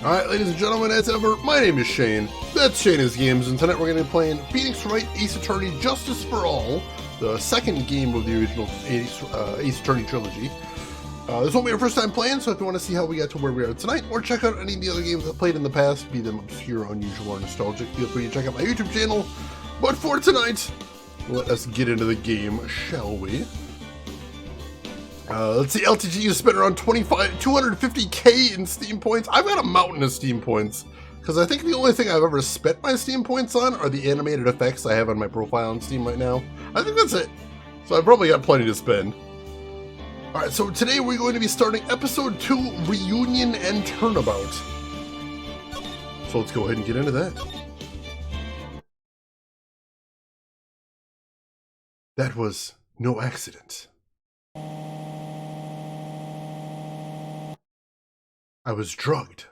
Alright, ladies and gentlemen, as ever, my name is Shane. That's Shane's Games, and tonight we're going to be playing Phoenix Wright Ace Attorney Justice for All, the second game of the original Ace Attorney trilogy. This won't be our first time playing, so if you want to see how we got to where we are tonight, or check out any of the other games I've played in the past, be them obscure, unusual, or nostalgic, feel free to check out my YouTube channel. But for tonight, let us get into the game, shall we? Let's see, LTG has spent around 250k in Steam points. I've got a mountain of Steam points, because I think the only thing I've ever spent my Steam points on are the animated effects I have on my profile on Steam right now. I think that's it. So I've probably got plenty to spend. Alright, so today we're going to be starting Episode 2, Reunion and Turnabout. So let's go ahead and get into that. That was no accident. I was drugged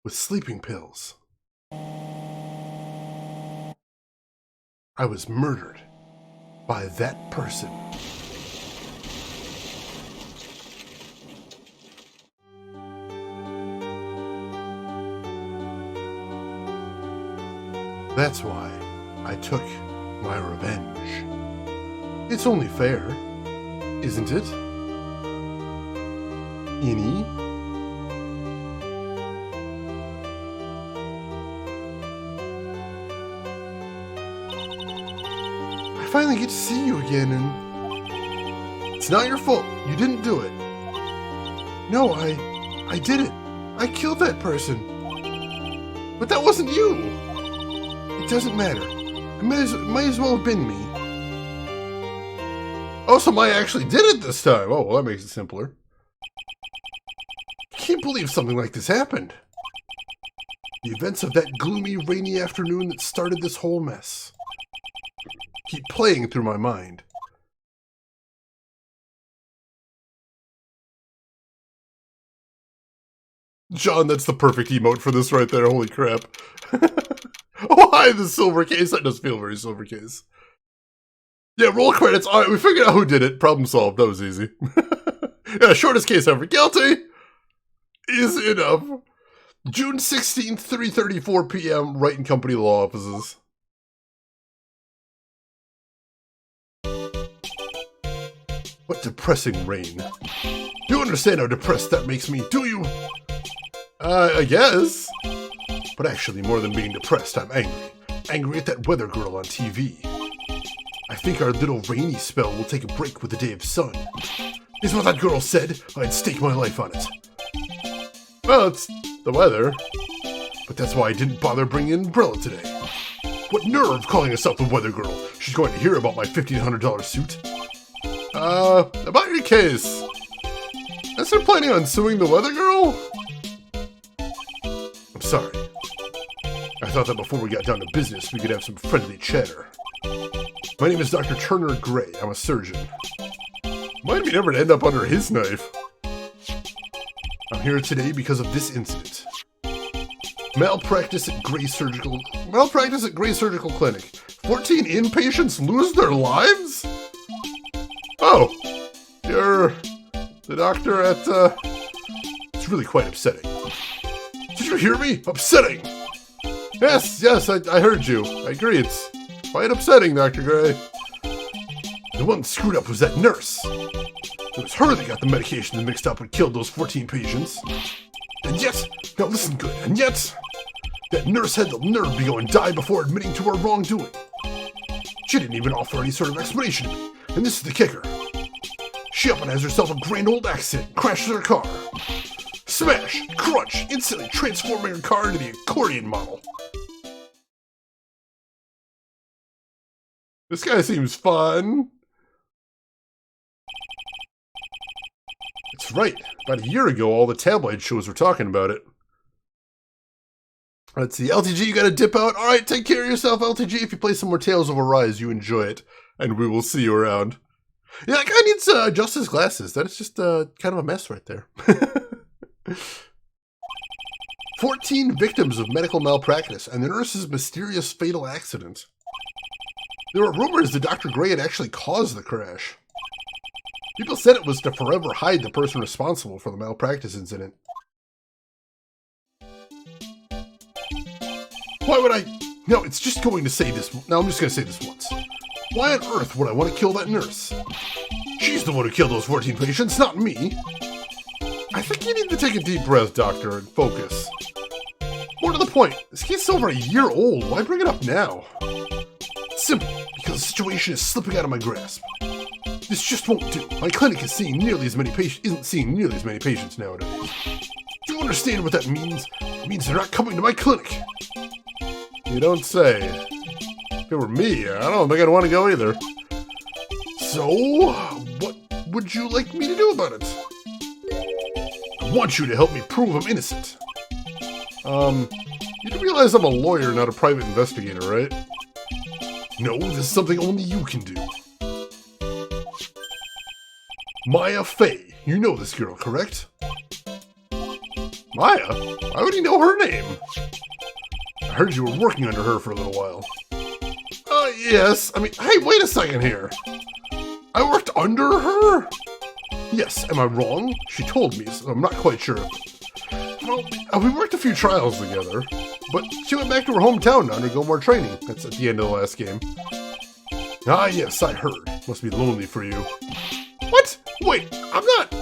with sleeping pills. I was murdered by that person. That's why I took my revenge. It's only fair, isn't it? Any? I finally get to see you again, and it's not your fault. You didn't do it. No, I did it. I killed that person. But that wasn't you. It doesn't matter. It might as well have been me. Oh, so Maya actually did it this time. Oh, well, that makes it simpler. I can't believe something like this happened. The events of that gloomy, rainy afternoon that started this whole mess keep playing through my mind. John, that's the perfect emote for this right there. Holy crap. Oh, hi, the silver case. That does feel very silver case. Yeah, roll credits. All right, we figured out who did it. Problem solved. That was easy. Yeah, shortest case ever. Guilty is enough. June 16th, 3:34 p.m., Wright and Company Law Offices. What depressing rain. You understand how depressed that makes me, do you? I guess. But actually, more than being depressed, I'm angry. Angry at that weather girl on TV. I think our little rainy spell will take a break with the day of sun. Is what that girl said. I'd stake my life on it. Well, it's the weather. But that's why I didn't bother bringing an umbrella today. What nerve calling herself the weather girl? She's going to hear about my $1,500 suit. About your case. Is there planning on suing the weather girl? I'm sorry. I thought that before we got down to business, we could have some friendly chatter. My name is Dr. Turner Gray. I'm a surgeon. Might be never to end up under his knife. I'm here today because of this incident. Malpractice at Gray Surgical Clinic. 14 inpatients lose their lives? Oh, you're the doctor at, It's really quite upsetting. Did you hear me? Upsetting! Yes, I heard you. I agree, it's quite upsetting, Dr. Gray. The one screwed up was that nurse. It was her that got the medication mixed up and killed those 14 patients. And yet, now listen good, and yet, that nurse had the nerve to go and die before admitting to her wrongdoing. She didn't even offer any sort of explanation to me, and this is the kicker. She up and has herself a grand old accident, crashes her car. Smash, crunch, instantly transforming her car into the accordion model. This guy seems fun. That's right. About a year ago, all the tabloid shows were talking about it. Let's see. LTG, you gotta dip out. Alright, take care of yourself, LTG. If you play some more Tales of Arise, you enjoy it. And we will see you around. Yeah, that guy needs to adjust his glasses. That is just kind of a mess right there. 14 victims of medical malpractice and the nurse's mysterious fatal accident. There were rumors that Dr. Gray had actually caused the crash. People said it was to forever hide the person responsible for the malpractice incident. Why would I... No, it's just going to say this... No, I'm just going to say this once. Why on earth would I want to kill that nurse? She's the one who killed those 14 patients, not me. I think you need to take a deep breath, Doctor, and focus. More to the point, this case's over a year old. Why bring it up now? Simple, because the situation is slipping out of my grasp. This just won't do. My clinic isn't seeing nearly as many patients nowadays. Do you understand what that means? It means they're not coming to my clinic. You don't say. If it were me, I don't think I'd want to go either. So, what would you like me to do about it? I want you to help me prove I'm innocent. You do realize I'm a lawyer, not a private investigator, right? No, this is something only you can do. Maya Fey. You know this girl, correct? Maya? Why would he know her name? I heard you were working under her for a little while. Yes. I mean, hey, wait a second here. I worked under her? Yes, am I wrong? She told me, so I'm not quite sure. Well, we worked a few trials together, but she went back to her hometown to undergo more training. That's at the end of the last game. Ah, yes, I heard. Must be lonely for you. What? Wait, I'm not...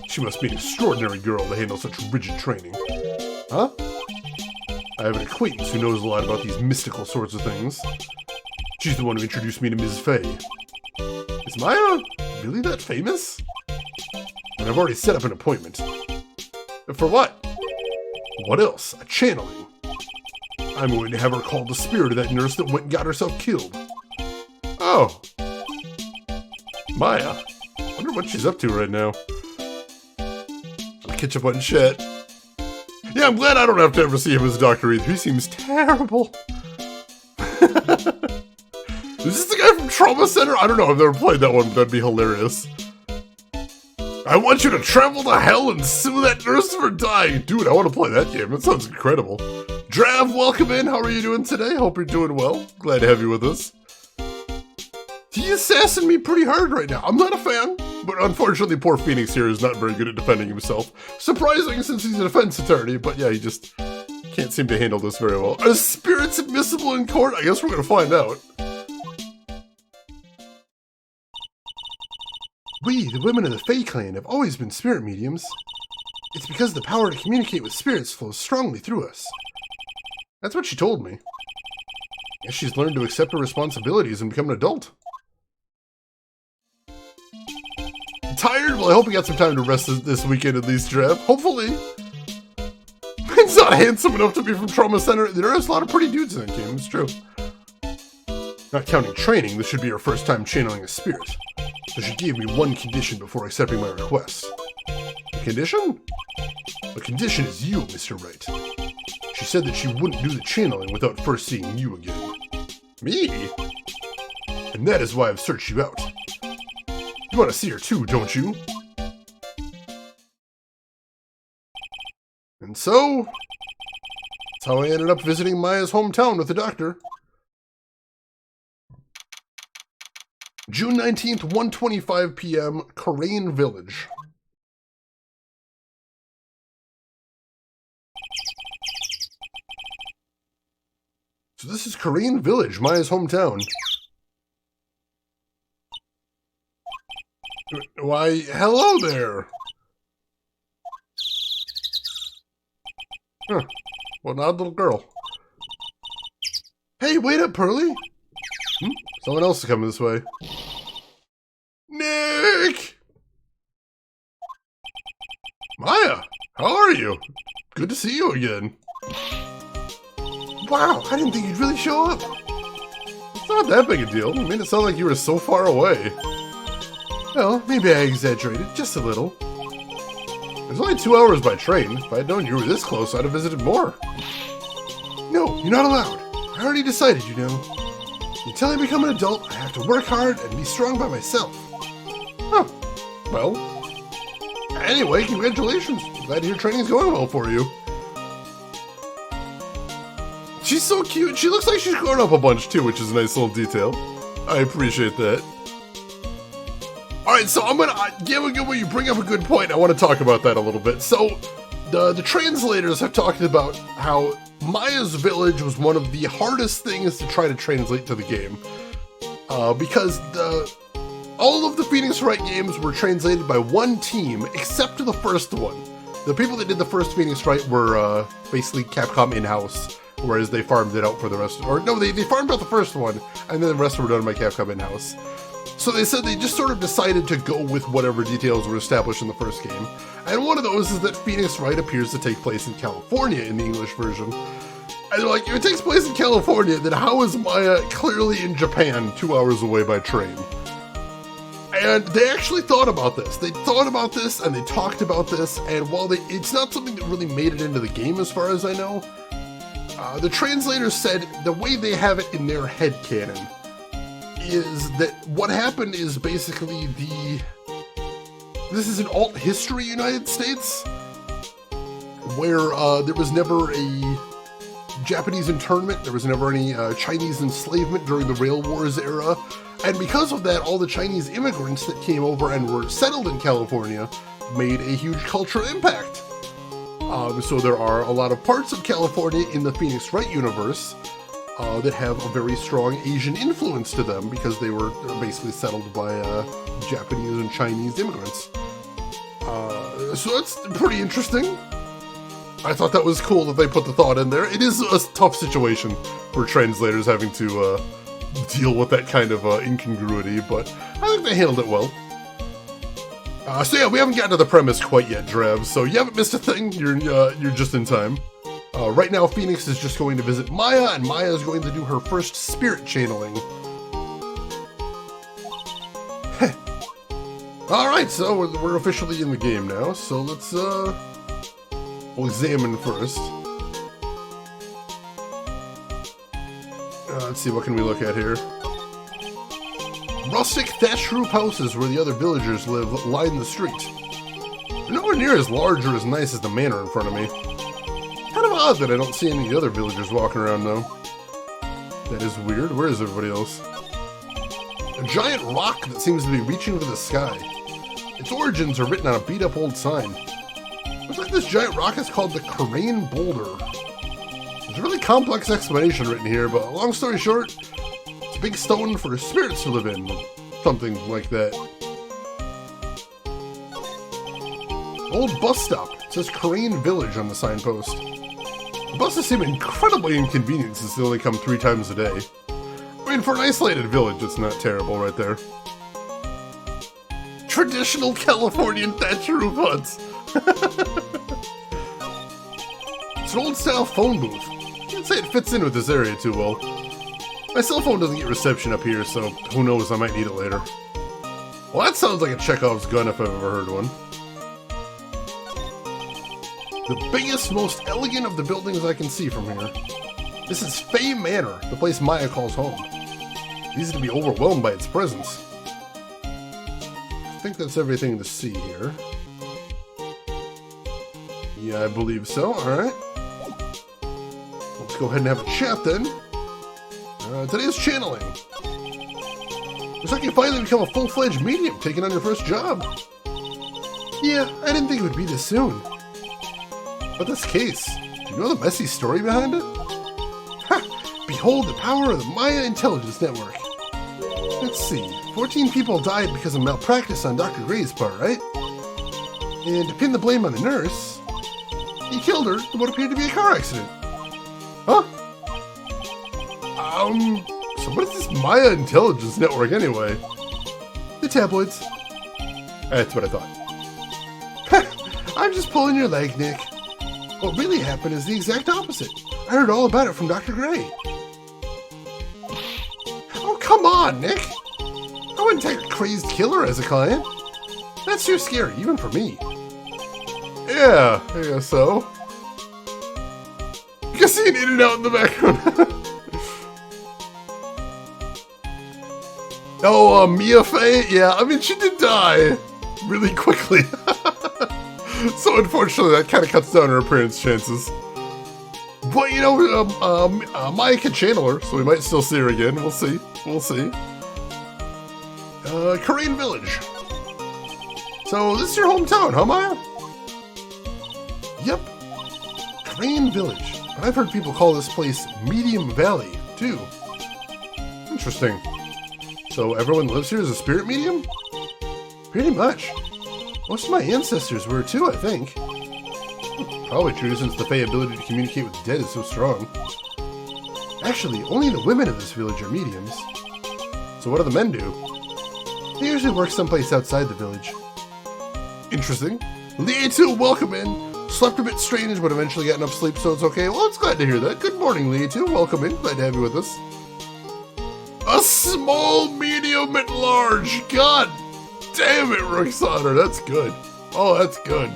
She must be an extraordinary girl to handle such rigid training. Huh? I have an acquaintance who knows a lot about these mystical sorts of things. She's the one who introduced me to Ms. Fey. Is Maya really that famous? And I've already set up an appointment. For what? What else? A channeling. I'm going to have her call the spirit of that nurse that went and got herself killed. Oh. Maya. I wonder what she's up to right now. I'll catch up on chat. Yeah, I'm glad I don't have to ever see him as Doctor either. He seems terrible. Is this the guy from Trauma Center? I don't know. I've never played that one, but that'd be hilarious. I want you to travel to hell and sue that nurse for dying. Dude, I want to play that game. That sounds incredible. Drav, welcome in. How are you doing today? Hope you're doing well. Glad to have you with us. He's assassinating me pretty hard right now. I'm not a fan, but unfortunately poor Phoenix here is not very good at defending himself. Surprising since he's a defense attorney, but yeah, he just can't seem to handle this very well. Are spirits admissible in court? I guess we're going to find out. We, the women of the Fey clan, have always been spirit mediums. It's because the power to communicate with spirits flows strongly through us. That's what she told me. Guess she's learned to accept her responsibilities and become an adult. Tired? Well, I hope you got some time to rest this weekend at least, Trev. Hopefully. He's not handsome enough to be from Trauma Center. There is a lot of pretty dudes in that game, it's true. Not counting training, this should be her first time channeling a spirit. So she gave me one condition before accepting my request. A condition? The condition is you, Mr. Wright. She said that she wouldn't do the channeling without first seeing you again. Me? And that is why I've searched you out. You want to see her too, don't you? And so, that's how I ended up visiting Maya's hometown with the doctor. June 19th, 1:25 p.m., Korean Village. So this is Korean Village, Maya's hometown. Why, hello there. Huh. What an odd little girl. Hey, wait up, Pearly. Someone else is coming this way. Nick! Maya, how are you? Good to see you again. Wow, I didn't think you'd really show up. It's not that big a deal. It made it sound like you were so far away. Well, maybe I exaggerated, just a little. It's only 2 hours by train. If I had known you were this close, I'd have visited more. No, you're not allowed. I already decided, you know. Until I become an adult, I have to work hard and be strong by myself. Huh. Well. Anyway, congratulations. Glad your training's going well for you. She's so cute. She looks like she's grown up a bunch too, which is a nice little detail. I appreciate that. Alright, so I'm gonna... Gamma, you bring up a good point. I want to talk about that a little bit. So, The translators have talked about how Maya's village was one of the hardest things to try to translate to the game. Because all of the Phoenix Wright games were translated by one team, except the first one. The people that did the first Phoenix Wright were basically Capcom in-house, whereas they farmed it out for the rest. Or no, they farmed out the first one, and then the rest were done by Capcom in-house. So they said they just sort of decided to go with whatever details were established in the first game. And one of those is that Phoenix Wright appears to take place in California in the English version. And they're like, if it takes place in California, then how is Maya clearly in Japan 2 hours away by train? And they actually thought about this. They thought about this and they talked about this, and while it's not something that really made it into the game as far as I know, the translators said the way they have it in their headcanon is that what happened is basically this is an alt history United States where there was never a Japanese internment, there was never any Chinese enslavement during the Rail Wars era, and because of that, all the Chinese immigrants that came over and were settled in California made a huge cultural impact. So there are a lot of parts of California in the Phoenix Wright universe that have a very strong Asian influence to them because they're basically settled by Japanese and Chinese immigrants. So that's pretty interesting. I thought that was cool that they put the thought in there. It is a tough situation for translators having to deal with that kind of incongruity, but I think they handled it well. So yeah, we haven't gotten to the premise quite yet, Drev, so you haven't missed a thing. You're just in time. Right now, Phoenix is just going to visit Maya, and Maya is going to do her first spirit channeling. Alright, so we're officially in the game now, so let's, we'll examine first. Let's see, what can we look at here? Rustic thatched roof houses where the other villagers live line the street. They're nowhere near as large or as nice as the manor in front of me. Kind of odd that I don't see any of the other villagers walking around, though. That is weird. Where is everybody else? A giant rock that seems to be reaching for the sky. Its origins are written on a beat-up old sign. Looks like this giant rock is called the Crane Boulder. There's a really complex explanation written here, but long story short, it's a big stone for spirits to live in. Something like that. Old bus stop. It says Crane Village on the signpost. The buses seem incredibly inconvenient since they only come 3 times a day. I mean, for an isolated village, it's not terrible right there. Traditional Californian thatch roof huts. It's an old-style phone booth. Can't say it fits in with this area too well. My cell phone doesn't get reception up here, so who knows, I might need it later. Well, that sounds like a Chekhov's gun if I've ever heard one. The biggest, most elegant of the buildings I can see from here. This is Fay Manor, the place Maya calls home. Easy to be overwhelmed by its presence. I think that's everything to see here. Yeah, I believe so. Alright. Let's go ahead and have a chat then. Today's channeling. Looks like you finally become a full-fledged medium, taking on your first job. Yeah, I didn't think it would be this soon. But this case, do you know the messy story behind it? Ha! Behold the power of the Maya Intelligence Network. Let's see, 14 people died because of malpractice on Dr. Gray's part, right? And to pin the blame on the nurse, he killed her in what appeared to be a car accident. Huh? So what is this Maya Intelligence Network anyway? The tabloids. That's what I thought. I'm just pulling your leg, Nick. What really happened is the exact opposite. I heard all about it from Dr. Gray. Oh, come on, Nick. I wouldn't take a crazed killer as a client. That's too scary, even for me. Yeah, I guess so. You can see an In-N-Out in the background. Oh, Mia Fey? Yeah, I mean, she did die really quickly. So unfortunately, that kind of cuts down her appearance chances. But, you know, Maya can channel her, so we might still see her again. We'll see. We'll see. Crane Village. So, this is your hometown, huh, Maya? Yep. Crane Village. But I've heard people call this place Medium Valley, too. Interesting. So everyone lives here as a spirit medium? Pretty much. Most of my ancestors were too, I think. Probably true since the Fae ability to communicate with the dead is so strong. Actually, only the women of this village are mediums. So what do the men do? They usually work someplace outside the village. Interesting. Lee-2, welcome in. Slept a bit strange, but eventually got enough sleep, so it's okay. Well, it's glad to hear that. Good morning, Lee-2. Welcome in. Glad to have you with us. A small, medium, and large. God damn it, Roxana. That's good. Oh, that's good.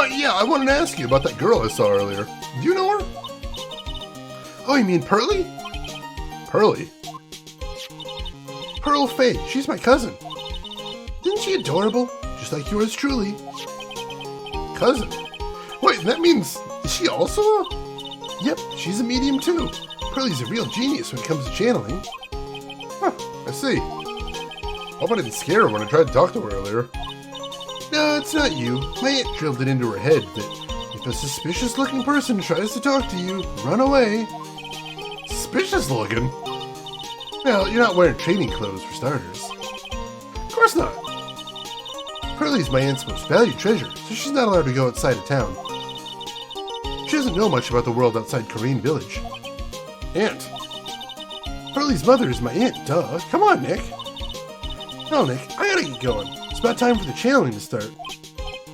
Yeah, I wanted to ask you about that girl I saw earlier. Do you know her? Oh, you mean Pearly? Pearly? Pearl Faye. She's my cousin. Isn't she adorable? Just like yours truly. Cousin? Wait, that means... Is she also a... Yep, she's a medium too. Pearly's a real genius when it comes to channeling. Huh, I see. Hope I didn't scare her when I tried to talk to her earlier. No, it's not you. My aunt drilled it into her head that if a suspicious-looking person tries to talk to you, run away. Suspicious-looking? Well, you're not wearing training clothes for starters. Of course not. Pearly's my aunt's most valued treasure, so she's not allowed to go outside of town. She doesn't know much about the world outside Crane Village. Aunt. Pearly's mother is my aunt, duh. Come on, Nick. No, Nick, I gotta get going. It's about time for the channeling to start.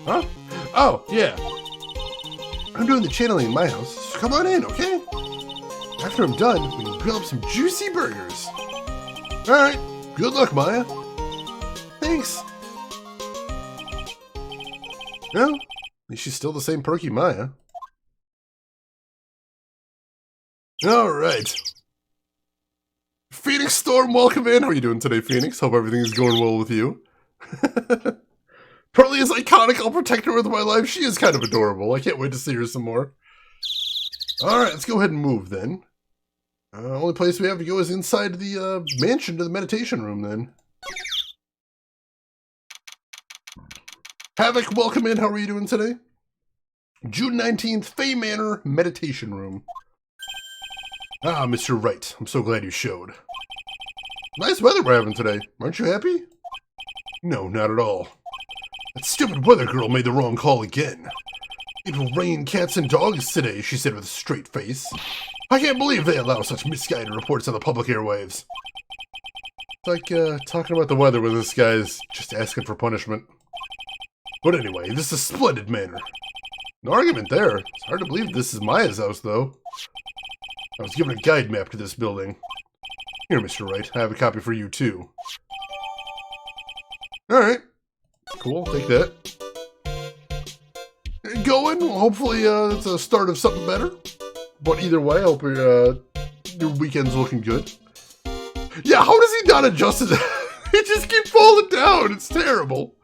Huh? Oh, yeah. I'm doing the channeling in my house, so come on in, okay? After I'm done, we can grill up some juicy burgers. Alright, good luck, Maya. Thanks. Well, at least she's still the same perky Maya. Alright. Phoenix Storm, welcome in. How are you doing today, Phoenix? Hope everything's going well with you. Pearly is iconic. I'll protect her with my life. She is kind of adorable. I can't wait to see her some more. Alright, let's go ahead and move then. Only place we have to go is inside the mansion to the meditation room then. Havoc, welcome in. How are you doing today? June 19th, Fae Manor Meditation Room. Ah, Mr. Wright. I'm so glad you showed. Nice weather we're having today. Aren't you happy? No, not at all. That stupid weather girl made the wrong call again. It will rain cats and dogs today, she said with a straight face. I can't believe they allow such misguided reports on the public airwaves. It's like, talking about the weather when this guy's just asking for punishment. But anyway, this is a splendid manor. No argument there. It's hard to believe this is Maya's house, though. I was given a guide map to this building. Here, Mr. Wright, I have a copy for you, too. Alright. Cool, take that. Going, well, hopefully it's a start of something better. But either way, I hope your weekend's looking good. Yeah, how does he not adjust it? It just keeps falling down. It's terrible.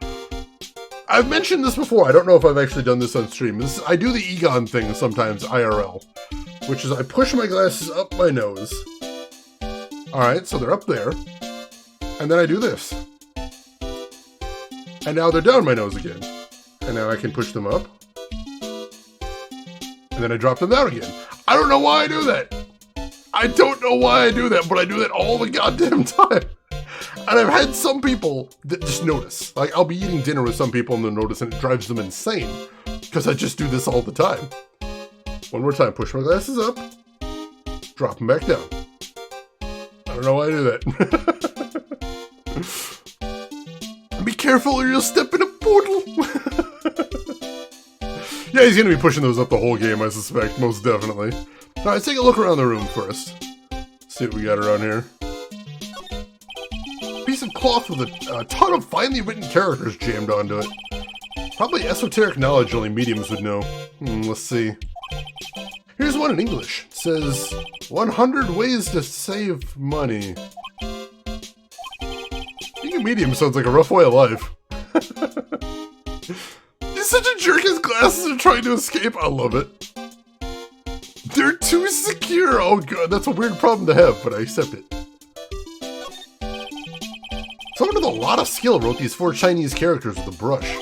I've mentioned this before. I don't know if I've actually done this on stream. I do the Egon thing sometimes, IRL. Which is I push my glasses up my nose. Alright, so they're up there. And then I do this. And now they're down my nose again. And now I can push them up. And then I drop them down again. I don't know why I do that. I don't know why I do that, but I do that all the goddamn time. And I've had some people that just notice. Like, I'll be eating dinner with some people and they'll notice and it drives them insane. Because I just do this all the time. One more time, push my glasses up. Drop them back down. I don't know why I do that. Be careful or you'll step in a poodle. Yeah, he's going to be pushing those up the whole game, I suspect, most definitely. Alright, let's take a look around the room first. See what we got around here. Piece of cloth with a ton of finely written characters jammed onto it. Probably esoteric knowledge only mediums would know. Let's see. Here's one in English. It says, 100 ways to save money. Being a medium sounds like a rough way of life. He's such a jerk, his glasses are trying to escape. I love it. They're too secure. Oh god, that's a weird problem to have, but I accept it. Someone with a lot of skill wrote these 4 Chinese characters with a brush.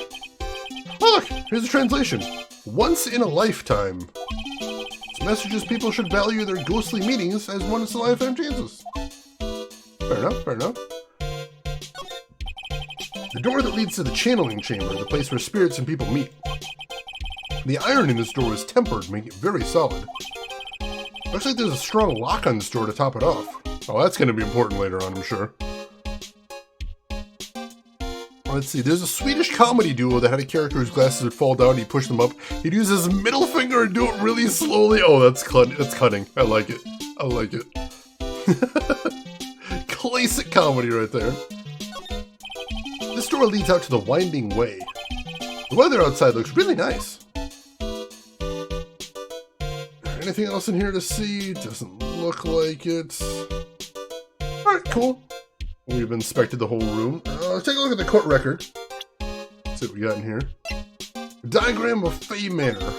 Oh look, here's a translation. Once in a lifetime. This message is people should value their ghostly meetings as once-in-a-lifetime chances. Fair enough, fair enough. The door that leads to the channeling chamber, the place where spirits and people meet. The iron in this door is tempered, making it very solid. Looks like there's a strong lock on this door to top it off. Oh, that's going to be important later on, I'm sure. Let's see, there's a Swedish comedy duo that had a character whose glasses would fall down and he'd push them up. He'd use his middle finger and do it really slowly. Oh, that's cutting. I like it. I like it. Classic comedy right there. This door leads out to the winding way. The weather outside looks really nice. Anything else in here to see? Doesn't look like it. Alright, cool. We've inspected the whole room. Let's take a look at the court record. Let's see what we got in here. A diagram of Fey Manor.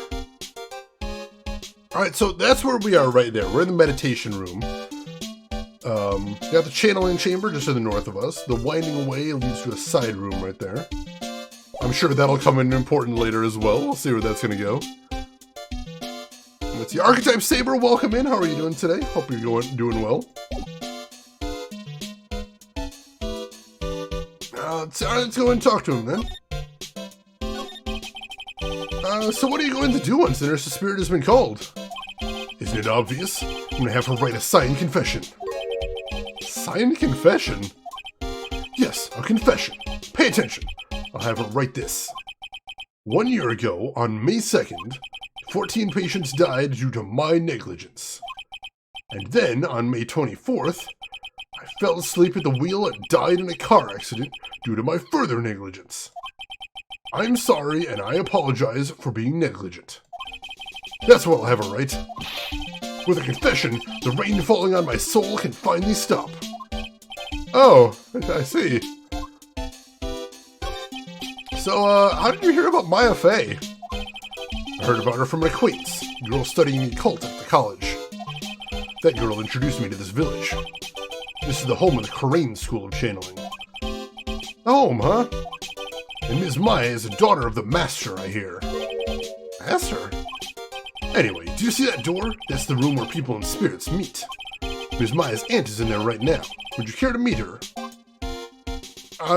Alright, so that's where we are right there. We're in the meditation room. We got the channeling chamber just to the north of us. The winding way leads to a side room right there. I'm sure that'll come in important later as well. We'll see where that's going to go. Let's see. Archetype Saber, welcome in. How are you doing today? Hope you're doing well. Let's go and talk to him then. So what are you going to do once the nurse's spirit has been called? Isn't it obvious? I'm going to have her write a signed confession. Signed confession? Yes, a confession. Pay attention. I'll have her write this. 1 year ago, on May 2nd, 14 patients died due to my negligence. And then, on May 24th, I fell asleep at the wheel and died in a car accident due to my further negligence. I'm sorry, and I apologize for being negligent. That's what I'll have her write. With a confession, the rain falling on my soul can finally stop. Oh, I see. So, how did you hear about Maya Fey? I heard about her from an acquaintance, a girl studying the occult at the college. That girl introduced me to this village. This is the home of the Crane School of Channeling. The home, huh? And Ms. Maya is a daughter of the Master, I hear. Master? Anyway, do you see that door? That's the room where people and spirits meet. Ms. Maya's aunt is in there right now. Would you care to meet her?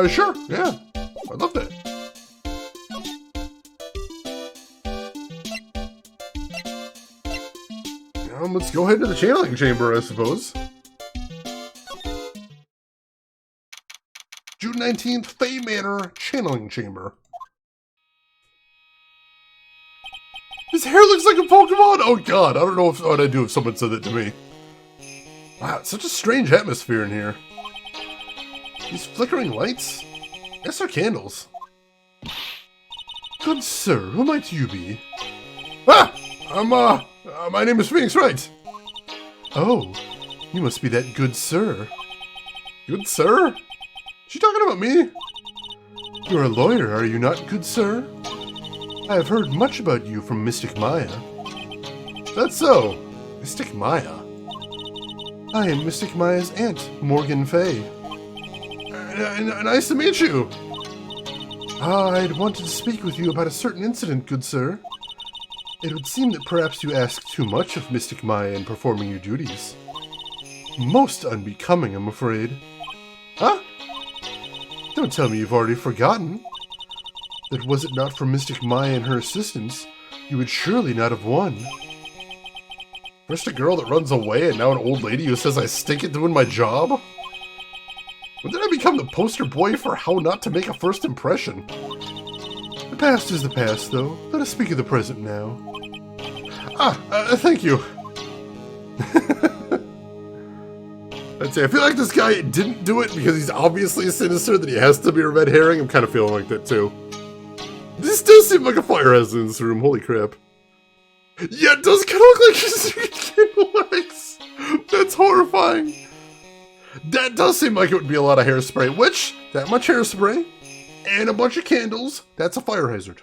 Sure, yeah. I'd love that. Let's go ahead to the channeling chamber, I suppose. June 19th, Fey Manor Channeling Chamber. His hair looks like a Pokemon! Oh god, I don't know what I'd do if someone said that to me. Wow, it's such a strange atmosphere in here. These flickering lights? I guess they're candles. Good sir, who might you be? Ah! My name is Phoenix Wright. Oh, you must be that good sir. Good sir? Is she talking about me? You're a lawyer, are you not, good sir? I have heard much about you from Mystic Maya. That's so. Mystic Maya? I am Mystic Maya's aunt, Morgan Fey. Nice to meet you. I'd wanted to speak with you about a certain incident, good sir. It would seem that perhaps you ask too much of Mystic Maya in performing your duties. Most unbecoming, I'm afraid. Huh? Don't tell me you've already forgotten. That was it not for Mystic Maya and her assistants, you would surely not have won. First a girl that runs away and now an old lady who says I stink at doing my job? When did I become the poster boy for how not to make a first impression? The past is the past, though. Let us speak of the present now. Thank you. I'd say, I feel like this guy didn't do it because he's obviously sinister, that he has to be a red herring. I'm kind of feeling like that, too. This does seem like a fire hazard in this room, holy crap. Yeah, it does kind of look like she's candle wax. That's horrifying. That does seem like it would be a lot of hairspray, which, that much hairspray, and a bunch of candles, that's a fire hazard.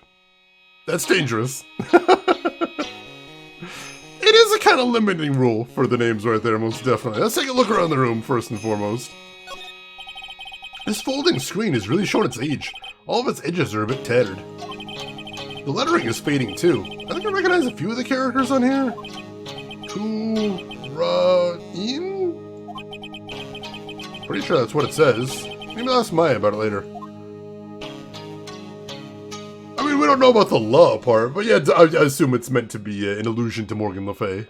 That's dangerous. It is a kind of limiting rule for the names right there, most definitely. Let's take a look around the room, first and foremost. This folding screen has really shown its age. All of its edges are a bit tattered. The lettering is fading too. I think I recognize a few of the characters on here. Pretty sure that's what it says. Maybe I'll ask Maya about it later. I mean, we don't know about the law part, but yeah, I assume it's meant to be an allusion to Morgan Le Fay.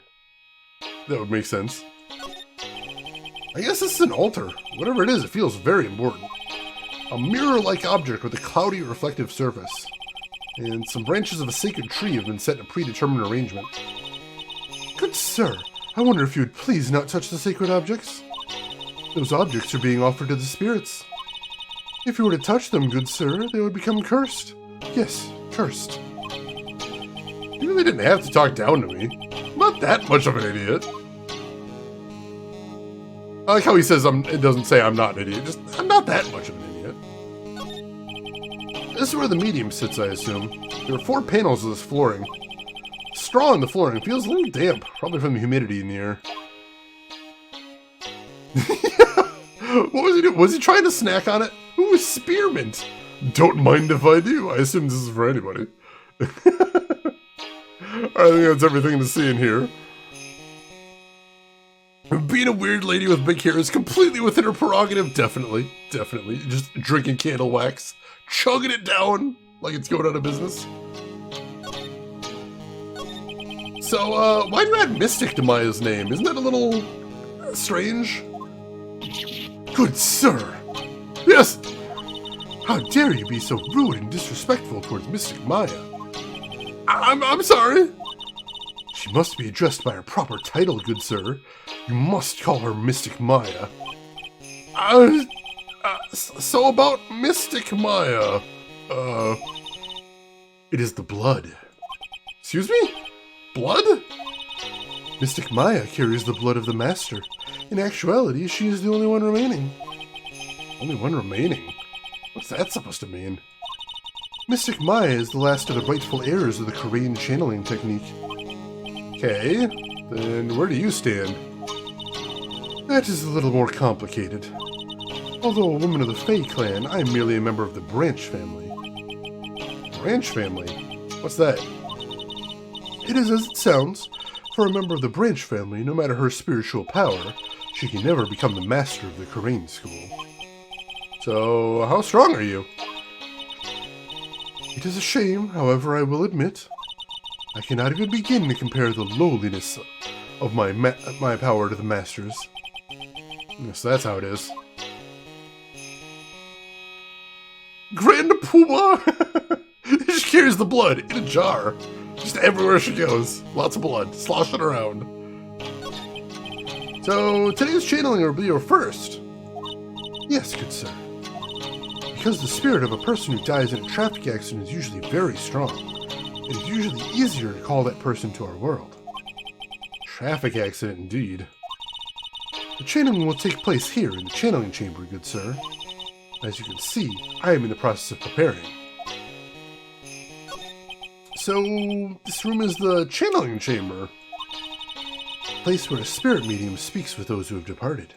That would make sense. I guess this is an altar. Whatever it is, it feels very important. A mirror-like object with a cloudy, reflective surface. And some branches of a sacred tree have been set in a predetermined arrangement. Good sir, I wonder if you would please not touch the sacred objects. Those objects are being offered to the spirits. If you were to touch them, good sir, they would become cursed. Yes, cursed. You really didn't have to talk down to me. I'm not that much of an idiot. I like how he says it doesn't say I'm not an idiot, just I'm not that much of an idiot. This is where the medium sits, I assume. There are 4 panels of this flooring. Straw on the flooring feels a little damp, probably from the humidity in the air. What was he doing? Was he trying to snack on it? Ooh, spearmint! Don't mind if I do. I assume this is for anybody. Alright, I think that's everything to see in here. Being a weird lady with big hair is completely within her prerogative. Definitely. Definitely. Just drinking candle wax. Chugging it down like it's going out of business. So, why do you add Mystic to Maya's name? Isn't that a little strange? Good sir! Yes! How dare you be so rude and disrespectful towards Mystic Maya? I'm sorry! She must be addressed by her proper title, good sir. You must call her Mystic Maya. So about Mystic Maya, it is the blood. Excuse me? Blood? Mystic Maya carries the blood of the Master. In actuality, she is the only one remaining. Only one remaining? What's that supposed to mean? Mystic Maya is the last of the rightful heirs of the Korean channeling technique. Okay, then where do you stand? That is a little more complicated. Although a woman of the Fae clan, I am merely a member of the Branch family. Branch family? What's that? It is as it sounds. For a member of the Branch family, no matter her spiritual power, she can never become the master of the Korean school. So, how strong are you? It is a shame, however, I will admit. I cannot even begin to compare the lowliness of my power to the Master's. Yes, that's how it is. Grand Poobah! She carries the blood in a jar. Just everywhere she goes. Lots of blood, sloshing around. So, today's channeling will be your first. Yes, good sir. Because the spirit of a person who dies in a traffic accident is usually very strong, it is usually easier to call that person to our world. Traffic accident indeed. The channeling will take place here in the channeling chamber, good sir. As you can see, I am in the process of preparing. So, this room is the channeling chamber. A place where a spirit medium speaks with those who have departed.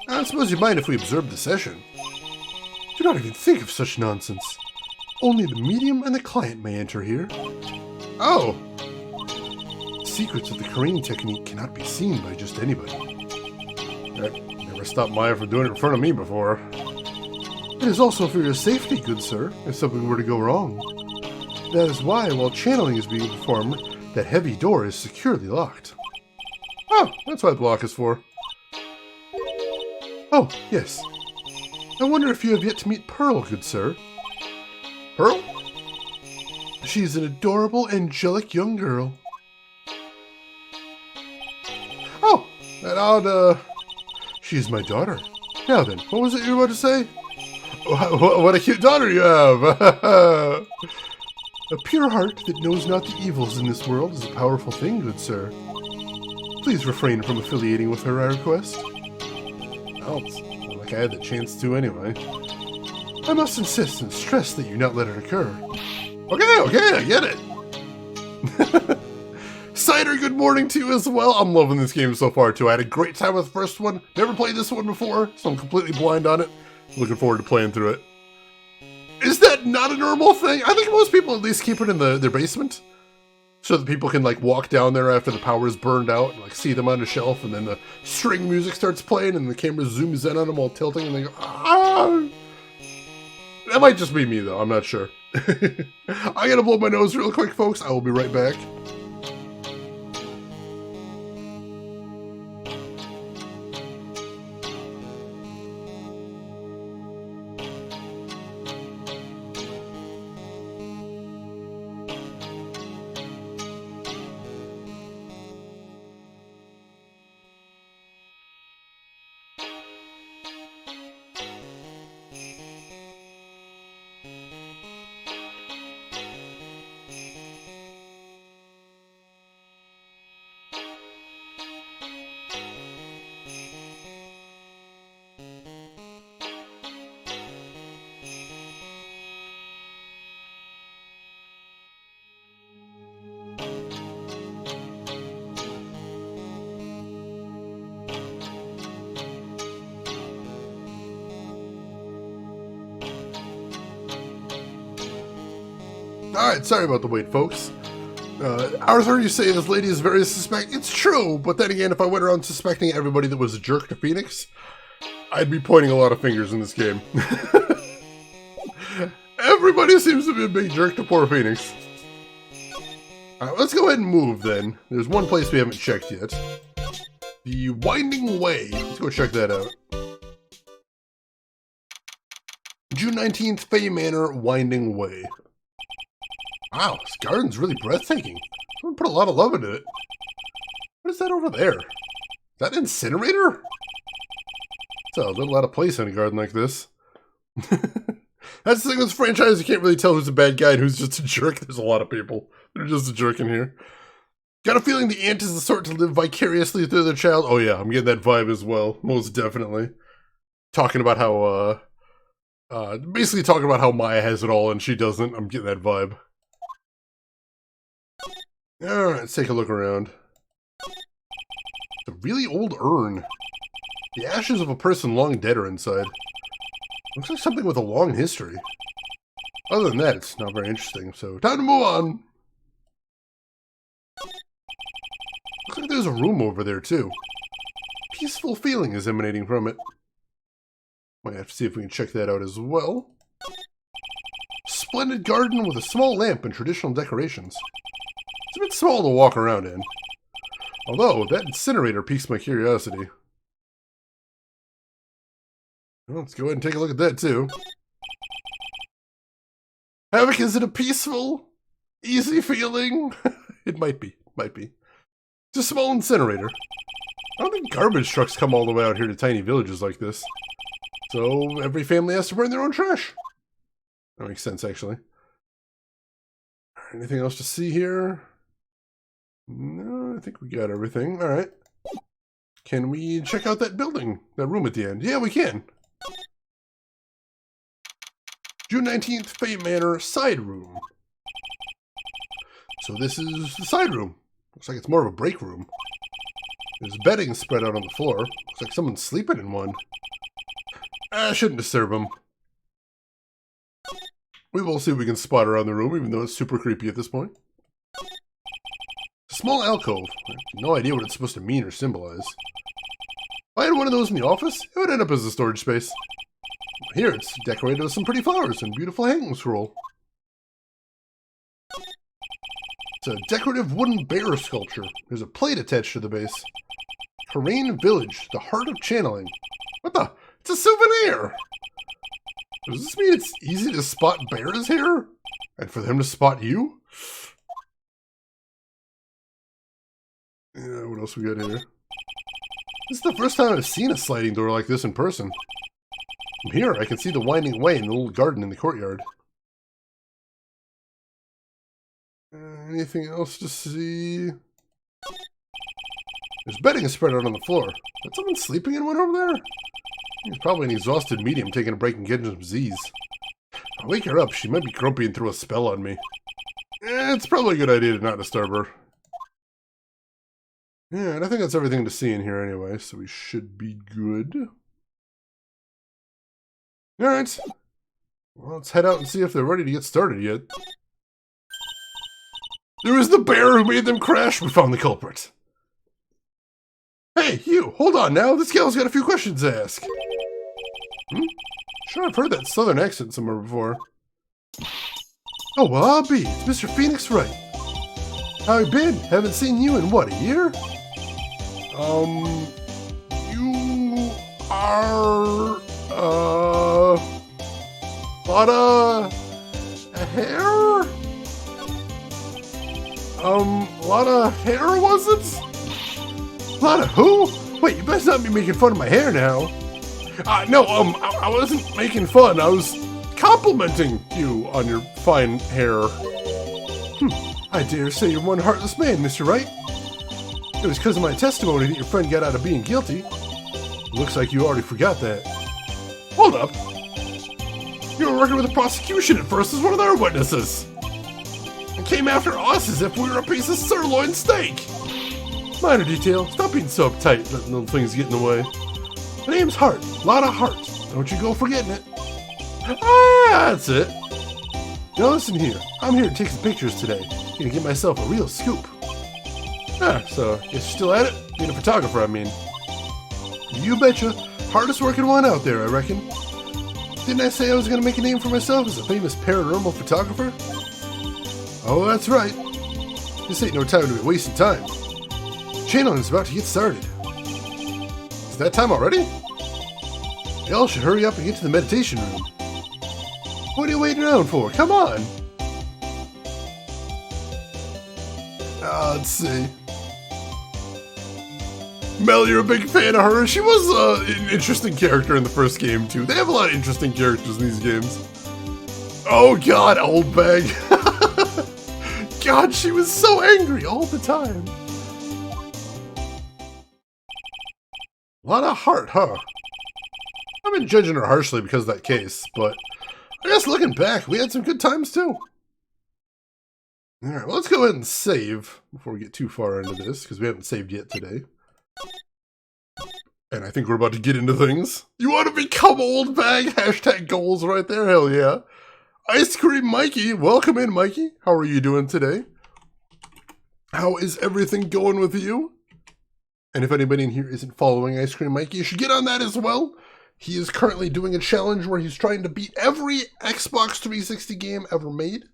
I don't suppose you mind if we observe the session. Do not even think of such nonsense. Only the medium and the client may enter here. Oh! Secrets of the Korean technique cannot be seen by just anybody. That never stopped Maya from doing it in front of me before. It is also for your safety, good sir, if something were to go wrong. That is why, while channeling is being performed, that heavy door is securely locked. Oh, that's what the lock is for. Oh, yes. I wonder if you have yet to meet Pearl, good sir. Pearl? She is an adorable, angelic young girl. Oh, that odd, she is my daughter. Now then, what was it you were about to say? What a cute daughter you have! A pure heart that knows not the evils in this world is a powerful thing, good sir. Please refrain from affiliating with her, I request. Well, it's not like I had the chance to anyway. I must insist and stress that you not let it occur. Okay, I get it. Cider, good morning to you as well. I'm loving this game so far, too. I had a great time with the first one. Never played this one before, so I'm completely blind on it. Looking forward to playing through it. Is that not a normal thing? I think most people at least keep it in their basement. So that people can, like, walk down there after the power is burned out and, like, see them on a shelf, and then the string music starts playing and the camera zooms in on them while tilting and they go, ah! That might just be me, though. I'm not sure. I gotta blow my nose real quick, folks. I will be right back. Alright, sorry about the wait, folks. Arthur, you say this lady is very suspect. It's true, but then again, if I went around suspecting everybody that was a jerk to Phoenix, I'd be pointing a lot of fingers in this game. Everybody seems to be a big jerk to poor Phoenix. Alright, let's go ahead and move then. There's one place we haven't checked yet. The Winding Way. Let's go check that out. June 19th, Fay Manor, Winding Way. Wow, this garden's really breathtaking. Someone put a lot of love into it. What is that over there? Is that an incinerator? It's a little out of place in a garden like this. That's the thing with this franchise, you can't really tell who's a bad guy and who's just a jerk. There's a lot of people that are just a jerk in here. Got a feeling the aunt is the sort to live vicariously through their child. Oh yeah, I'm getting that vibe as well, most definitely. Talking about how, basically talking about how Maya has it all and she doesn't. I'm getting that vibe. Alright, let's take a look around. It's a really old urn. The ashes of a person long dead are inside. Looks like something with a long history. Other than that, it's not very interesting, so time to move on! Looks like there's a room over there, too. Peaceful feeling is emanating from it. Might have to see if we can check that out as well. Splendid garden with a small lamp and traditional decorations. It's a bit small to walk around in. Although, that incinerator piques my curiosity. Well, let's go ahead and take a look at that, too. Havoc, is it a peaceful, easy feeling? It might be. Might be. It's a small incinerator. I don't think garbage trucks come all the way out here to tiny villages like this. So, every family has to burn their own trash. That makes sense, actually. Anything else to see here? No, I think we got everything. Alright. Can we check out that building? That room at the end? Yeah, we can. June 19th, Fay Manor, side room. So this is the side room. Looks like it's more of a break room. There's bedding spread out on the floor. Looks like someone's sleeping in one. I shouldn't disturb them. We will see if we can spot around the room, even though it's super creepy at this point. A small alcove. I have no idea what it's supposed to mean or symbolize. If I had one of those in the office, it would end up as a storage space. Here, it's decorated with some pretty flowers and beautiful hanging scroll. It's a decorative wooden bear sculpture. There's a plate attached to the base. Terrain Village, the heart of channeling. What the? It's a souvenir! Does this mean it's easy to spot bears here? And for them to spot you? Yeah, what else we got here? This is the first time I've seen a sliding door like this in person. From here, I can see the winding way and the little garden in the courtyard. Anything else to see? There's bedding spread out on the floor. Is someone sleeping in one over there? He's probably an exhausted medium taking a break and getting some Z's. I'll wake her up. She might be grumpy and throw a spell on me. It's probably a good idea to not disturb her. Yeah, and I think that's everything to see in here anyway, so we should be good. Alright. Well, let's head out and see if they're ready to get started yet. It was the bear who made them crash. We found the culprit. Hey, you, hold on now. This gal's got a few questions to ask. Sure, I've heard that southern accent somewhere before. Oh, well, I'll be. It's Mr. Phoenix Wright. How you been? Haven't seen you in, what, a year? You are, lot of hair? Lot of hair, was it? Lot of who? Wait, you best not be making fun of my hair now. No, I wasn't making fun. I was complimenting you on your fine hair. I dare say you're one heartless man, Mr. Wright. It was because of my testimony that your friend got out of being guilty. Looks like you already forgot that. Hold up. You were working with the prosecution at first as one of their witnesses. And came after us as if we were a piece of sirloin steak. Minor detail. Stop being so uptight, letting little things get in the way. My name's Hart. A lot of heart. Don't you go forgetting it. Ah, that's it. Now listen here. I'm here to take some pictures today. Gonna get myself a real scoop. So guess you're still at it? Being a photographer, I mean. You betcha. Hardest working one out there, I reckon. Didn't I say I was gonna make a name for myself as a famous paranormal photographer? Oh, that's right. This ain't no time to be wasting time. Channeling is about to get started. Is that time already? Y'all should hurry up and get to the meditation room. What are you waiting around for? Come on! Let's see. Mel, you're a big fan of her. She was an interesting character in the first game, too. They have a lot of interesting characters in these games. Oh god, old bag. God, she was so angry all the time. A lot of heart, huh? I've been judging her harshly because of that case, but I guess looking back, we had some good times too. Alright, well, let's go ahead and save before we get too far into this, because we haven't saved yet today. And I think we're about to get into things. You want to become old bag? Hashtag goals right there, hell yeah. Ice Cream Mikey, welcome in, Mikey. How are you doing today? How is everything going with you? And if anybody in here isn't following Ice Cream Mikey, you should get on that as well. He is currently doing a challenge where he's trying to beat every Xbox 360 game ever made,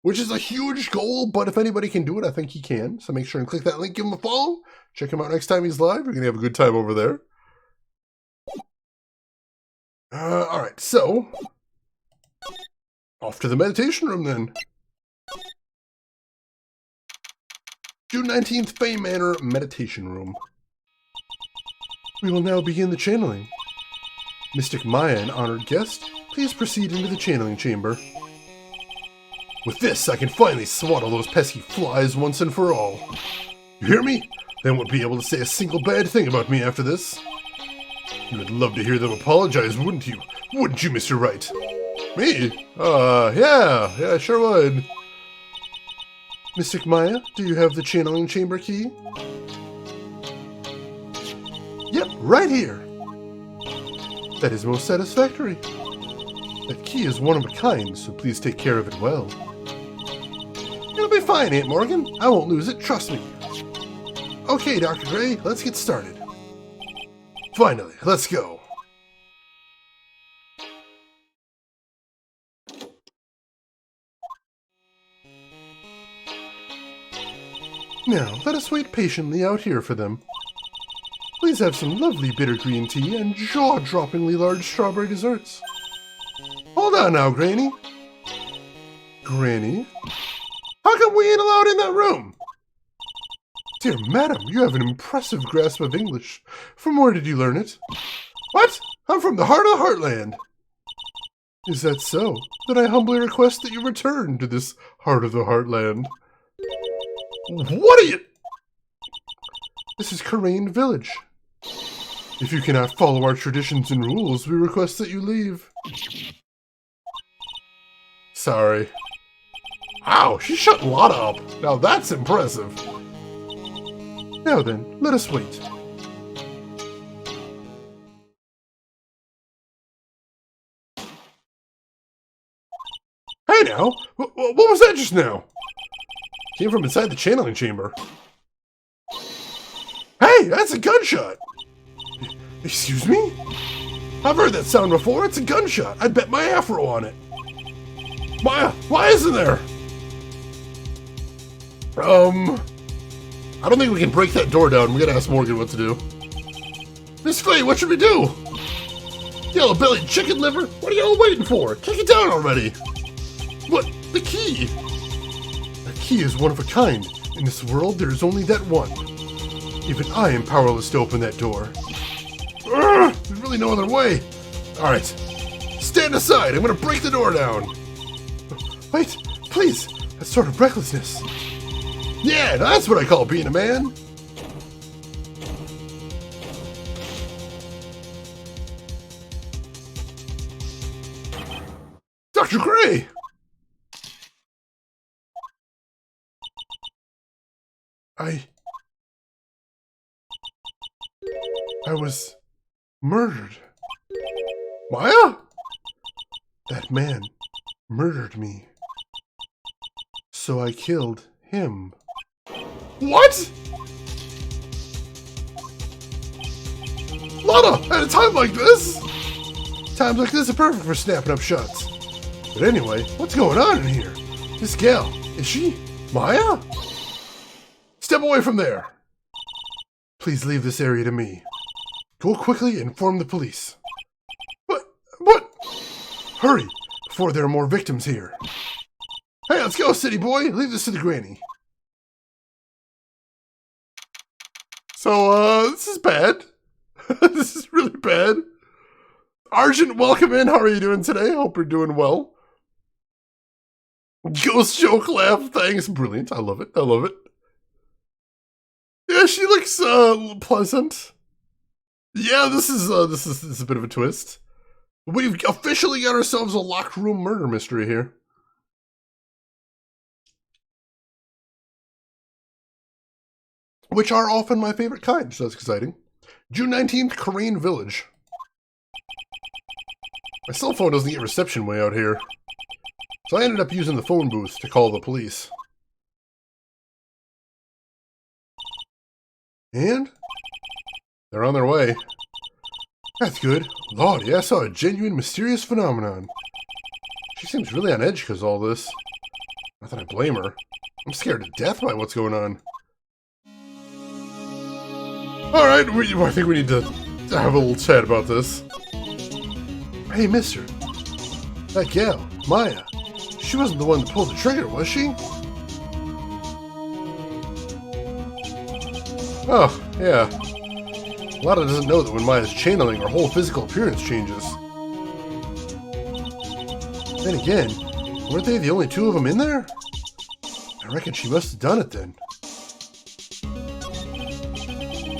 which is a huge goal, but if anybody can do it, I think he can. So make sure and click that link, give him a follow. Check him out next time he's live. We're going to have a good time over there. Alright, so off to the meditation room then. June 19th, Fame Manor Meditation Room. We will now begin the channeling. Mystic Maya and honored guest, please proceed into the channeling chamber. With this, I can finally swaddle those pesky flies once and for all. You hear me? They won't be able to say a single bad thing about me after this. You would love to hear them apologize, wouldn't you? Wouldn't you, Mr. Wright? Me? Yeah, I sure would. Mystic Maya, do you have the channeling chamber key? Yep, right here. That is most satisfactory. That key is one of a kind, so please take care of it well. It'll be fine, Aunt Morgan. I won't lose it, trust me. Okay, Dr. Gray, let's get started. Finally, let's go. Now, let us wait patiently out here for them. Please have some lovely bitter green tea and jaw-droppingly large strawberry desserts. Hold on now, Granny. Granny? How come we ain't allowed in that room? Dear madam, you have an impressive grasp of English. From where did you learn it? What? I'm from the heart of the Heartland. Is that so? Then I humbly request that you return to this heart of the Heartland. What are you? This is Karain Village. If you cannot follow our traditions and rules, we request that you leave. Sorry. Wow, she shut Lotta up. Now that's impressive. Now then, let us wait. Hey now! What was that just now? Came from inside the channeling chamber. Hey, that's a gunshot! Excuse me? I've heard that sound before. It's a gunshot. I'd bet my afro on it. Maya, why isn't there? I don't think we can break that door down. We gotta ask Morgan what to do. Miss Faye, what should we do? Yellow-bellied chicken liver? What are y'all waiting for? Kick it down already. What? The key? A key is one of a kind. In this world, there is only that one. Even I am powerless to open that door. Urgh, there's really no other way. Alright. Stand aside. I'm gonna break the door down. Wait, please. That's sort of recklessness. Yeah, that's what I call being a man. Dr. Gray! I was murdered. Maya? That man murdered me. So I killed him. What? Lana, at a time like this? Times like this are perfect for snapping up shots. But anyway, what's going on in here? This gal, is she Maya? Step away from there. Please leave this area to me. Go quickly and inform the police. What? Hurry, before there are more victims here. Hey, let's go, city boy. Leave this to the granny. So, this is bad. This is really bad. Argent, welcome in. How are you doing today? Hope you're doing well. Ghost joke laugh. Thanks. Brilliant. I love it. I love it. Yeah, she looks, pleasant. Yeah, this is a bit of a twist. We've officially got ourselves a locked room murder mystery here. Which are often my favorite kind, so that's exciting. June 19th, Crane Village. My cell phone doesn't get reception way out here. So I ended up using the phone booth to call the police. And? They're on their way. That's good. Lordy, I saw a genuine mysterious phenomenon. She seems really on edge because of all this. Not that I blame her. I'm scared to death by what's going on. Alright, I think we need to have a little chat about this. Hey, mister. That gal, Maya. She wasn't the one that pulled the trigger, was she? Oh, yeah. Lana doesn't know that when Maya's channeling, her whole physical appearance changes. Then again, weren't they the only two of them in there? I reckon she must have done it then.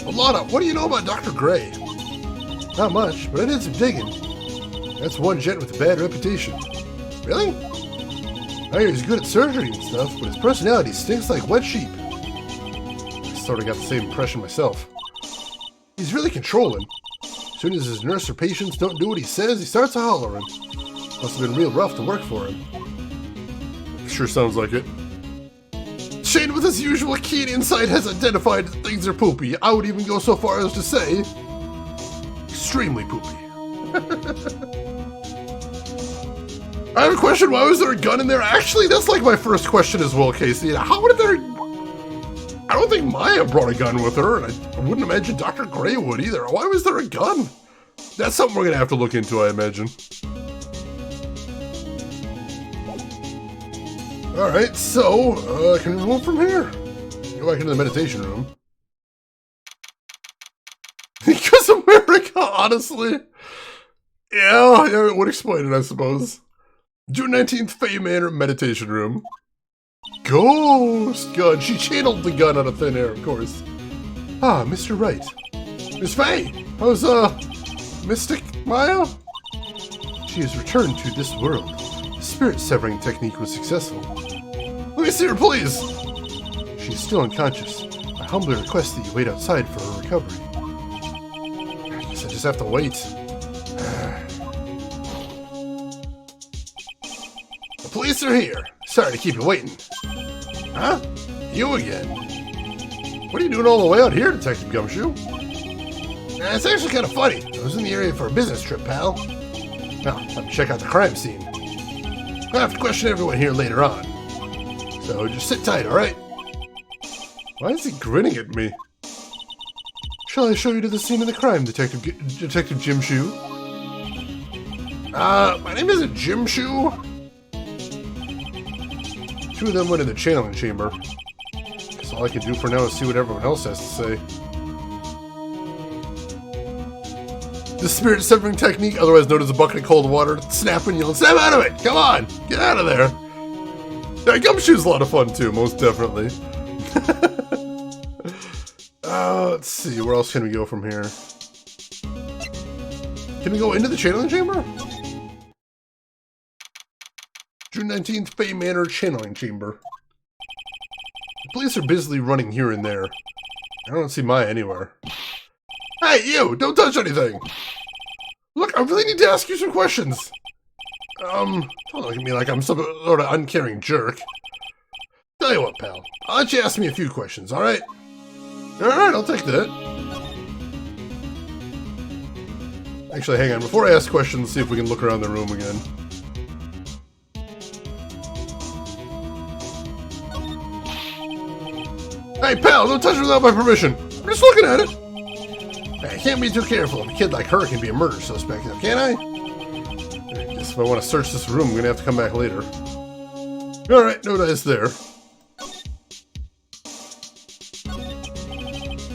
Well, Lana, what do you know about Dr. Gray? Not much, but I did some digging. That's one gent with a bad reputation. Really? I hear he's good at surgery and stuff, but his personality stinks like wet sheep. I sort of got the same impression myself. He's really controlling. As soon as his nurse or patients don't do what he says, he starts hollering. Must have been real rough to work for him. Sure sounds like it. Shane, with his usual keen insight, has identified that things are poopy. I would even go so far as to say, extremely poopy. I have a question. Why was there a gun in there? Actually, that's like my first question as well, Casey. How would there... I don't think Maya brought a gun with her, and I wouldn't imagine Dr. Gray would either. Why was there a gun? That's something we're going to have to look into, I imagine. Alright, so, can we move from here? Go back into the meditation room. Because America, honestly. Yeah, it would explain it, I suppose. June 19th, Faye Manor meditation room. Ghost gun. She channeled the gun out of thin air, of course. Ah, Mr. Wright. Miss Faye, how's, Mystic Maya? She has returned to this world. The spirit-severing technique was successful. Let me see her, please. She is still unconscious. I humbly request that you wait outside for her recovery. I guess I just have to wait. The police are here. Sorry to keep you waiting. Huh? You again? What are you doing all the way out here, Detective Gumshoe? It's actually kind of funny. I was in the area for a business trip, pal. Now, time to check out the crime scene. I'll have to question everyone here later on. So just sit tight, alright? Why is he grinning at me? Shall I show you to the scene of the crime, Detective Jim Shoe? My name isn't Jim Shoe. Two of them went in the channeling chamber. Guess all I can do for now is see what everyone else has to say. The spirit severing technique, otherwise known as a bucket of cold water, snap and yell, snap out of it! Come on! Get out of there! Yeah, Gumshoe's a lot of fun too, most definitely. Let's see, where else can we go from here? Can we go into the channeling chamber? June 19th, Fay Manor Channeling Chamber. The police are busily running here and there. I don't see Maya anywhere. Hey, you! Don't touch anything! Look, I really need to ask you some questions. Don't look at me like I'm some sort of uncaring jerk. Tell you what, pal. I'll let you ask me a few questions, alright? Alright, I'll take that. Actually, hang on. Before I ask questions, see if we can look around the room again. Hey, pal, don't touch it without my permission. I'm just looking at it. I can't be too careful. A kid like her can be a murder suspect now, can't I? I guess if I want to search this room, I'm going to have to come back later. Alright, no dice there.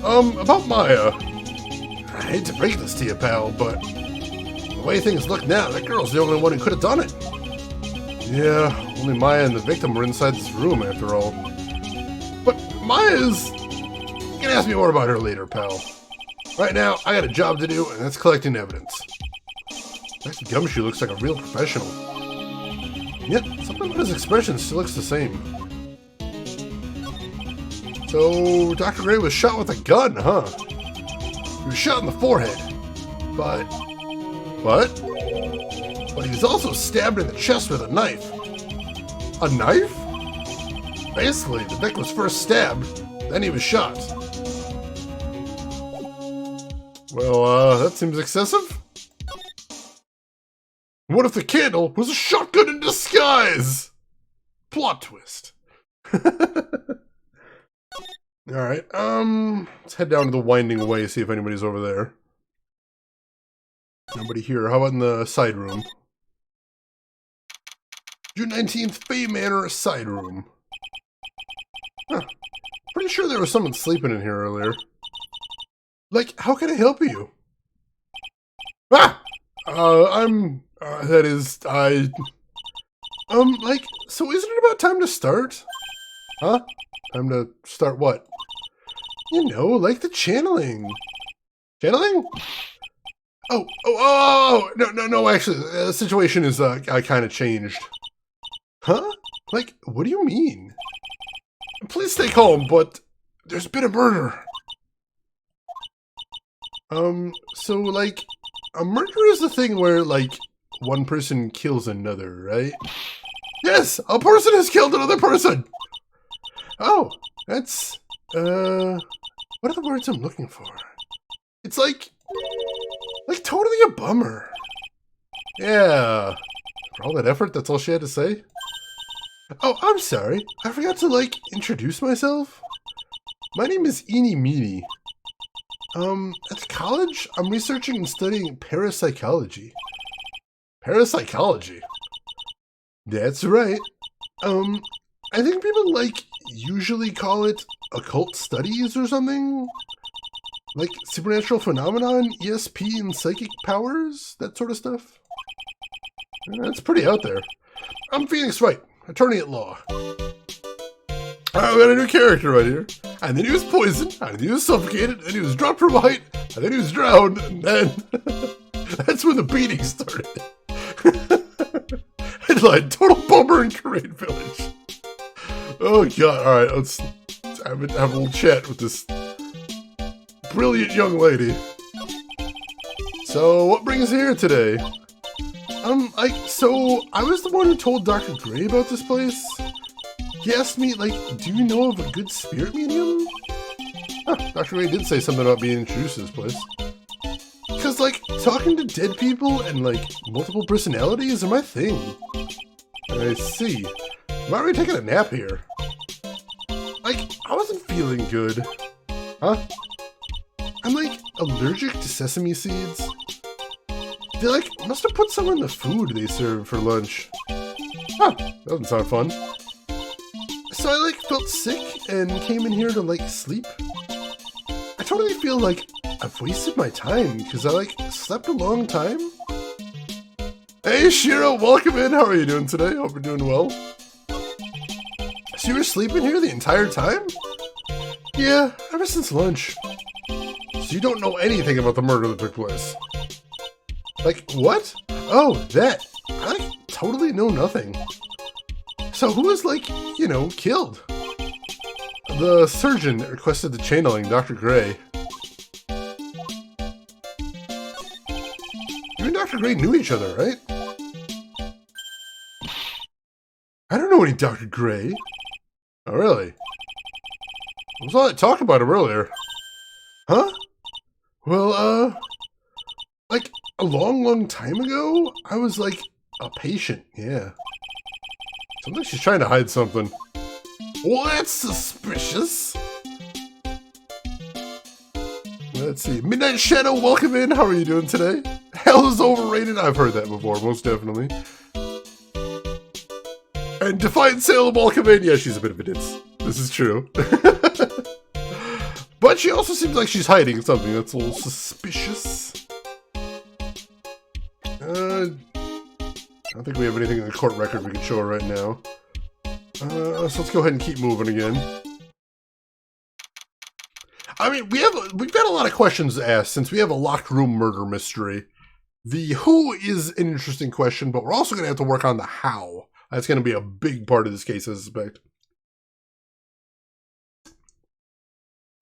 About Maya. I hate to break this to you, pal, but the way things look now, that girl's the only one who could have done it. Yeah, only Maya and the victim were inside this room, after all. But Maya's... You can ask me more about her later, pal. Right now, I got a job to do, and that's collecting evidence. Dr. Gumshoe looks like a real professional. Yet, something about his expression still looks the same. So, Dr. Gray was shot with a gun, huh? He was shot in the forehead. But he was also stabbed in the chest with a knife. A knife? Basically, the victim was first stabbed, then he was shot. Well, that seems excessive. What if the candle was a shotgun in disguise? Plot twist. Alright, let's head down to the winding way, see if anybody's over there. Nobody here. How about in the side room? June 19th, Fay Manor side room. Huh. Pretty sure there was someone sleeping in here earlier. Like, how can I help you? Ah! Like, so isn't it about time to start? Huh? Time to start what? You know, like the channeling. Channeling? No, actually, the situation is, I kind of changed. Huh? Like, what do you mean? Please stay calm, but there's been a murder. So, like, a murder is the thing where, like, one person kills another, right? Yes, a person has killed another person! Oh, that's, what are the words I'm looking for? It's like totally a bummer. Yeah. For all that effort, that's all she had to say? Oh, I'm sorry. I forgot to, like, introduce myself. My name is Eenie Meenie. At college, I'm researching and studying parapsychology. Parapsychology? That's right. I think people, like, usually call it occult studies or something? Like supernatural phenomenon, ESP, and psychic powers? That sort of stuff? That's pretty out there. I'm Phoenix Wright, attorney at law. Alright, we got a new character right here. And then he was poisoned, and then he was suffocated, and then he was dropped from height, and then he was drowned, and then... that's when the beating started. Headline, total bummer in Korean Village. Oh god, alright, let's have a little chat with this brilliant young lady. So, what brings you here today? So I was the one who told Dr. Gray about this place. He asked me, like, do you know of a good spirit medium? Huh, Dr. Gray did say something about being introduced to this place. Because, like, talking to dead people and, like, multiple personalities are my thing. I see. I'm already taking a nap here. Like, I wasn't feeling good. Huh? I'm, like, allergic to sesame seeds. They, like, must have put some in the food they served for lunch. Huh, that doesn't sound fun. So I, like, felt sick and came in here to, like, sleep. I totally feel like I've wasted my time because I, like, slept a long time. Hey, Shiro, welcome in. How are you doing today? Hope you're doing well. So you were sleeping here the entire time? Yeah, ever since lunch. So you don't know anything about the murder that took place? Like, what? Oh, that. I, like, totally know nothing. So who was, like, you know, killed? The surgeon requested the channeling Dr. Gray. You and Dr. Gray knew each other, right? I don't know any Dr. Gray. Oh, really? There was all that talk about him earlier. Huh? Well, like, a long time ago, I was, like, a patient, yeah. Sounds like she's trying to hide something. Well, that's suspicious. Let's see. Midnight Shadow, welcome in. How are you doing today? Hell is overrated. I've heard that before, most definitely. And Defiant Salem, welcome in. Yeah, she's a bit of a ditz. This is true. But she also seems like she's hiding something that's a little suspicious. I don't think we have anything in the court record we can show her right now. So let's go ahead and keep moving again. I mean, we've got a lot of questions asked since we have a locked room murder mystery. The who is an interesting question, but we're also going to have to work on the how. That's going to be a big part of this case, I suspect.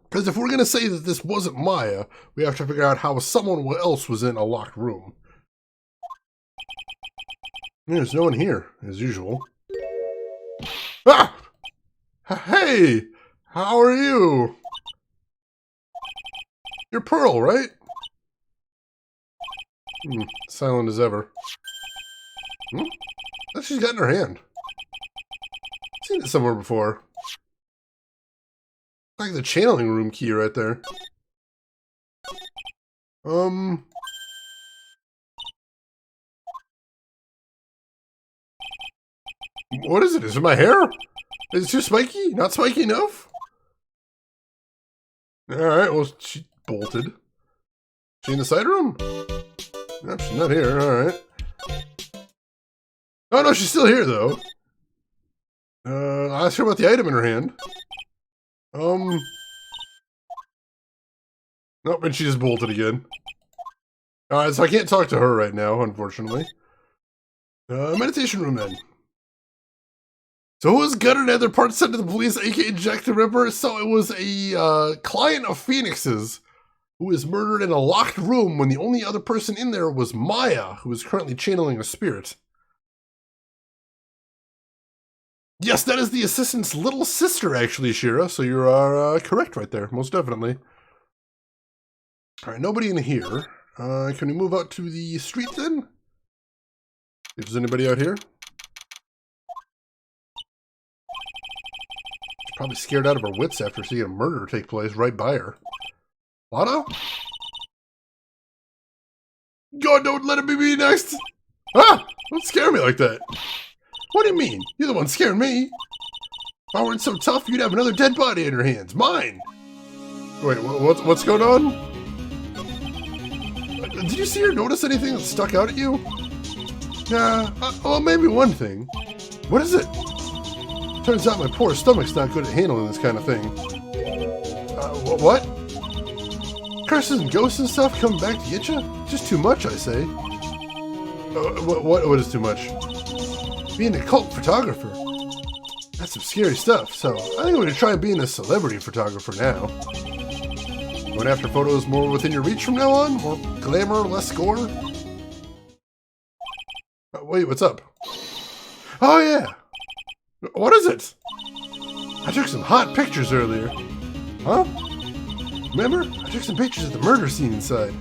Because if we're going to say that this wasn't Maya, we have to figure out how someone else was in a locked room. There's no one here, as usual. Ah! Hey! How are you? You're Pearl, right? Silent as ever. What she's got in her hand? I've seen it somewhere before. Like the channeling room key right there. What is it? Is it my hair? Is it too spiky? Not spiky enough? Alright, well, she bolted. She in the side room? No, she's not here. Alright. Oh, no, she's still here, though. I'll ask her about the item in her hand. Nope, and she just bolted again. Alright, so I can't talk to her right now, unfortunately. Meditation room, then. So who was gutted and had their parts sent to the police, aka Jack the Ripper? So it was a client of Phoenix's who was murdered in a locked room when the only other person in there was Maya, who is currently channeling a spirit. Yes, that is the assistant's little sister, actually, Shira. So you are correct right there, most definitely. All right, nobody in here. Can we move out to the street then? If there's anybody out here. She's probably scared out of her wits after seeing a murder take place right by her. Lana? God, don't let it be me next! Ah! Don't scare me like that. What do you mean? You're the one scaring me. If I weren't so tough, you'd have another dead body in your hands. Mine! Wait, what's going on? Did you see or notice anything that stuck out at you? Nah, well, maybe one thing. What is it? Turns out my poor stomach's not good at handling this kind of thing. What? Curses and ghosts and stuff coming back to get you? Just too much, I say. What is too much? Being a cult photographer. That's some scary stuff, so I think I'm going to try being a celebrity photographer now. Going after photos more within your reach from now on? More glamour, less gore? Wait, what's up? Oh, yeah. What is it? I took some hot pictures earlier. Huh? Remember? I took some pictures of the murder scene inside.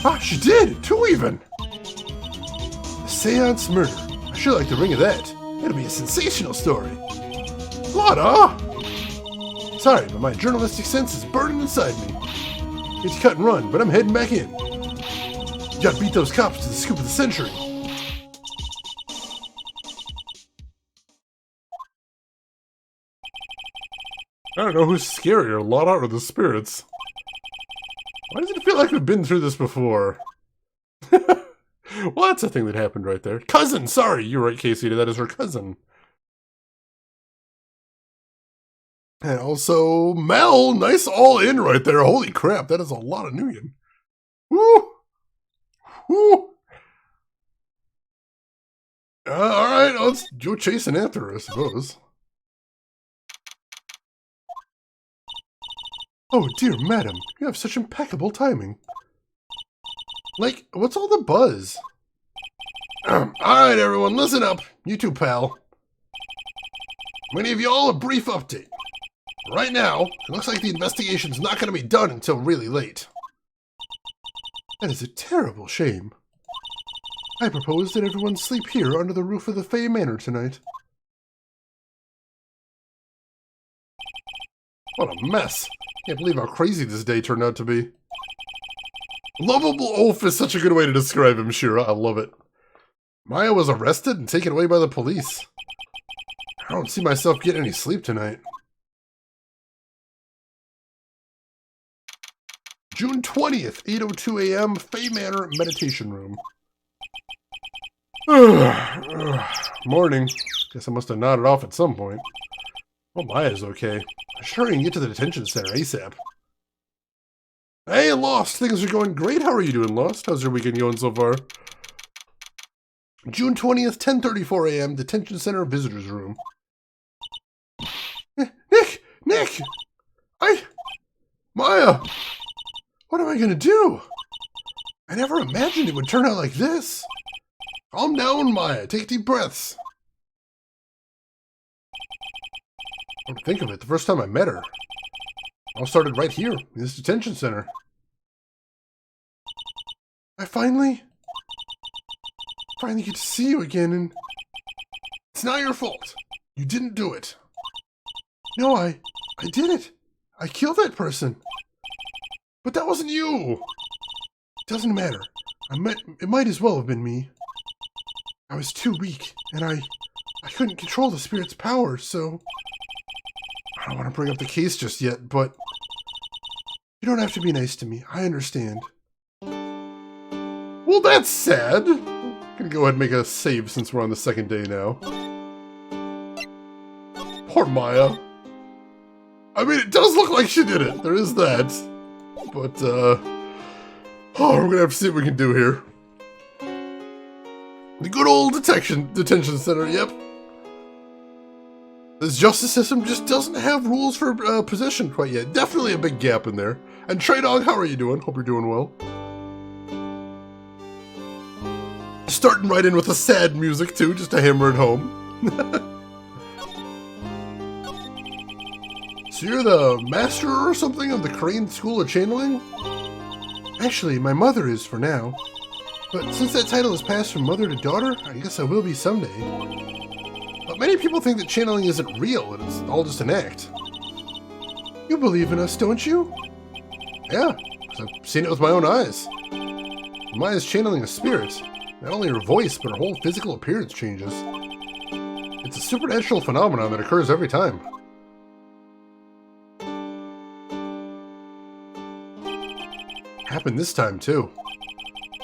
Ah, she did! 2 even! A seance murder. I sure like the ring of that. It'll be a sensational story. What, Sorry, but my journalistic sense is burning inside me. It's cut and run, but I'm heading back in. Gotta beat those cops to the scoop of the century. I don't know who's scarier, Lotta or the spirits. Why does it feel like we've been through this before? Well, that's a thing that happened right there. Cousin! Sorry, you're right, Casey. That is her cousin. And also, Mel! Nice all-in right there. Holy crap, that is a lot of Nuyen. Woo! Woo! Alright, let's go chasing after her, I suppose. Oh, dear madam, you have such impeccable timing. Like, what's all the buzz? Alright, everyone, listen up. You too, pal. I'm gonna give you all a brief update. Right now, it looks like the investigation's not gonna be done until really late. That is a terrible shame. I propose that everyone sleep here under the roof of the Fey Manor tonight. What a mess. Can't believe how crazy this day turned out to be. Lovable oaf is such a good way to describe him, Shira. I love it. Maya was arrested and taken away by the police. I don't see myself getting any sleep tonight. June 20th, 8:02 a.m., Fey Manor Meditation Room. Morning. Guess I must have nodded off at some point. Oh, Maya's okay. I sure can get to the detention center ASAP. Hey, Lost! Things are going great. How are you doing, Lost? How's your weekend going so far? June 20th, 10:34 a.m., Detention Center Visitors Room. Nick! Nick! Maya! What am I gonna do? I never imagined it would turn out like this. Calm down, Maya. Take deep breaths. Come to think of it, the first time I met her, it all started right here, in this detention center. I finally get to see you again, and it's not your fault. You didn't do it. No, I did it. I killed that person. But that wasn't you. It doesn't matter. It might as well have been me. I was too weak, and I couldn't control the spirit's power, so I don't want to bring up the case just yet, but you don't have to be nice to me. I understand. Well, that's sad. I'm gonna go ahead and make a save since we're on the second day now. Poor Maya. I mean, it does look like she did it. There is that. But, we're gonna have to see what we can do here. The good old detention center, yep. This justice system just doesn't have rules for possession quite yet. Definitely a big gap in there. And Trey Dog, how are you doing? Hope you're doing well. Starting right in with the sad music too, just to hammer it home. So you're the master or something of the Crane School of Channeling? Actually, my mother is for now. But since that title has passed from mother to daughter, I guess I will be someday. But many people think that channeling isn't real and it's all just an act. You believe in us, don't you? Yeah, because I've seen it with my own eyes. Maya's channeling a spirit. Not only her voice, but her whole physical appearance changes. It's a supernatural phenomenon that occurs every time. Happened this time, too.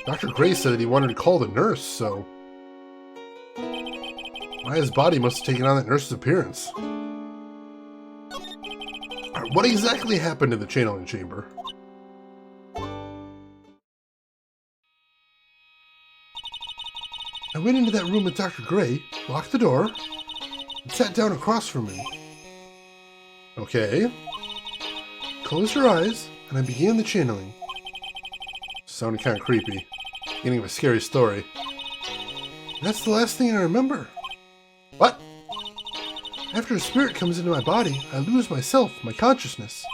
Dr. Gray said that he wanted to call the nurse, so Maya's body must have taken on that nurse's appearance. Alright, what exactly happened in the channeling chamber? I went into that room with Dr. Gray, locked the door, and sat down across from him. Okay. Closed her eyes, and I began the channeling. Sounded kind of creepy. Beginning of a scary story. That's the last thing I remember. What? After a spirit comes into my body, I lose myself, my consciousness.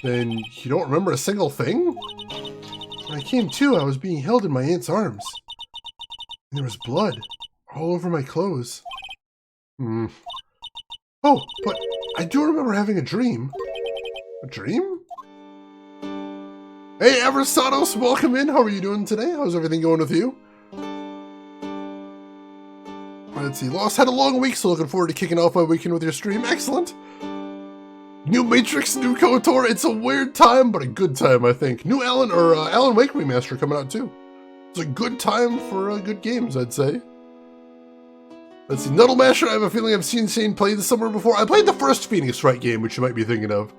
Then you don't remember a single thing? When I came to, I was being held in my aunt's arms. And there was blood all over my clothes. Oh, but I do remember having a dream. A dream? Hey, Eversados, welcome in. How are you doing today? How's everything going with you? Let's see. Lost had a long week, so looking forward to kicking off my weekend with your stream. Excellent. New Matrix, new KOTOR. It's a weird time, but a good time, I think. New Alan Wake remaster coming out too. It's a good time for good games, I'd say. Let's see. Nuddle Masher, I have a feeling I've seen Shane play this somewhere before. I played the first Phoenix Wright game, which you might be thinking of.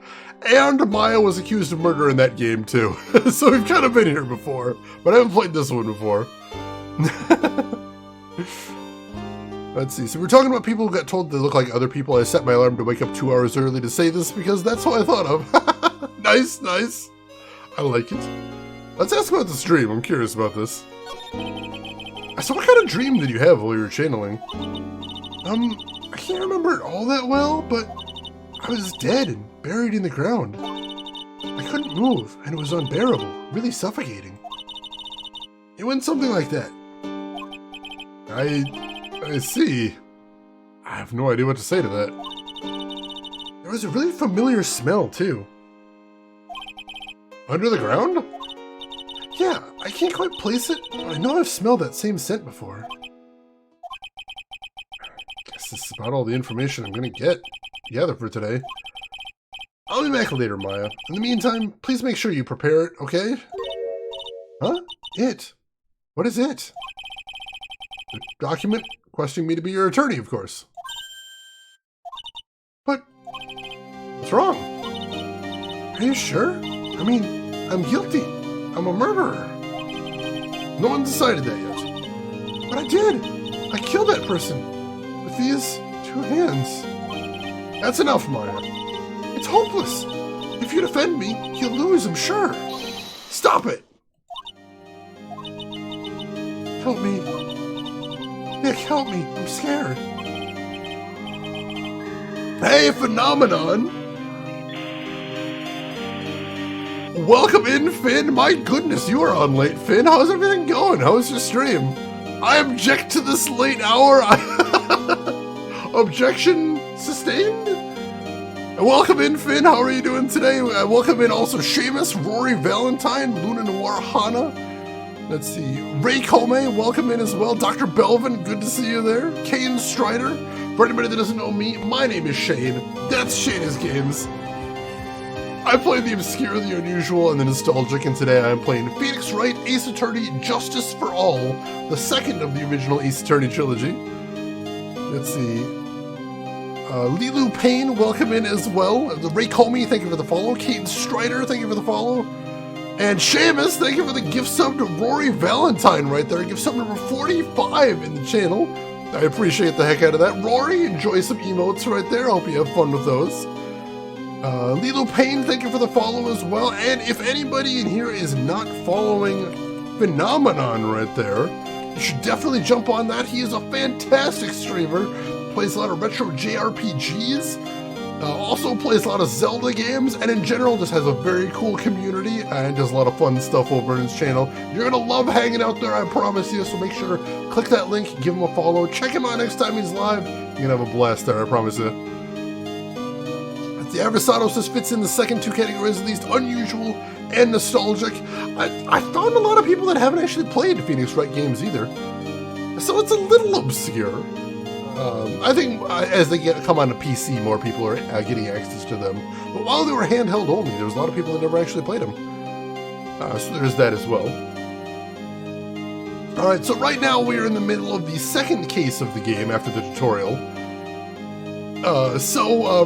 And Maya was accused of murder in that game too. So we've kind of been here before, but I haven't played this one before. Let's see, so we're talking about people who got told they look like other people. I set my alarm to wake up 2 hours early to say this because that's what I thought of. Nice, nice. I like it. Let's ask about the stream. I'm curious about this. So what kind of dream did you have while you were channeling? I can't remember it all that well, but I was dead and buried in the ground. I couldn't move, and it was unbearable, really suffocating. It went something like that. I see. I have no idea what to say to that. There was a really familiar smell, too. Under the ground? Yeah, I can't quite place it, but I know I've smelled that same scent before. Guess this is about all the information I'm gonna gather for today. I'll be back later, Maya. In the meantime, please make sure you prepare it, okay? Huh? It? What is it? The document requesting me to be your attorney, of course. But what's wrong? Are you sure? I mean, I'm guilty. I'm a murderer. No one decided that yet. But I did. I killed that person with these 2 hands. That's enough, Maya. It's hopeless. If you defend me, you'll lose, I'm sure. Stop it. Help me. Nick, help me. I'm scared. Hey, Phenomenon! Welcome in, Finn. My goodness, you are on late, Finn. How's everything going? How's your stream? I object to this late hour. Objection sustained? Welcome in, Finn. How are you doing today? Welcome in also Seamus, Rory Valentine, Luna Noir Hana. Let's see, Ray Comey, welcome in as well. Dr. Belvin, good to see you there. Kane Strider, for anybody that doesn't know me, my name is Shane. That's Shane's Games. I play the obscure, the unusual, and the nostalgic, and today I am playing Phoenix Wright, Ace Attorney, Justice for All, the second of the original Ace Attorney trilogy. Let's see. Lilu Payne, welcome in as well. Ray Comey, thank you for the follow. Kane Strider, thank you for the follow. And Seamus, thank you for the gift sub to Rory Valentine right there. Gift sub number 45 in the channel. I appreciate the heck out of that. Rory, enjoy some emotes right there. I hope you have fun with those. Lilo Payne, thank you for the follow as well. And if anybody in here is not following Phenomenon right there, you should definitely jump on that. He is a fantastic streamer. Plays a lot of retro JRPGs. Also plays a lot of Zelda games, and in general just has a very cool community and does a lot of fun stuff over on his channel. You're gonna love hanging out there, I promise you, so make sure to click that link, give him a follow, check him out next time he's live. You're gonna have a blast there, I promise you. The Adversados just fits in the second 2 categories, at least unusual and nostalgic. I found a lot of people that haven't actually played Phoenix Wright games either, so it's a little obscure. I think as they come on a PC, more people are getting access to them. But while they were handheld only, there was a lot of people that never actually played them. So there's that as well. Alright, so right now we are in the middle of the second case of the game after the tutorial.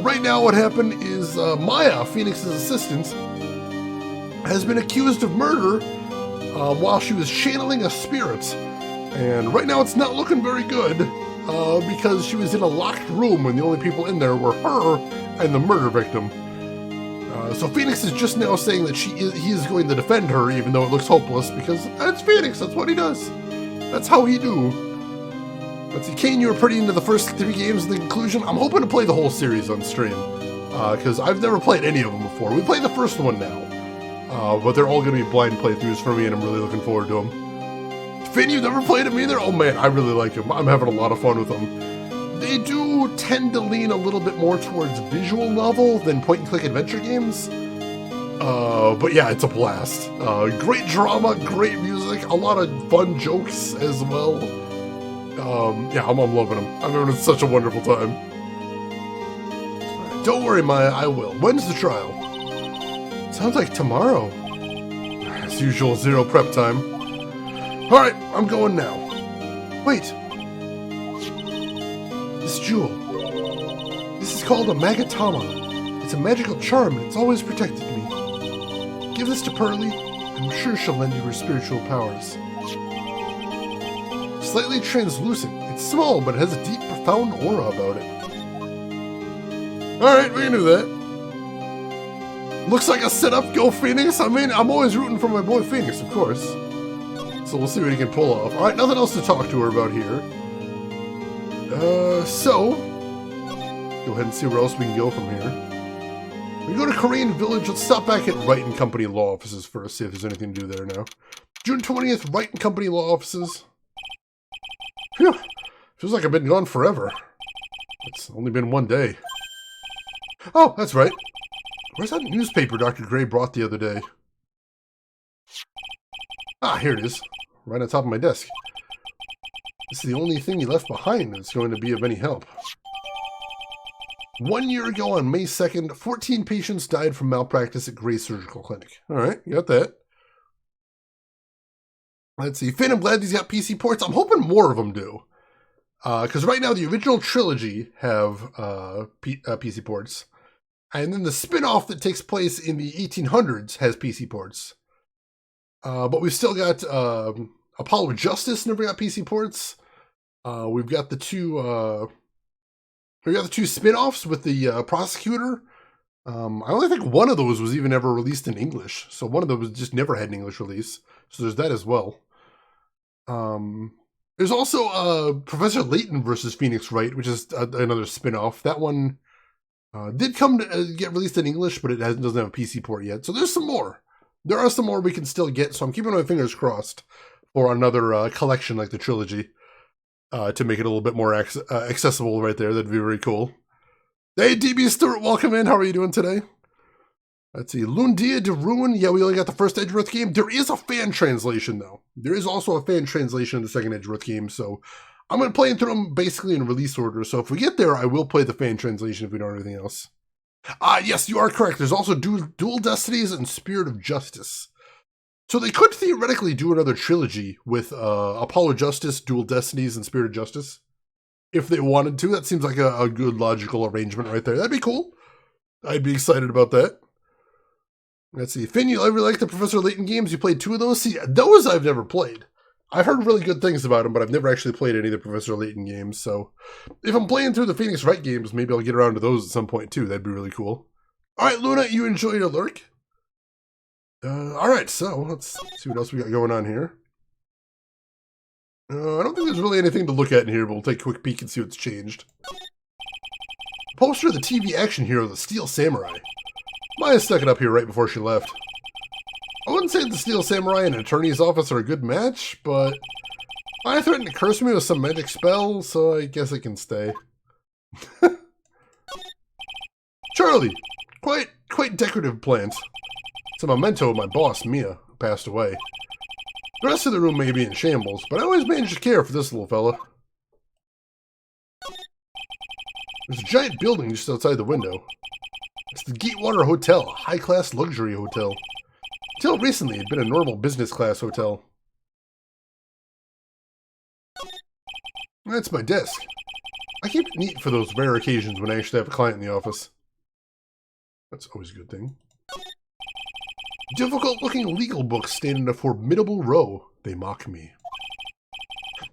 Right now what happened is Maya, Phoenix's assistant, has been accused of murder while she was channeling a spirit. And right now it's not looking very good. Because she was in a locked room when the only people in there were her and the murder victim. So Phoenix is just now saying that he is going to defend her, even though it looks hopeless, because that's Phoenix, that's what he does. That's how he do. Let's see, Kane, you were pretty into the first 3 games and the conclusion. I'm hoping to play the whole series on stream, because I've never played any of them before. We played the first one now, but they're all going to be blind playthroughs for me, and I'm really looking forward to them. Finn, you've never played them either? Oh man, I really like them. I'm having a lot of fun with them. They do tend to lean a little bit more towards visual novel than point-and-click adventure games. But yeah, it's a blast. Great drama, great music, a lot of fun jokes as well. Yeah, I'm loving them. I'm having such a wonderful time. Don't worry, Maya, I will. When's the trial? Sounds like tomorrow. As usual, 0 prep time. Alright, I'm going now. Wait. This jewel. This is called a Magatama. It's a magical charm and it's always protected me. Give this to Pearly, I'm sure she'll lend you her spiritual powers. Slightly translucent. It's small, but it has a deep, profound aura about it. Alright, we can do that. Looks like a setup. Go Phoenix. I mean, I'm always rooting for my boy Phoenix, of course. So we'll see what he can pull off. Alright, nothing else to talk to her about here. So go ahead and see where else we can go from here. We go to Korean Village. Let's stop back at Wright and Company Law Offices first, see if there's anything to do there now. June 20th, Wright and Company Law Offices. Phew. Feels like I've been gone forever. It's only been 1 day. Oh, that's right. Where's that newspaper Dr. Gray brought the other day? Ah, here it is. Right on top of my desk. This is the only thing he left behind that's going to be of any help. 1 year ago on May 2nd, 14 patients died from malpractice at Gray Surgical Clinic. Alright, you got that. Let's see. Finn, I'm glad these got PC ports. I'm hoping more of them do. Because right now the original trilogy have PC ports. And then the spin-off that takes place in the 1800s has PC ports. But we've still got Apollo Justice never got PC ports. We've got the two spin-offs with the prosecutor. I only think one of those was even ever released in English. So one of those just never had an English release. So there's that as well. There's also Professor Layton versus Phoenix Wright, which is another spin-off. That one did come to get released in English, but it doesn't have a PC port yet. So there's some more. There are some more we can still get, so I'm keeping my fingers crossed for another collection like the trilogy to make it a little bit more accessible right there. That'd be very cool. Hey, DB Stewart, welcome in. How are you doing today? Let's see. Lundia de Ruin. Yeah, we only got the first Edgeworth game. There is a fan translation, though. There is also a fan translation of the second Edgeworth game, so I'm going to play through them basically in release order. So if we get there, I will play the fan translation if we don't have anything else. Yes, you are correct. There's also Dual Destinies and Spirit of Justice. So they could theoretically do another trilogy with Apollo Justice, Dual Destinies, and Spirit of Justice. If they wanted to. That seems like a good logical arrangement right there. That'd be cool. I'd be excited about that. Let's see. Finn, you ever like the Professor Layton games? You played 2 of those? See, those I've never played. I've heard really good things about them, but I've never actually played any of the Professor Layton games. So if I'm playing through the Phoenix Wright games, maybe I'll get around to those at some point too. That'd be really cool. All right, Luna, you enjoy your lurk? All right, so let's see what else we got going on here. I don't think there's really anything to look at in here, but we'll take a quick peek and see what's changed. Poster of the TV action hero, the Steel Samurai. Maya stuck it up here right before she left. I wouldn't say the Steel Samurai and an attorney's office are a good match, but Maya threatened to curse me with some magic spell, so I guess it can stay. Charlie! Quite decorative plant. It's a memento of my boss, Mia, who passed away. The rest of the room may be in shambles, but I always manage to care for this little fella. There's a giant building just outside the window. It's the Gatewater Hotel, a high-class luxury hotel. Until recently, it had been a normal business-class hotel. That's my desk. I keep it neat for those rare occasions when I actually have a client in the office. That's always a good thing. Difficult-looking legal books stand in a formidable row. They mock me.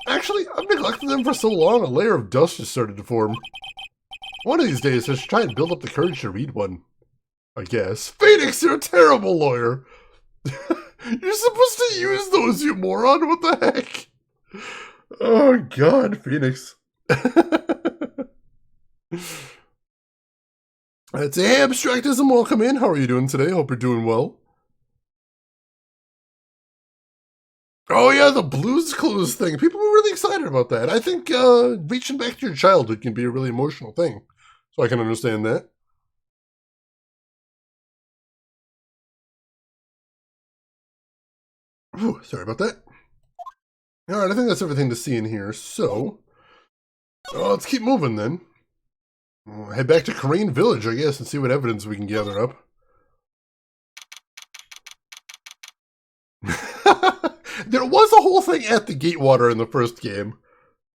Actually, I've neglected them for so long, a layer of dust has started to form. One of these days, I should try and build up the courage to read one. I guess. Phoenix, you're a terrible lawyer! You're supposed to use those, you moron! What the heck? Oh god, Phoenix. I'd say, hey, Abstractism, welcome in. How are you doing today? Hope you're doing well. Oh, yeah, the Blues Clues thing. People were really excited about that. I think reaching back to your childhood can be a really emotional thing. So I can understand that. Ooh, sorry about that. Alright, I think that's everything to see in here. So, let's keep moving then. We'll head back to Crane Village, I guess, and see what evidence we can gather up. There was a whole thing at the Gatewater in the first game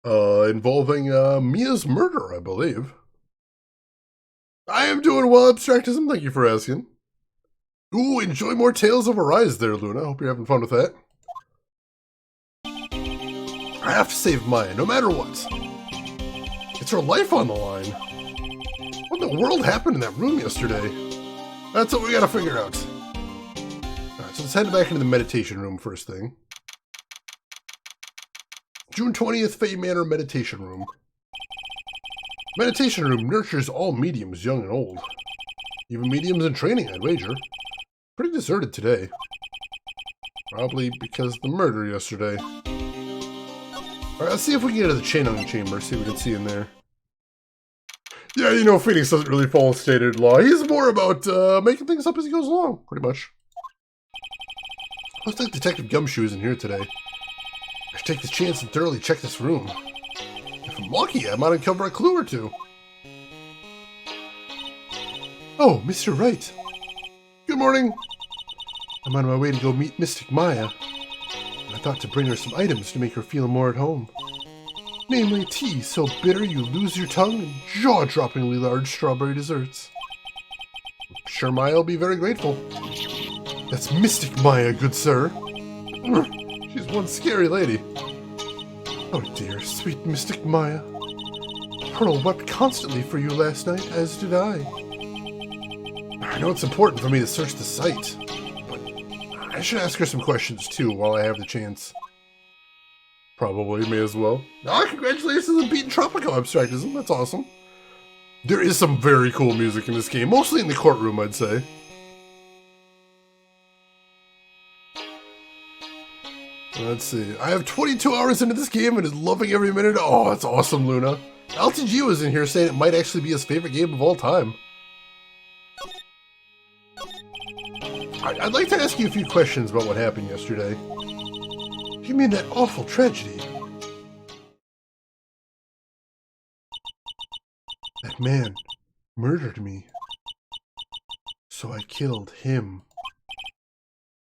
involving Mia's murder, I believe. I am doing well, Abstractism. Thank you for asking. Ooh, enjoy more Tales of Arise there, Luna. Hope you're having fun with that. I have to save Maya, no matter what. It's her life on the line. What in the world happened in that room yesterday? That's what we gotta figure out. Alright, so let's head back into the meditation room first thing. June 20th, Fae Manor Meditation Room. Meditation room nurtures all mediums, young and old. Even mediums in training, I'd wager. Pretty deserted today. Probably because of the murder yesterday. Alright, let's see if we can get to the channeling chamber, see what we can see in there. Yeah, you know, Phoenix doesn't really follow stated law. He's more about making things up as he goes along, pretty much. Looks like Detective Gumshoe's in here today. I should take this chance and thoroughly check this room. If I'm lucky, I might uncover a clue or two. Oh, Mr. Wright. Good morning. I'm on my way to go meet Mystic Maya. I thought to bring her some items to make her feel more at home. Namely, tea so bitter you lose your tongue and jaw-droppingly large strawberry desserts. I'm sure Maya will be very grateful. That's Mystic Maya, good sir. She's one scary lady. Oh dear, sweet Mystic Maya. Pearl wept constantly for you last night, as did I. I know it's important for me to search the site, but I should ask her some questions too while I have the chance. Probably, may as well. Ah, congratulations on beating Tropico Abstractism, that's awesome. There is some very cool music in this game, mostly in the courtroom, I'd say. Let's see. I have 22 hours into this game and is loving every minute. Oh, that's awesome, Luna. LTG was in here saying it might actually be his favorite game of all time. I'd like to ask you a few questions about what happened yesterday. You mean that awful tragedy? That man murdered me. So I killed him.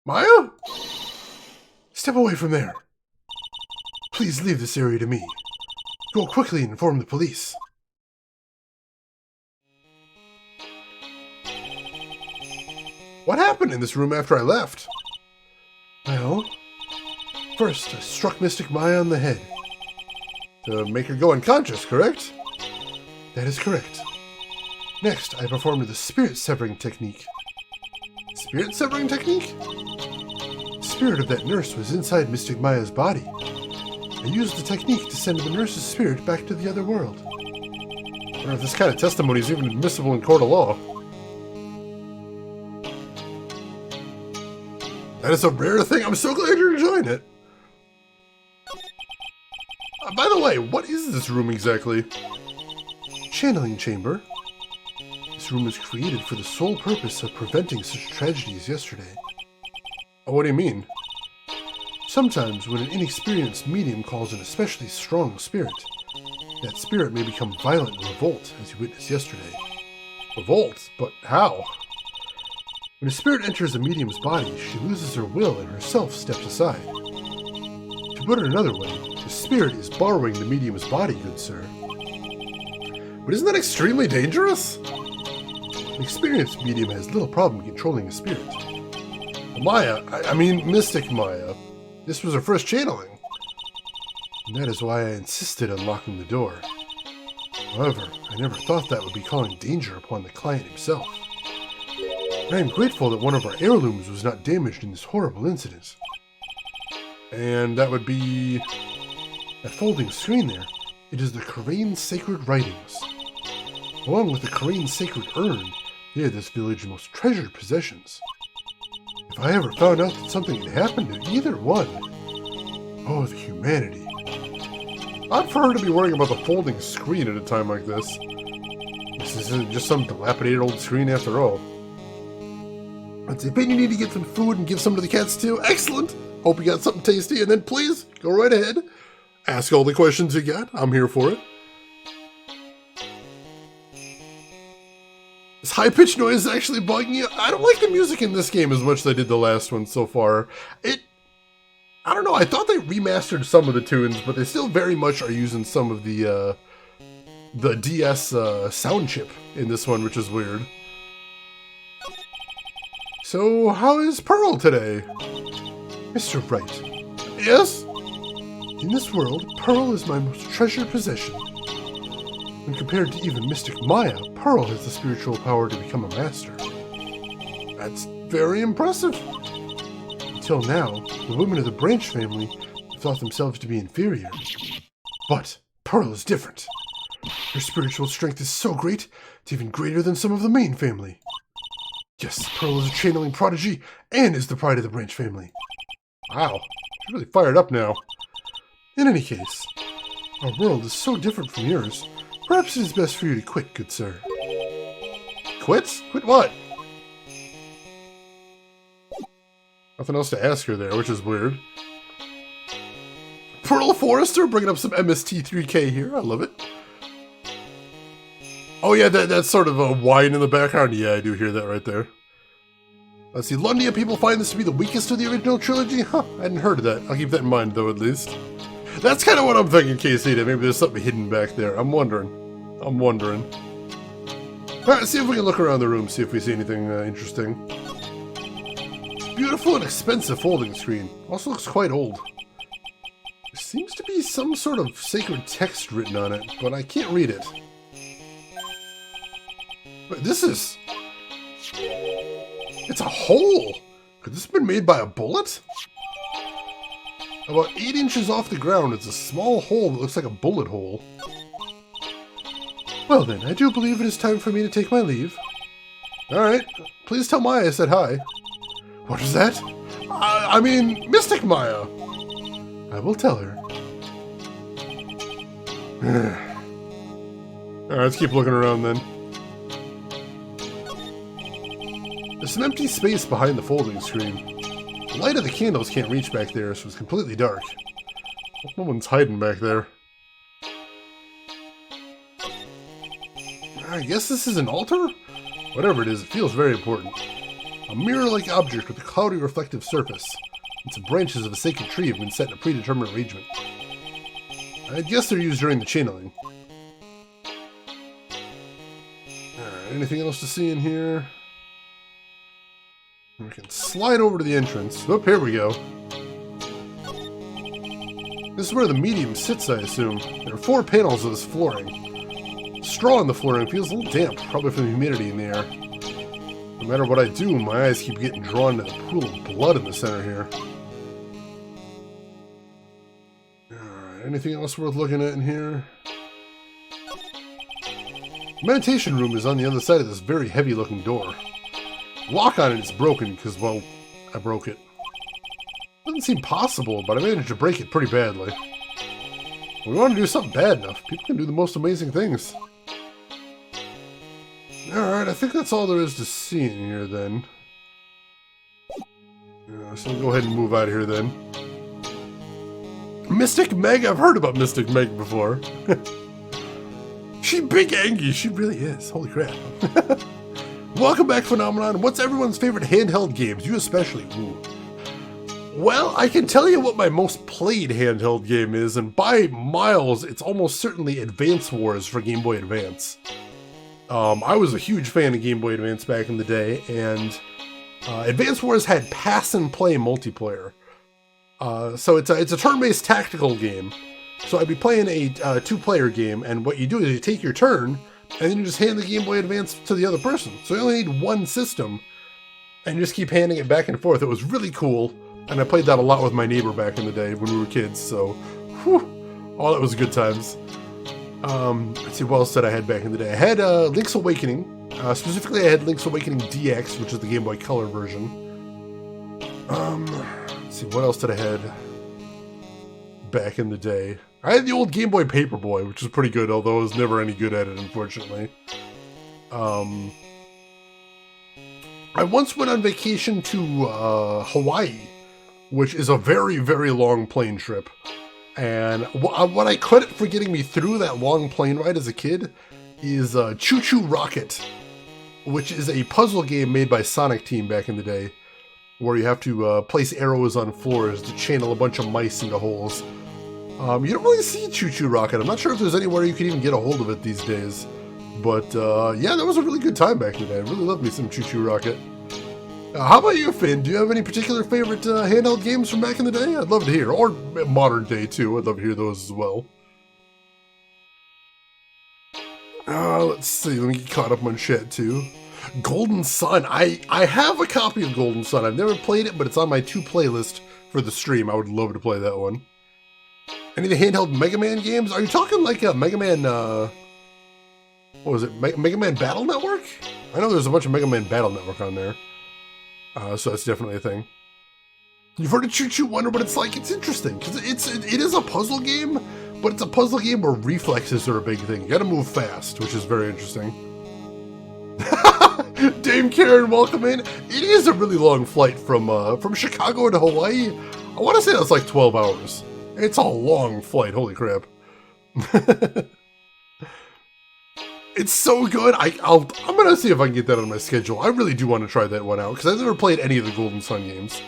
Maya? Step away from there. Please leave this area to me. Go quickly and inform the police. What happened in this room after I left? Well, first I struck Mystic Maya on the head. To make her go unconscious, correct? That is correct. Next, I performed the spirit-severing technique. Spirit-severing technique? The spirit of that nurse was inside Mystic Maya's body. I used the technique to send the nurse's spirit back to the other world. I don't know if this kind of testimony is even admissible in court of law. That is a rare thing. I'm so glad you're enjoying it. By the way, what is this room exactly? Channeling chamber. This room was created for the sole purpose of preventing such tragedies yesterday. Oh, what do you mean? Sometimes when an inexperienced medium calls an especially strong spirit, that spirit may become violent and revolt, as you witnessed yesterday. Revolt? But how? When a spirit enters a medium's body, she loses her will and herself steps aside. To put it another way, the spirit is borrowing the medium's body, good sir. But isn't that extremely dangerous? An experienced medium has little problem controlling a spirit. Maya, I mean Mystic Maya, this was her first channeling. And that is why I insisted on locking the door. However, I never thought that would be calling danger upon the client himself. I am grateful that one of our heirlooms was not damaged in this horrible incident. And that would be that folding screen there. It is the Korean sacred writings. Along with the Korean sacred urn, they are this village's most treasured possessions. If I ever found out that something had happened to either one, oh, the humanity. Odd for her to be worrying about the folding screen at a time like this. This isn't just some dilapidated old screen after all. Let's see, Ben, you need to get some food and give some to the cats too. Excellent! Hope you got something tasty, and then please, go right ahead. Ask all the questions you got. I'm here for it. This high-pitched noise is actually bugging you. I don't like the music in this game as much as I did the last one so far. I don't know, I thought they remastered some of the tunes, but they still very much are using some of the DS sound chip in this one, which is weird. So, how is Pearl today? Mr. Wright. Yes? In this world, Pearl is my most treasured possession. When compared to even Mystic Maya, Pearl has the spiritual power to become a master. That's very impressive. Until now, the women of the Branch family thought themselves to be inferior. But Pearl is different. Her spiritual strength is so great, it's even greater than some of the main family. Yes, Pearl is a channeling prodigy, and is the pride of the Branch family. Wow, she's really fired up now. In any case, our world is so different from yours, perhaps it is best for you to quit, good sir. Quit? Quit what? Nothing else to ask her there, which is weird. Pearl Forrester bringing up some MST3K here, I love it. Oh yeah, that's sort of a whine in the background. Yeah, I do hear that right there. Let's see, Lundia people find this to be the weakest of the original trilogy? Huh, I hadn't heard of that. I'll keep that in mind, though, at least. That's kind of what I'm thinking, Casey. Maybe there's something hidden back there. I'm wondering. Alright, see if we can look around the room, see if we see anything interesting. Beautiful and expensive folding screen. Also looks quite old. There seems to be some sort of sacred text written on it, but I can't read it. Wait, this is... It's a hole! Could this have been made by a bullet? About 8 inches off the ground, it's a small hole that looks like a bullet hole. Well then, I do believe it is time for me to take my leave. Alright, please tell Maya I said hi. What is that? I mean, Mystic Maya! I will tell her. Alright, let's keep looking around then. There's some empty space behind the folding screen. The light of the candles can't reach back there, so it's completely dark. No one's hiding back there. I guess this is an altar? Whatever it is, it feels very important. A mirror-like object with a cloudy reflective surface, and some branches of a sacred tree have been set in a predetermined arrangement. I guess they're used during the channeling. Alright, anything else to see in here? We can slide over to the entrance. Oh, here we go. This is where the medium sits, I assume. There are 4 panels of this flooring. Straw on the flooring feels a little damp, probably from the humidity in the air. No matter what I do, my eyes keep getting drawn to the pool of blood in the center here. Alright, anything else worth looking at in here? The meditation room is on the other side of this very heavy-looking door. Lock on it is broken because, well, I broke it. Doesn't seem possible, but I managed to break it pretty badly. When we want to do something bad enough, people can do the most amazing things. Alright, I think that's all there is to see in here then. So we'll go ahead and move out of here then. Mystic Meg? I've heard about Mystic Meg before. She big Angie, she really is. Holy crap. Welcome back, Phenomenon. What's everyone's favorite handheld games? You especially. Ooh. Well, I can tell you what my most played handheld game is, and by miles, it's almost certainly Advance Wars for Game Boy Advance. I was a huge fan of Game Boy Advance back in the day, and Advance Wars had pass and play multiplayer. So it's a turn-based tactical game. So I'd be playing a 2-player game, and what you do is you take your turn, and then you just hand the Game Boy Advance to the other person. So you only need one system, and you just keep handing it back and forth. It was really cool, and I played that a lot with my neighbor back in the day when we were kids, so, whew, oh, that was good times. Let's see, what else did I had back in the day? I had Link's Awakening. Specifically, I had Link's Awakening DX, which is the Game Boy Color version. Let's see, what else did I had back in the day? I had the old Game Boy Paperboy, which was pretty good, although I was never any good at it, unfortunately. I once went on vacation to Hawaii, which is a very, very long plane trip. And what I credit for getting me through that long plane ride as a kid is Choo Choo Rocket, which is a puzzle game made by Sonic Team back in the day, where you have to place arrows on floors to channel a bunch of mice into holes. You don't really see Choo Choo Rocket. I'm not sure if there's anywhere you can even get a hold of it these days. But yeah, that was a really good time back in the day. I really loved me some Choo Choo Rocket. How about you, Finn? Do you have any particular favorite handheld games from back in the day? I'd love to hear. Or modern day, too. I'd love to hear those as well. Let's see. Let me get caught up on chat, too. Golden Sun. I have a copy of Golden Sun. I've never played it, but it's on my 2 playlist for the stream. I would love to play that one. Any of the handheld Mega Man games? Are you talking like a Mega Man, what was it? Mega Man Battle Network? I know there's a bunch of Mega Man Battle Network on there. So that's definitely a thing. You've heard of Choo Choo, wonder what it's like? It's interesting, because it is a puzzle game, but it's a puzzle game where reflexes are a big thing. You gotta move fast, which is very interesting. Dame Karen, welcome in. It is a really long flight from Chicago to Hawaii. I want to say that's like 12 hours. It's a long flight, holy crap. It's so good. I'm gonna see if I can get that on my schedule. I really do want to try that one out, because I've never played any of the Golden Sun games.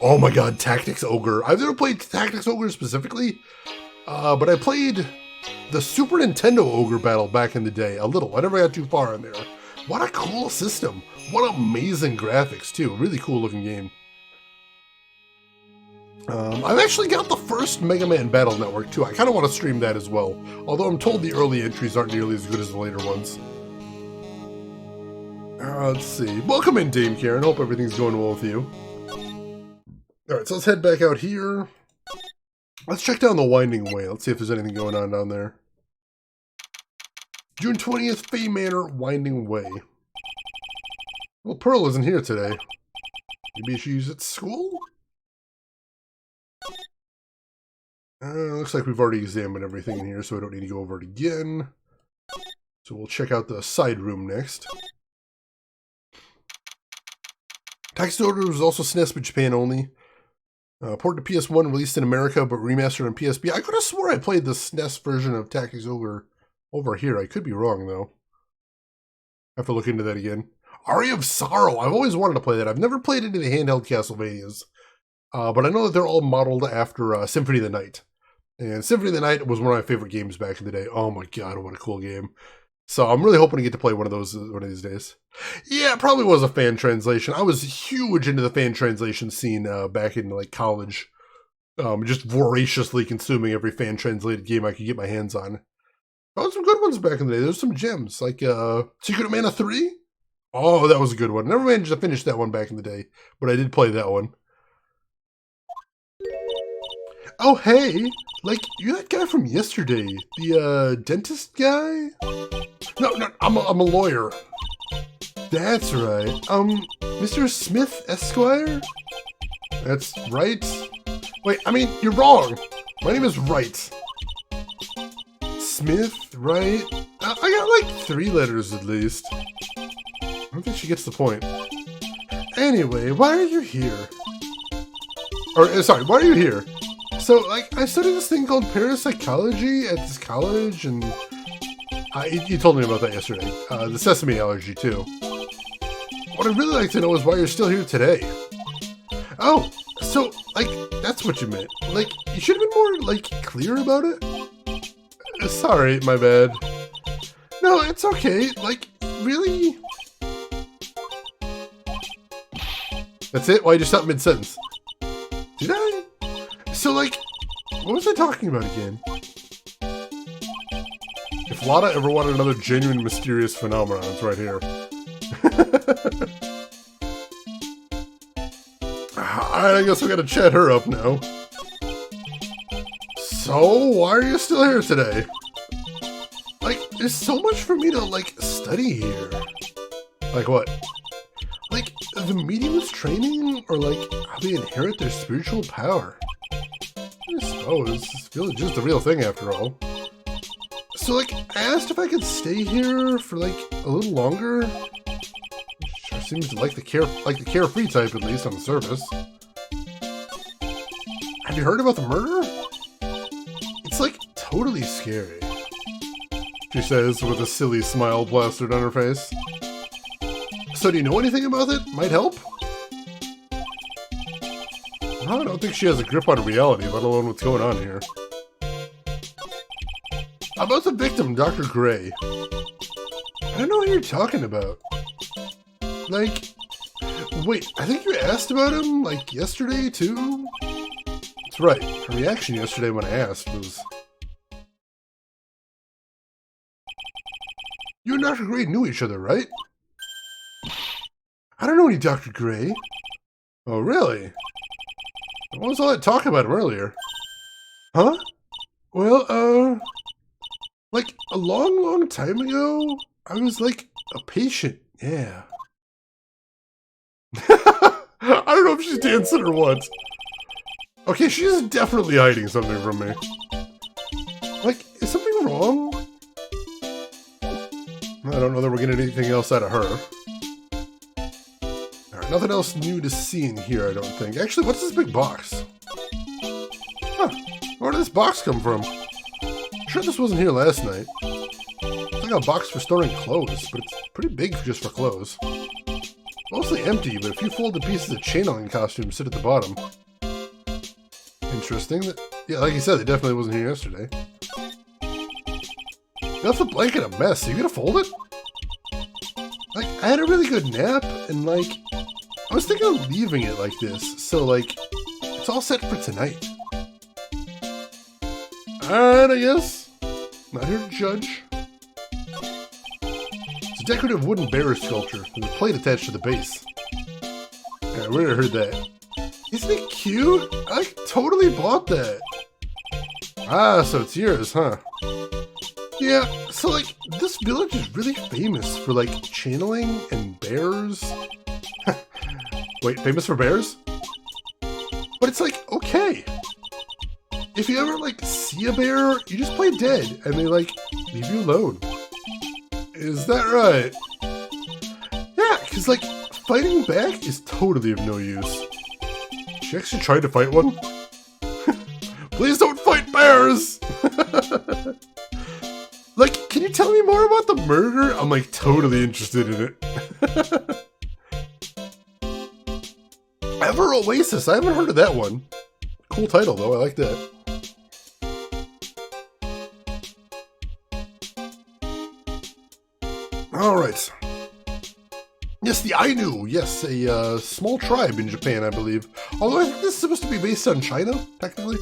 Oh my god, Tactics Ogre. I've never played Tactics Ogre specifically, but I played the Super Nintendo Ogre Battle back in the day, a little. I never got too far in there. What a cool system. What amazing graphics, too. Really cool looking game. I've actually got the first Mega Man Battle Network, too. I kind of want to stream that as well. Although I'm told the early entries aren't nearly as good as the later ones. Let's see. Welcome in, Dame Karen. Hope everything's going well with you. Alright, so let's head back out here. Let's check down the Winding Way. Let's see if there's anything going on down there. June 20th, Fay Manor, Winding Way. Well, Pearl isn't here today. Maybe she's at school? Looks like we've already examined everything in here, so I don't need to go over it again. So we'll check out the side room next. Tactics Ogre was also SNES, but Japan only. Ported to PS1, released in America, but remastered on PSP. I could have swore I played the SNES version of Tactics Ogre over here. I could be wrong, though. I have to look into that again. Aria of Sorrow. I've always wanted to play that. I've never played any of the handheld Castlevanias. But I know that they're all modeled after Symphony of the Night. And Symphony of the Night was one of my favorite games back in the day. Oh my god, what a cool game. So I'm really hoping to get to play one of those one of these days. Yeah, it probably was a fan translation. I was huge into the fan translation scene back in like college. Just voraciously consuming every fan translated game I could get my hands on. Oh, some good ones back in the day. There's some gems, like Secret of Mana 3. Oh, that was a good one. Never managed to finish that one back in the day, but I did play that one. Oh, hey! Like, you're that guy from yesterday. The, dentist guy? No, I'm a lawyer. That's right. Mr. Smith Esquire? That's right. Wait, I mean, you're wrong. My name is Wright. Smith, Wright? I got, like, 3 letters at least. I don't think she gets the point. Anyway, why are you here? Or, sorry, why are you here? So, like, I studied this thing called parapsychology at this college, and you told me about that yesterday. The sesame allergy, too. What I'd really like to know is why you're still here today. Oh, so, like, that's what you meant. Like, you should have been more, like, clear about it? Sorry, my bad. No, it's okay. Like, really? That's it? Why you just stopped mid-sentence? Did I? So, like, what was I talking about again? If Lada ever wanted another genuine mysterious phenomenon, it's right here. Alright, I guess we gotta chat her up now. So, why are you still here today? There's so much for me to, like, study here. Like what? Like, the medium's training? Or, like, how they inherit their spiritual power? I suppose. It's really just the real thing, after all. So, like, I asked if I could stay here for, like, a little longer. Sure seems to like the carefree type, at least, on the surface. Have you heard about the murder? It's, like, totally scary. She says with a silly smile plastered on her face. So do you know anything about it? Might help? I don't think she has a grip on reality, let alone what's going on here. About the victim, Dr. Gray. I don't know what you're talking about. Like, wait, I think you asked about him, like, yesterday, too? That's right, her reaction yesterday when I asked was... You and Dr. Gray knew each other, right? I don't know any Dr. Gray. Oh, really? What was all that talk about him earlier? Huh? Well, like, a long time ago, I was, like, a patient, yeah. I don't know if she's dancing or what. Okay, she's definitely hiding something from me. Like, is something wrong? I don't know that we're getting anything else out of her. Alright, nothing else new to see in here, I don't think. Actually, what's this big box? Huh, where did this box come from? I'm sure this wasn't here last night. It's like a box for storing clothes, but it's pretty big just for clothes. Mostly empty, but a few folded pieces of channeling costumes sit at the bottom. Interesting. Yeah, like you said, it definitely wasn't here yesterday. You left the blanket a mess. Are you gonna fold it? Like, I had a really good nap, and like, I was thinking of leaving it like this, so like, it's all set for tonight. Alright, I guess. Not here to judge. It's a decorative wooden bear sculpture. There's a plate attached to the base. Yeah, we already heard that. Isn't it cute? I totally bought that. Ah, so it's yours, huh? Yeah, so like, this village is really famous for like, channeling and bears. Wait, famous for bears? But it's like, okay. If you ever like, see a bear, you just play dead, and they like, leave you alone. Is that right? Yeah, because like, fighting back is totally of no use. She actually tried to fight one? Please don't fight bears! Like, can you tell me more about the murder? I'm like totally interested in it. Ever Oasis, I haven't heard of that one. Cool title though, I like that. Alright. Yes, the Ainu. Yes, a small tribe in Japan, I believe. Although I think this is supposed to be based on China, technically.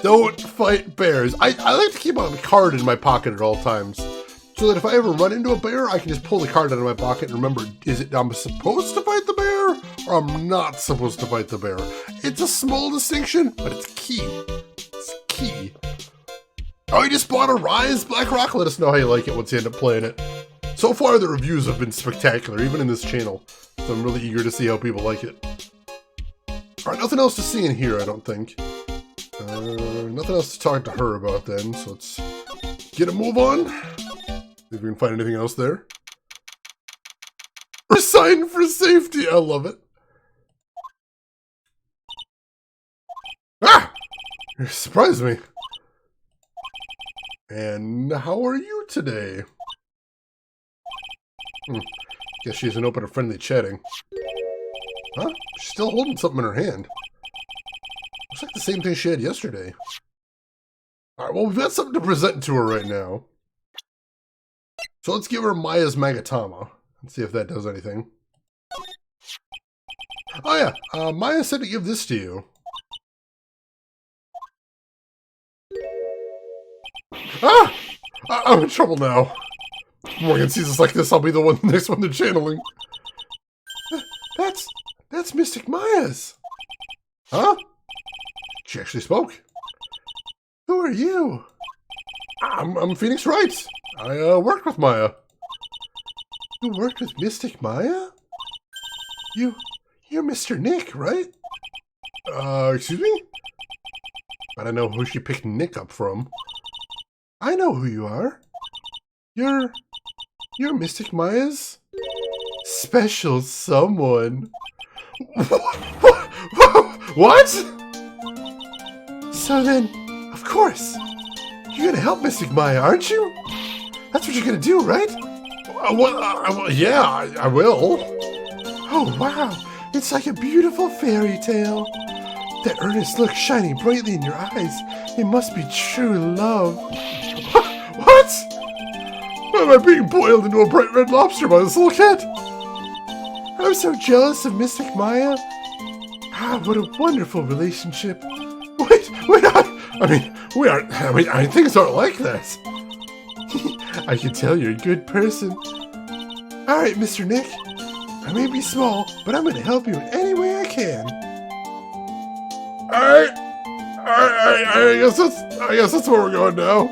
Don't fight bears. I like to keep a card in my pocket at all times. So that if I ever run into a bear, I can just pull the card out of my pocket and remember, is it I'm supposed to fight the bear? Or I'm not supposed to fight the bear? It's a small distinction, but it's key. It's key. Oh, you just bought a Rise Black Rock? Let us know how you like it once you end up playing it. So far, the reviews have been spectacular, even in this channel. So I'm really eager to see how people like it. Alright, nothing else to see in here, I don't think. Nothing else to talk to her about then, so let's get a move on. See if we can find anything else there. Resign for safety! I love it. Ah! You surprised me. And how are you today? Guess she isn't open to friendly chatting. Huh? She's still holding something in her hand. Looks like the same thing she had yesterday. Alright, well, we've got something to present to her right now. So let's give her Maya's Magatama and see if that does anything. Oh yeah, Maya said to give this to you. Ah! I'm in trouble now. If Morgan sees us like this, I'll be the next one they're channeling. That's Mystic Maya's. Huh? She actually spoke. Who are you? I'm Phoenix Wright. I worked with Maya. You worked with Mystic Maya? You're Mr. Nick, right? Excuse me? I don't know who she picked Nick up from. I know who you are. You're Mystic Maya's special someone. What? So then, of course, you're gonna help Mystic Maya, aren't you? That's what you're gonna do, right? Yeah, I will. Oh, wow. It's like a beautiful fairy tale. That earnest look shining brightly in your eyes. It must be true love. What? Why am I being boiled into a bright red lobster by this little kid? I'm so jealous of Mystic Maya. Ah, what a wonderful relationship. Wait, things aren't like that. I can tell you're a good person. Alright, Mr. Nick. I may be small, but I'm gonna help you in any way I can. Alright, I guess that's where we're going now.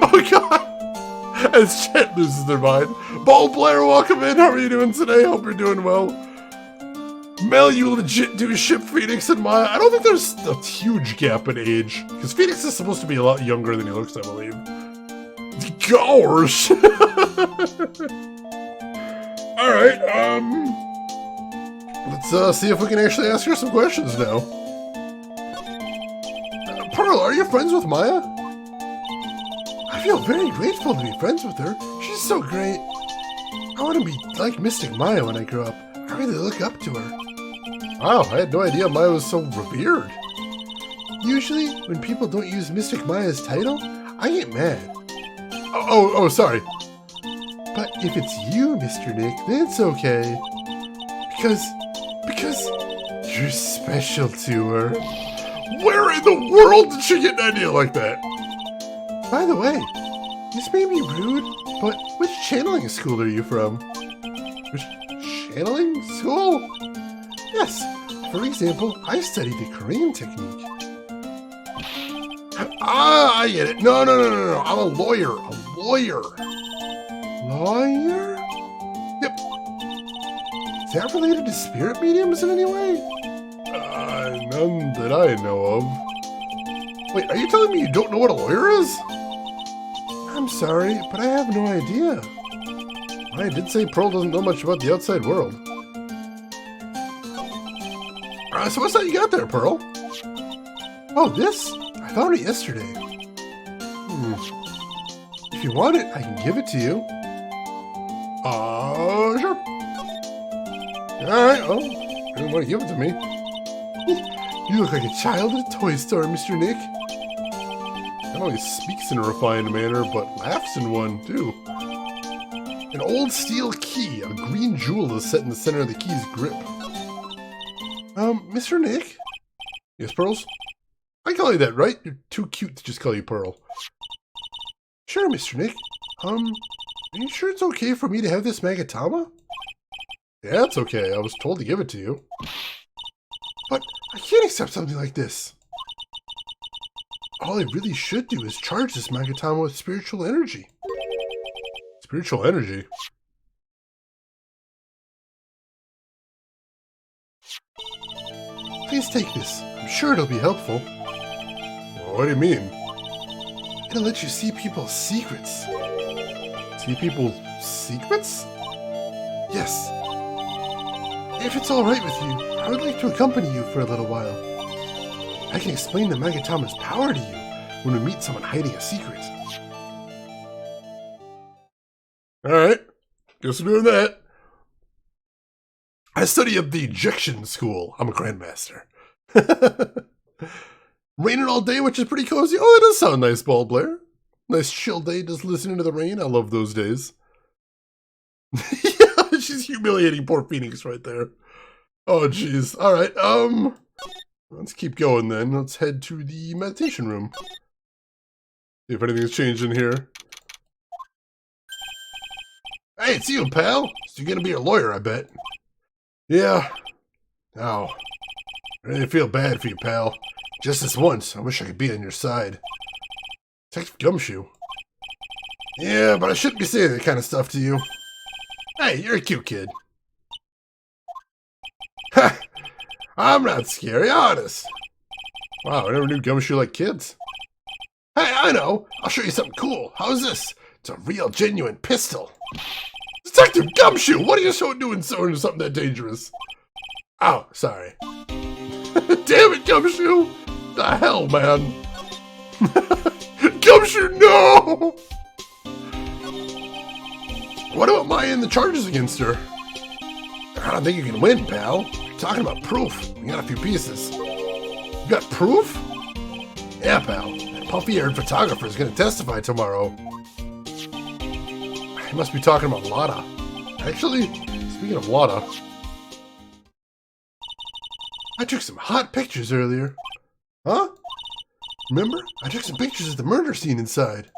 Oh god! As Chet loses their mind. Ball Blair, welcome in. How are you doing today? Hope you're doing well. Mel, you legit do ship Phoenix and Maya. I don't think there's a huge gap in age. Because Phoenix is supposed to be a lot younger than he looks, I believe. Gosh! Alright, let's see if we can actually ask her some questions now. Pearl, are you friends with Maya? I feel very grateful to be friends with her. She's so great. I want to be like Mystic Maya when I grow up. I really look up to her. Wow, I had no idea Maya was so revered. Usually, when people don't use Mystic Maya's title, I get mad. Oh, sorry. But if it's you, Mr. Nick, then it's okay. Because you're special to her. Where in the world did she get an idea like that? By the way, this may be rude, but which channeling school are you from? Which channeling school? Yes, for example, I studied the Korean technique. Ah, I get it. No. I'm a lawyer. Lawyer? Yep. Is that related to spirit mediums in any way? None that I know of. Wait, are you telling me you don't know what a lawyer is? I'm sorry, but I have no idea. I did say Pearl doesn't know much about the outside world. So what's that you got there, Pearl? Oh, this? I found it yesterday. If you want it, I can give it to you. Sure. Alright, well, you don't want to give it to me. You look like a child at a toy store, Mr. Nick. Not only speaks in a refined manner, but laughs in one, too. An old steel key. A green jewel is set in the center of the key's grip. Mr. Nick? Yes, Pearls? I call you that, right? You're too cute to just call you Pearl. Sure, Mr. Nick. Are you sure it's okay for me to have this Magatama? Yeah, it's okay. I was told to give it to you. But I can't accept something like this. All I really should do is charge this Magatama with spiritual energy. Spiritual energy? Please take this. I'm sure it'll be helpful. Well, what do you mean? It'll let you see people's secrets. See people's secrets? Yes. If it's alright with you, I would like to accompany you for a little while. I can explain the Magatama's power to you when we meet someone hiding a secret. Alright. Guess we're doing that. I study at the Ejection School. I'm a Grandmaster. Raining all day, which is pretty cozy. Oh, that does sound nice, Ball Blair. Nice chill day, just listening to the rain. I love those days. Yeah, she's humiliating poor Phoenix right there. Oh, jeez. All right, let's keep going then. Let's head to the meditation room. See if anything's changed in here. Hey, it's you, pal. So you're gonna be a lawyer, I bet. Yeah. Oh. I really feel bad for you, pal. Just this once, I wish I could be on your side. Detective Gumshoe? Yeah, but I shouldn't be saying that kind of stuff to you. Hey, you're a cute kid. Ha! I'm not scary, honest. Wow, I never knew Gumshoe liked kids. Hey, I know. I'll show you something cool. How's this? It's a real, genuine pistol. Detective Gumshoe, what are you doing something that dangerous? Oh, sorry. Damn it, Gumshoe! The hell, man? Gumshoe, no! What about Maya and the charges against her? I don't think you can win, pal. You're talking about proof. We got a few pieces. You got proof? Yeah, pal. That puffy-haired photographer is going to testify tomorrow. He must be talking about Lada. Actually, speaking of Lada, I took some hot pictures earlier. Huh? Remember? I took some pictures of the murder scene inside.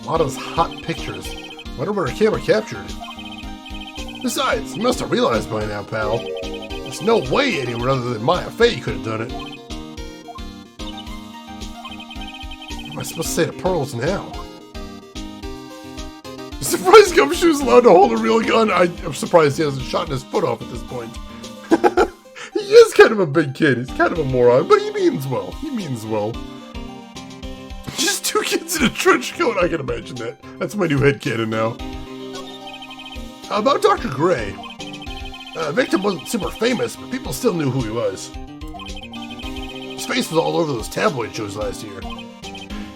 Lada's hot pictures. Wonder what her camera captured. Besides, you must have realized by now, pal. There's no way anyone other than Maya Fey could have done it. What am I supposed to say to Pearls now? I'm surprised Gumshoe's allowed to hold a real gun. I'm surprised he hasn't shot his foot off at this point. He is kind of a big kid. He's kind of a moron, but he means well. He means well. Just two kids in a trench coat. I can imagine that. That's my new headcanon now. About Dr. Gray. The victim wasn't super famous, but people still knew who he was. His face was all over those tabloid shows last year.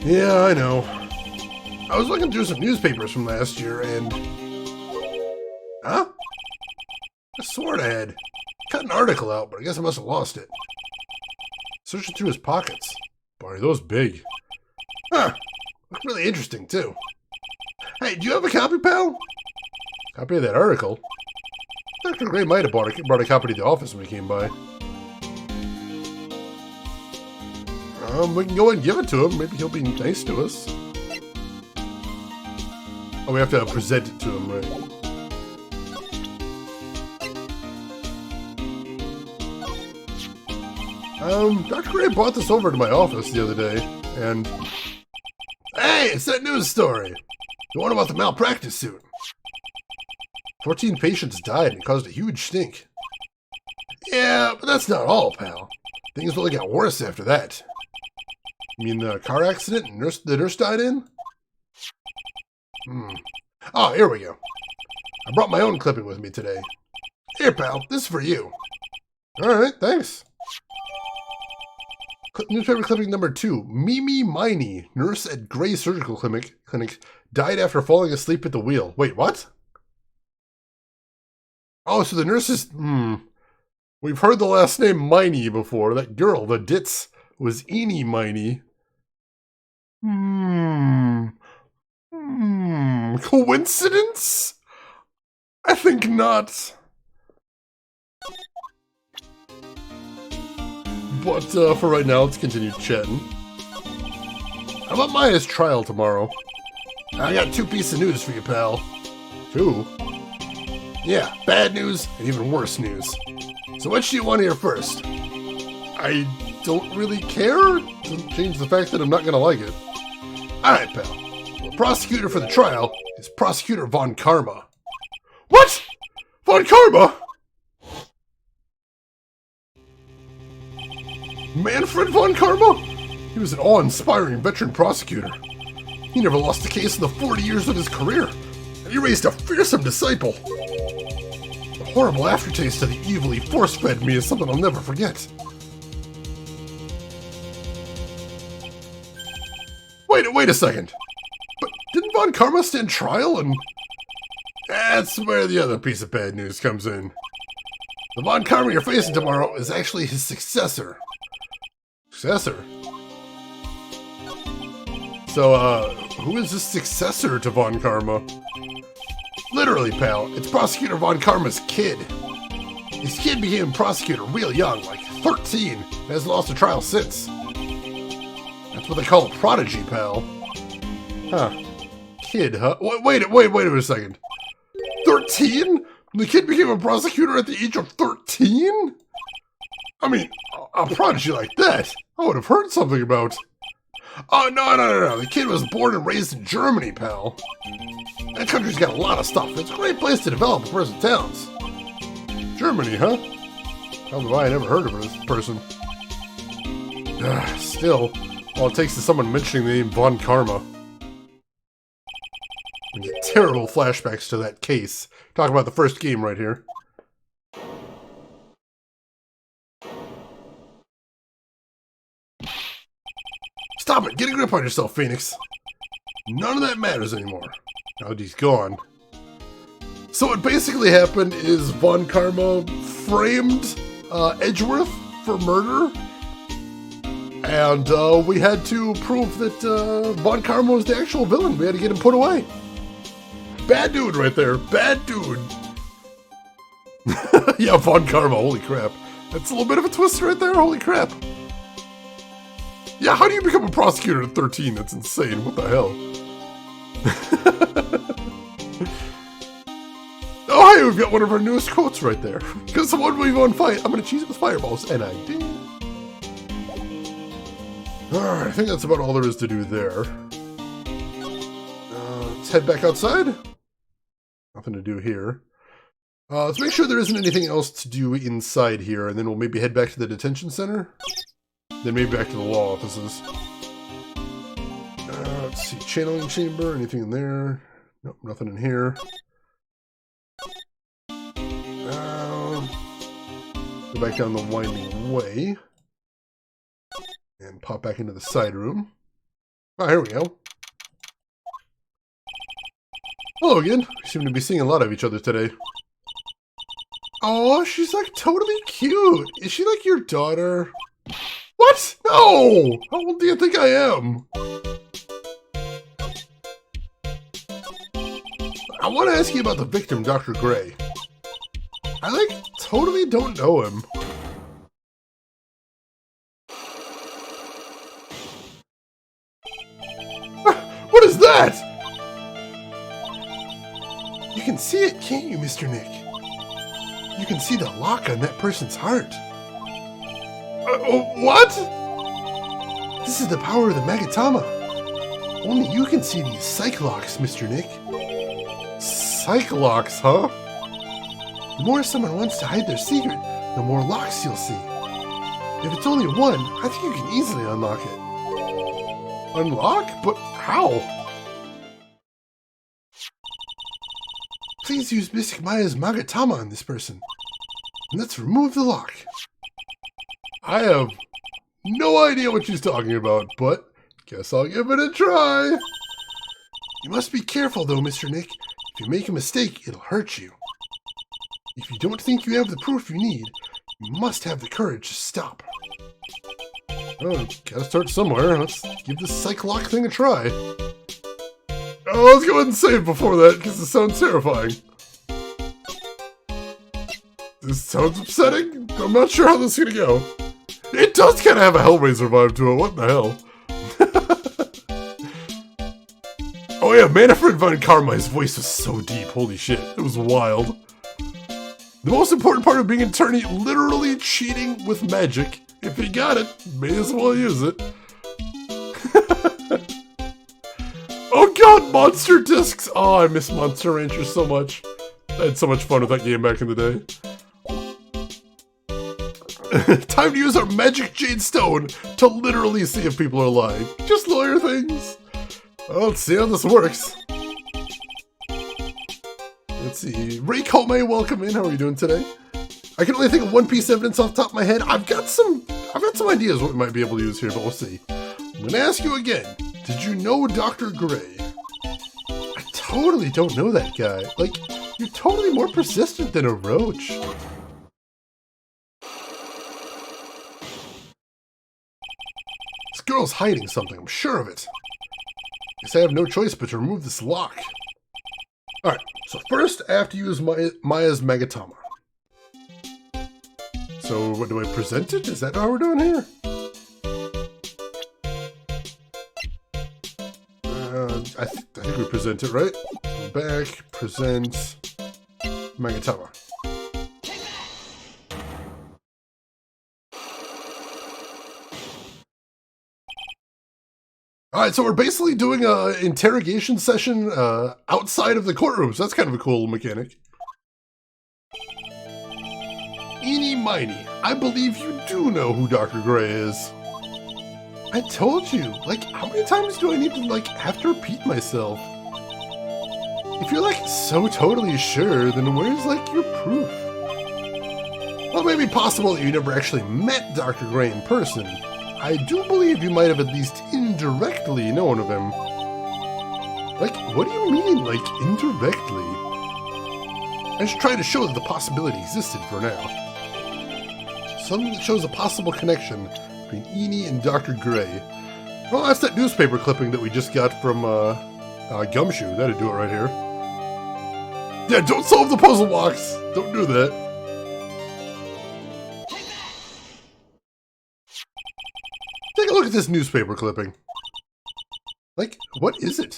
Yeah, I know. I was looking through some newspapers from last year and... Huh? I swore I had cut an article out, but I guess I must have lost it. Searching through his pockets. Boy, are those big. Huh. Look really interesting, too. Hey, do you have a copy, pal? Copy of that article? Dr. Gray might have brought a copy to the office when we came by. We can go ahead and give it to him. Maybe he'll be nice to us. Oh, we have to present it to him, right? Dr. Gray brought this over to my office the other day, and... Hey, it's that news story! The one about the malpractice suit. 14 patients died and it caused a huge stink. Yeah, but that's not all, pal. Things really got worse after that. You mean the car accident and the nurse died in? Oh, here we go. I brought my own clipping with me today. Here, pal, this is for you. Alright, thanks. Newspaper clipping number 2. Mimi Miney, nurse at Gray Surgical Clinic, died after falling asleep at the wheel. Wait, what? Oh, so the nurse is... We've heard the last name Miney before. That girl, the ditz, was Eenie Miney. Coincidence? I think not. But for right now, let's continue chatting. How about Maya's trial tomorrow? I got 2 pieces of news for you, pal. 2? Yeah, bad news and even worse news. So which do you want to hear first? I don't really care. Doesn't change the fact that I'm not going to like it. Alright, pal. The prosecutor for the trial is Prosecutor Von Karma. What? Von Karma? Manfred Von Karma? He was an awe-inspiring veteran prosecutor. He never lost a case in the 40 years of his career, and he raised a fearsome disciple. The horrible aftertaste of the evil he force-fed me is something I'll never forget. Wait a second. But didn't Von Karma stand trial and... That's where the other piece of bad news comes in. The Von Karma you're facing tomorrow is actually his successor. Successor? So, who is the successor to Von Karma? Literally, pal, it's Prosecutor Von Karma's kid. His kid became a prosecutor real young, like 13, and hasn't lost a trial since. That's what they call a prodigy, pal. Huh. Kid, huh? Wait a second. 13? The kid became a prosecutor at the age of 13? I mean, a prodigy like that, I would have heard something about. Oh, no. The kid was born and raised in Germany, pal. That country's got a lot of stuff. It's a great place to develop a person's talents. Germany, huh? How have I never heard of this person? Still, all it takes is someone mentioning the name Von Karma. And the terrible flashbacks to that case. Talk about the first game right here. Stop it! Get a grip on yourself, Phoenix! None of that matters anymore. Now that he's gone. So what basically happened is Von Karma framed Edgeworth for murder. And we had to prove that Von Karma was the actual villain. We had to get him put away. Bad dude right there. Bad dude. Yeah, Von Karma. Holy crap. That's a little bit of a twist right there. Holy crap. Yeah, how do you become a prosecutor at 13? That's insane. What the hell? Oh, hey, we've got one of our newest quotes right there. Because the one we won fight, I'm going to cheese it with fireballs. And I did. Alright, I think that's about all there is to do there. Let's head back outside. Nothing to do here. Let's make sure there isn't anything else to do inside here, and then we'll maybe head back to the detention center. Then maybe back to the law offices. Let's see, channeling chamber, anything in there? Nope, nothing in here. Go back down the winding way. And pop back into the side room. Oh, here we go. Hello again. We seem to be seeing a lot of each other today. Oh, she's like totally cute. Is she like your daughter? What? No! How old do you think I am? I want to ask you about the victim, Dr. Gray. I like totally don't know him. What is that? You can see it, can't you, Mr. Nick? You can see the lock on that person's heart. What? This is the power of the Magatama. Only you can see these psych locks, Mr. Nick. Psych locks, huh? The more someone wants to hide their secret, the more locks you'll see. If it's only one, I think you can easily unlock it. Unlock? But how? Please use Mystic Maya's Magatama on this person. And let's remove the lock. I have no idea what she's talking about, but guess I'll give it a try. You must be careful though, Mr. Nick. If you make a mistake, it'll hurt you. If you don't think you have the proof you need, you must have the courage to stop. Oh, gotta start somewhere. Let's give this psych lock thing a try. Oh, let's go ahead and save before that, because it sounds terrifying. This sounds upsetting. I'm not sure how this is gonna go. It does kind of have a Hellraiser vibe to it. What the hell? Oh yeah, Manfred von Karma, his voice was so deep. Holy shit, it was wild. The most important part of being an attorney, literally cheating with magic. If you got it, may as well use it. Oh god, Monster Discs! Oh, I miss Monster Ranchers so much. I had so much fun with that game back in the day. Time to use our magic jade stone to literally see if people are lying. Just lawyer things. Well, let's see how this works. Let's see. Ray Colmay, welcome in. How are you doing today? I can only think of one piece of evidence off the top of my head. I've got some ideas what we might be able to use here, but we'll see. I'm gonna ask you again. Did you know Dr. Gray? I totally don't know that guy. Like, you're totally more persistent than a roach. This girl's hiding something, I'm sure of it. Guess I have no choice but to remove this lock. Alright, so first I have to use Maya's Magatama. So, what do I present it? Is that how we're doing here? I think we present it, right? Go back, present Magatama. Alright, so we're basically doing a interrogation session outside of the courtroom, so that's kind of a cool mechanic. Eeny Miny, I believe you do know who Dr. Gray is. I told you, like, how many times do I need to, like, have to repeat myself? If you're, like, so totally sure, then where's, like, your proof? Well, it may be possible that you never actually met Dr. Gray in person. I do believe you might have at least indirectly known of him. Like, what do you mean, like, indirectly? I should try to show that the possibility existed for now. Something that shows a possible connection between Eeny and Dr. Gray. Well, that's that newspaper clipping that we just got from, Gumshoe. That'd do it right here. Yeah, don't solve the puzzle box! Don't do that. Take a look at this newspaper clipping. Like, what is it?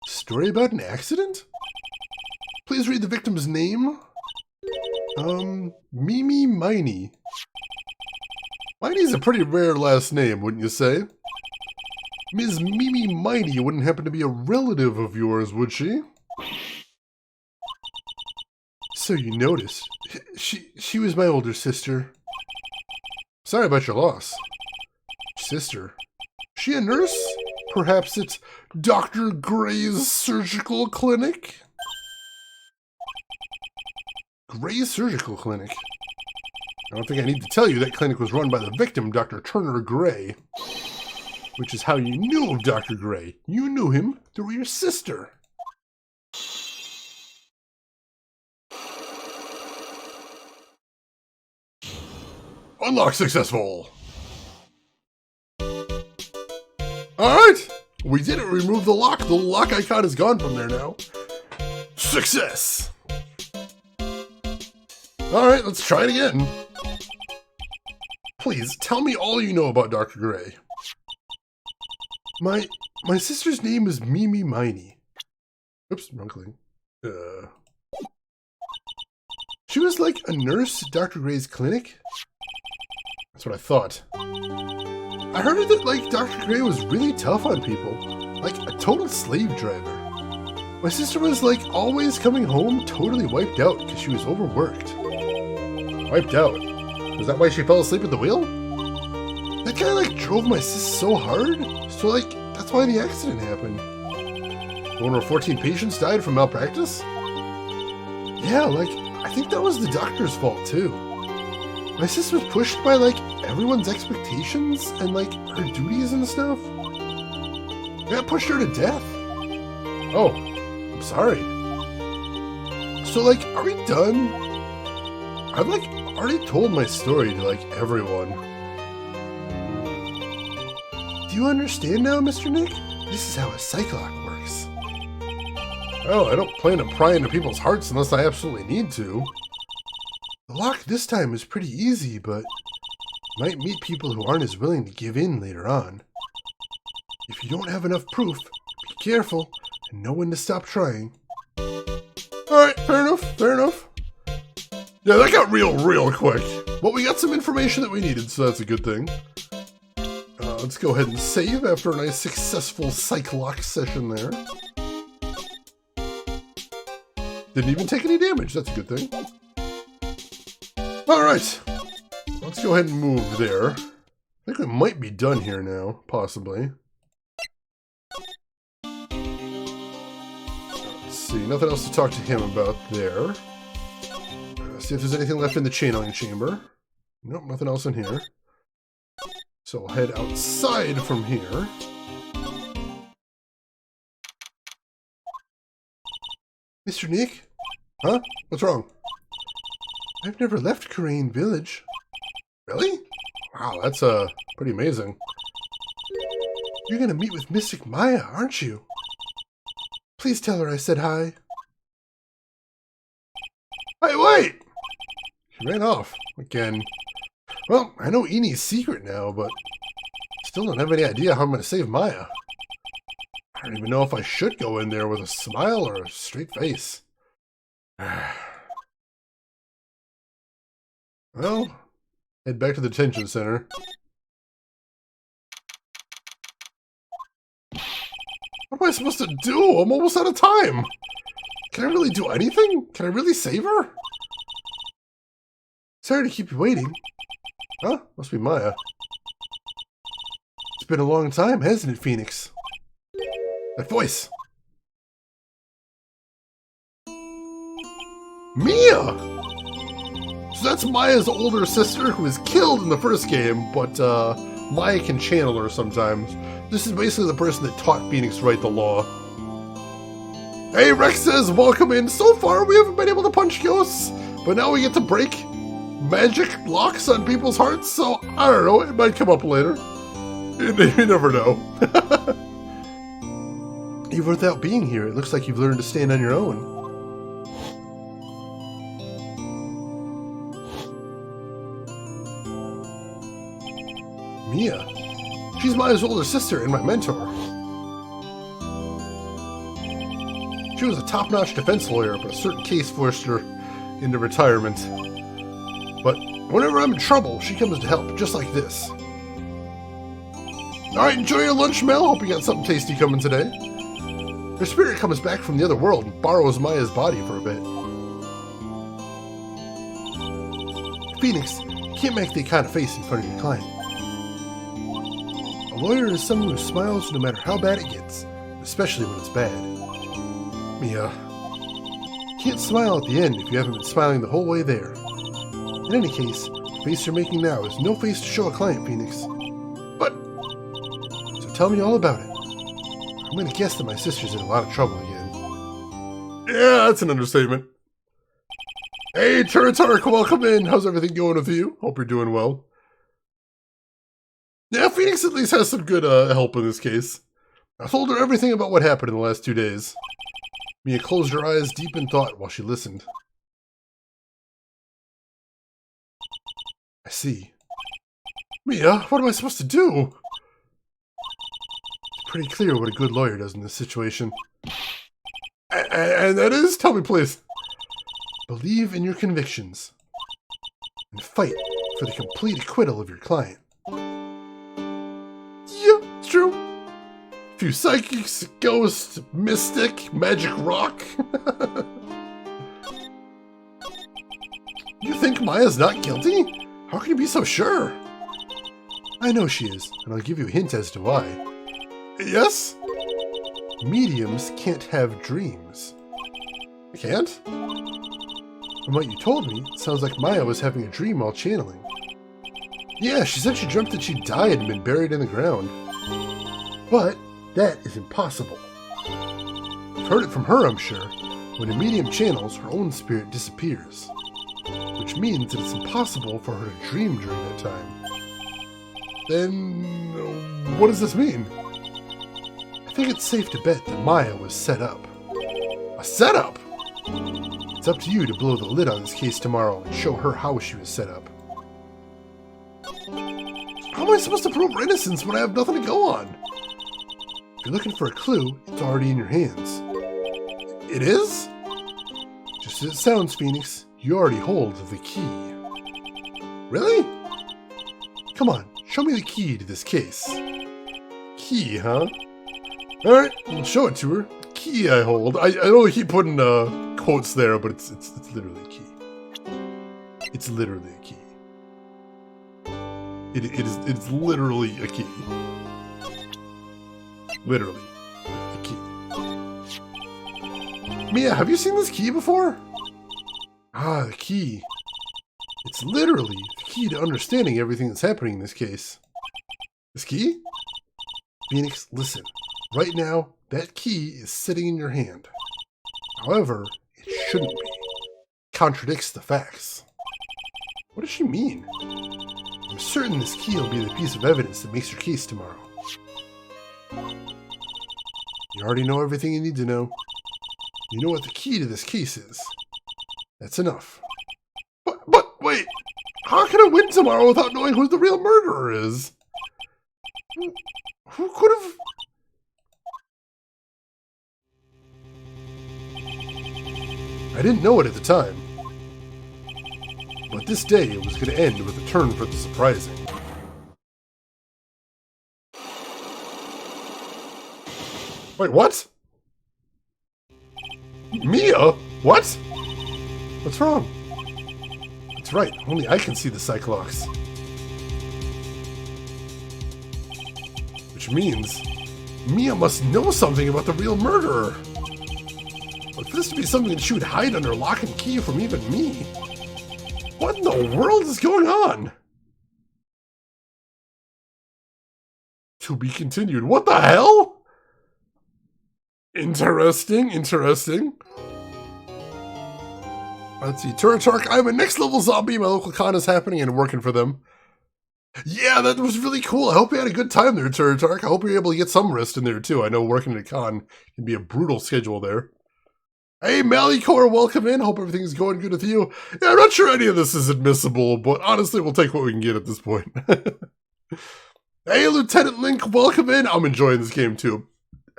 Story about an accident? Please read the victim's name. Mimi Miny. Miny's a pretty rare last name, wouldn't you say? Ms. Mimi Miny wouldn't happen to be a relative of yours, would she? So you noticed. She was my older sister. Sorry about your loss. Sister. She a nurse? Perhaps it's Dr. Gray's surgical clinic? Gray's surgical clinic? I don't think I need to tell you that clinic was run by the victim, Dr. Turner Gray. Which is how you knew of Dr. Gray. You knew him through your sister. Unlock successful! Alright! We did it! Remove the lock! The lock icon is gone from there now. Success! Alright, let's try it again. Please, tell me all you know about Dr. Gray. My sister's name is Mimi Miny. Oops, wrong thing. She was like a nurse at Dr. Gray's clinic? That's what I thought. I heard that, like, Dr. Gray was really tough on people. Like, a total slave driver. My sister was, like, always coming home totally wiped out because she was overworked. Wiped out? Was that why she fell asleep at the wheel? That guy, like, drove my sis so hard, so, like, that's why the accident happened. One of 14 patients died from malpractice? Yeah, like, I think that was the doctor's fault, too. My sis was pushed by, like, everyone's expectations and, like, her duties and stuff. That pushed her to death. Oh, I'm sorry. So, like, are we done? I've, like, already told my story to, like, everyone. Do you understand now, Mr. Nick? This is how a psych-lock works. Oh, I don't plan to pry into people's hearts unless I absolutely need to. The lock this time is pretty easy, but might meet people who aren't as willing to give in later on. If you don't have enough proof, be careful and know when to stop trying. Alright, fair enough, fair enough. Yeah, that got real quick. But we got some information that we needed, so that's a good thing. Let's go ahead and save after a nice successful psych-lock session there. Didn't even take any damage, that's a good thing. Alright, let's go ahead and move there. I think we might be done here now, possibly. Let's see, nothing else to talk to him about there. See if there's anything left in the channeling chamber. Nope, nothing else in here. So we'll head outside from here. Mr. Nick? Huh? What's wrong? I've never left Korean Village. Really? Wow, that's pretty amazing. You're gonna meet with Mystic Maya, aren't you? Please tell her I said hi. Hey, wait! She ran off again. Well, I know Eeny's secret now, but still don't have any idea how I'm gonna save Maya. I don't even know if I should go in there with a smile or a straight face. Well, head back to the detention center. What am I supposed to do? I'm almost out of time. Can I really do anything? Can I really save her? Sorry to keep you waiting. Huh? Must be Maya. It's been a long time, hasn't it, Phoenix? That voice. Mia! So that's Maya's older sister who was killed in the first game, but Maya can channel her sometimes. This is basically the person that taught Phoenix Wright the law. Hey, Rex says, welcome in. So far, we haven't been able to punch ghosts, but now we get to break magic locks on people's hearts, so I don't know, it might come up later. You never know. Even without being here, it looks like you've learned to stand on your own. Mia. She's Maya's older sister and my mentor. She was a top-notch defense lawyer, but a certain case forced her into retirement. But whenever I'm in trouble, she comes to help, just like this. Alright, enjoy your lunch, Mel. Hope you got something tasty coming today. Her spirit comes back from the other world and borrows Maya's body for a bit. Phoenix, you can't make that kind of face in front of your client. A lawyer is someone who smiles no matter how bad it gets, especially when it's bad. Mia. You can't smile at the end if you haven't been smiling the whole way there. In any case, the face you're making now is no face to show a client, Phoenix. But... So tell me all about it. I'm going to guess that my sister's in a lot of trouble again. Yeah, that's an understatement. Hey, Turnabout, welcome in. How's everything going with you? Hope you're doing well. Yeah, Phoenix at least has some good help in this case. I told her everything about what happened in the last 2 days. Mia closed her eyes deep in thought while she listened. I see. Mia, what am I supposed to do? It's pretty clear what a good lawyer does in this situation. And that is? Tell me, please. Believe in your convictions. And fight for the complete acquittal of your client. Yeah, it's true. A few psychics, ghosts, mystic, magic rock. You think Maya's not guilty? How can you be so sure? I know she is, and I'll give you a hint as to why. Yes? Mediums can't have dreams. I can't? From what you told me, it sounds like Maya was having a dream while channeling. Yeah, she said she dreamt that she died and been buried in the ground. But that is impossible. You've heard it from her, I'm sure. When a medium channels, her own spirit disappears. Which means that it's impossible for her to dream during that time. Then, what does this mean? I think it's safe to bet that Maya was set up. A setup? It's up to you to blow the lid on this case tomorrow and show her how she was set up. How am I supposed to prove her innocence when I have nothing to go on? If you're looking for a clue, it's already in your hands. It is? Just as it sounds, Phoenix, you already hold the key. Really? Come on, show me the key to this case. Key, huh? Alright, I'll show it to her. Key I hold. I know I keep putting quotes there, but it's literally a key. It's literally a key. It's literally a key. Literally a key. Mia, have you seen this key before? Ah, the key. It's literally the key to understanding everything that's happening in this case. This key? Phoenix, listen. Right now, that key is sitting in your hand. However, it shouldn't be. It contradicts the facts. What does she mean? I'm certain this key will be the piece of evidence that makes your case tomorrow. You already know everything you need to know. You know what the key to this case is. That's enough. But wait! How can I win tomorrow without knowing who the real murderer is? Who could have... I didn't know it at the time. But this day it was going to end with a turn for the surprising. Wait, what? Mia? What? What's wrong? That's right, only I can see the Cyclops. Which means Mia must know something about the real murderer. But for this to be something that she would hide under lock and key from even me, what in the world is going on? To be continued. What the hell? Interesting, interesting. Let's see. Turnabout, I'm a next level zombie. My local con is happening and working for them. Yeah, that was really cool. I hope you had a good time there, Turnabout. I hope you're able to get some rest in there too. I know working at a con can be a brutal schedule there. Hey, Malicor, welcome in. Hope everything's going good with you. Yeah, I'm not sure any of this is admissible, but honestly, we'll take what we can get at this point. Hey, Lieutenant Link, welcome in. I'm enjoying this game too.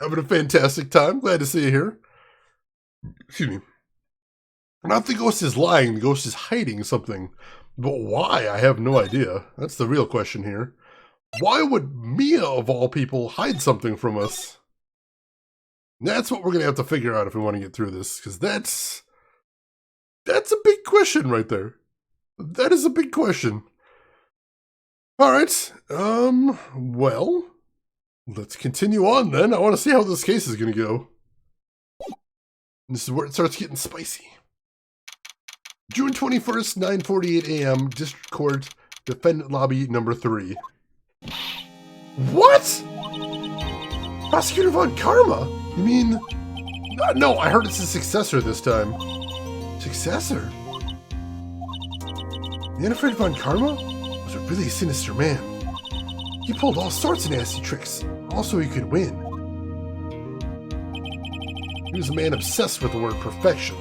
Having a fantastic time. Glad to see you here. Excuse me. Not the ghost is lying, the ghost is hiding something. But why? I have no idea. That's the real question here. Why would Mia, of all people, hide something from us? That's what we're going to have to figure out if we want to get through this, because that's a big question right there. That is a big question. Alright, well, let's continue on then. I want to see how this case is going to go. This is where it starts getting spicy. June 21st, 9:48 a.m., District Court, Defendant Lobby number 3. What? Prosecutor Von Karma? You mean... No, I heard it's a successor this time. Successor? Manfred Von Karma was a really sinister man. He pulled all sorts of nasty tricks, also he could win. He was a man obsessed with the word perfection.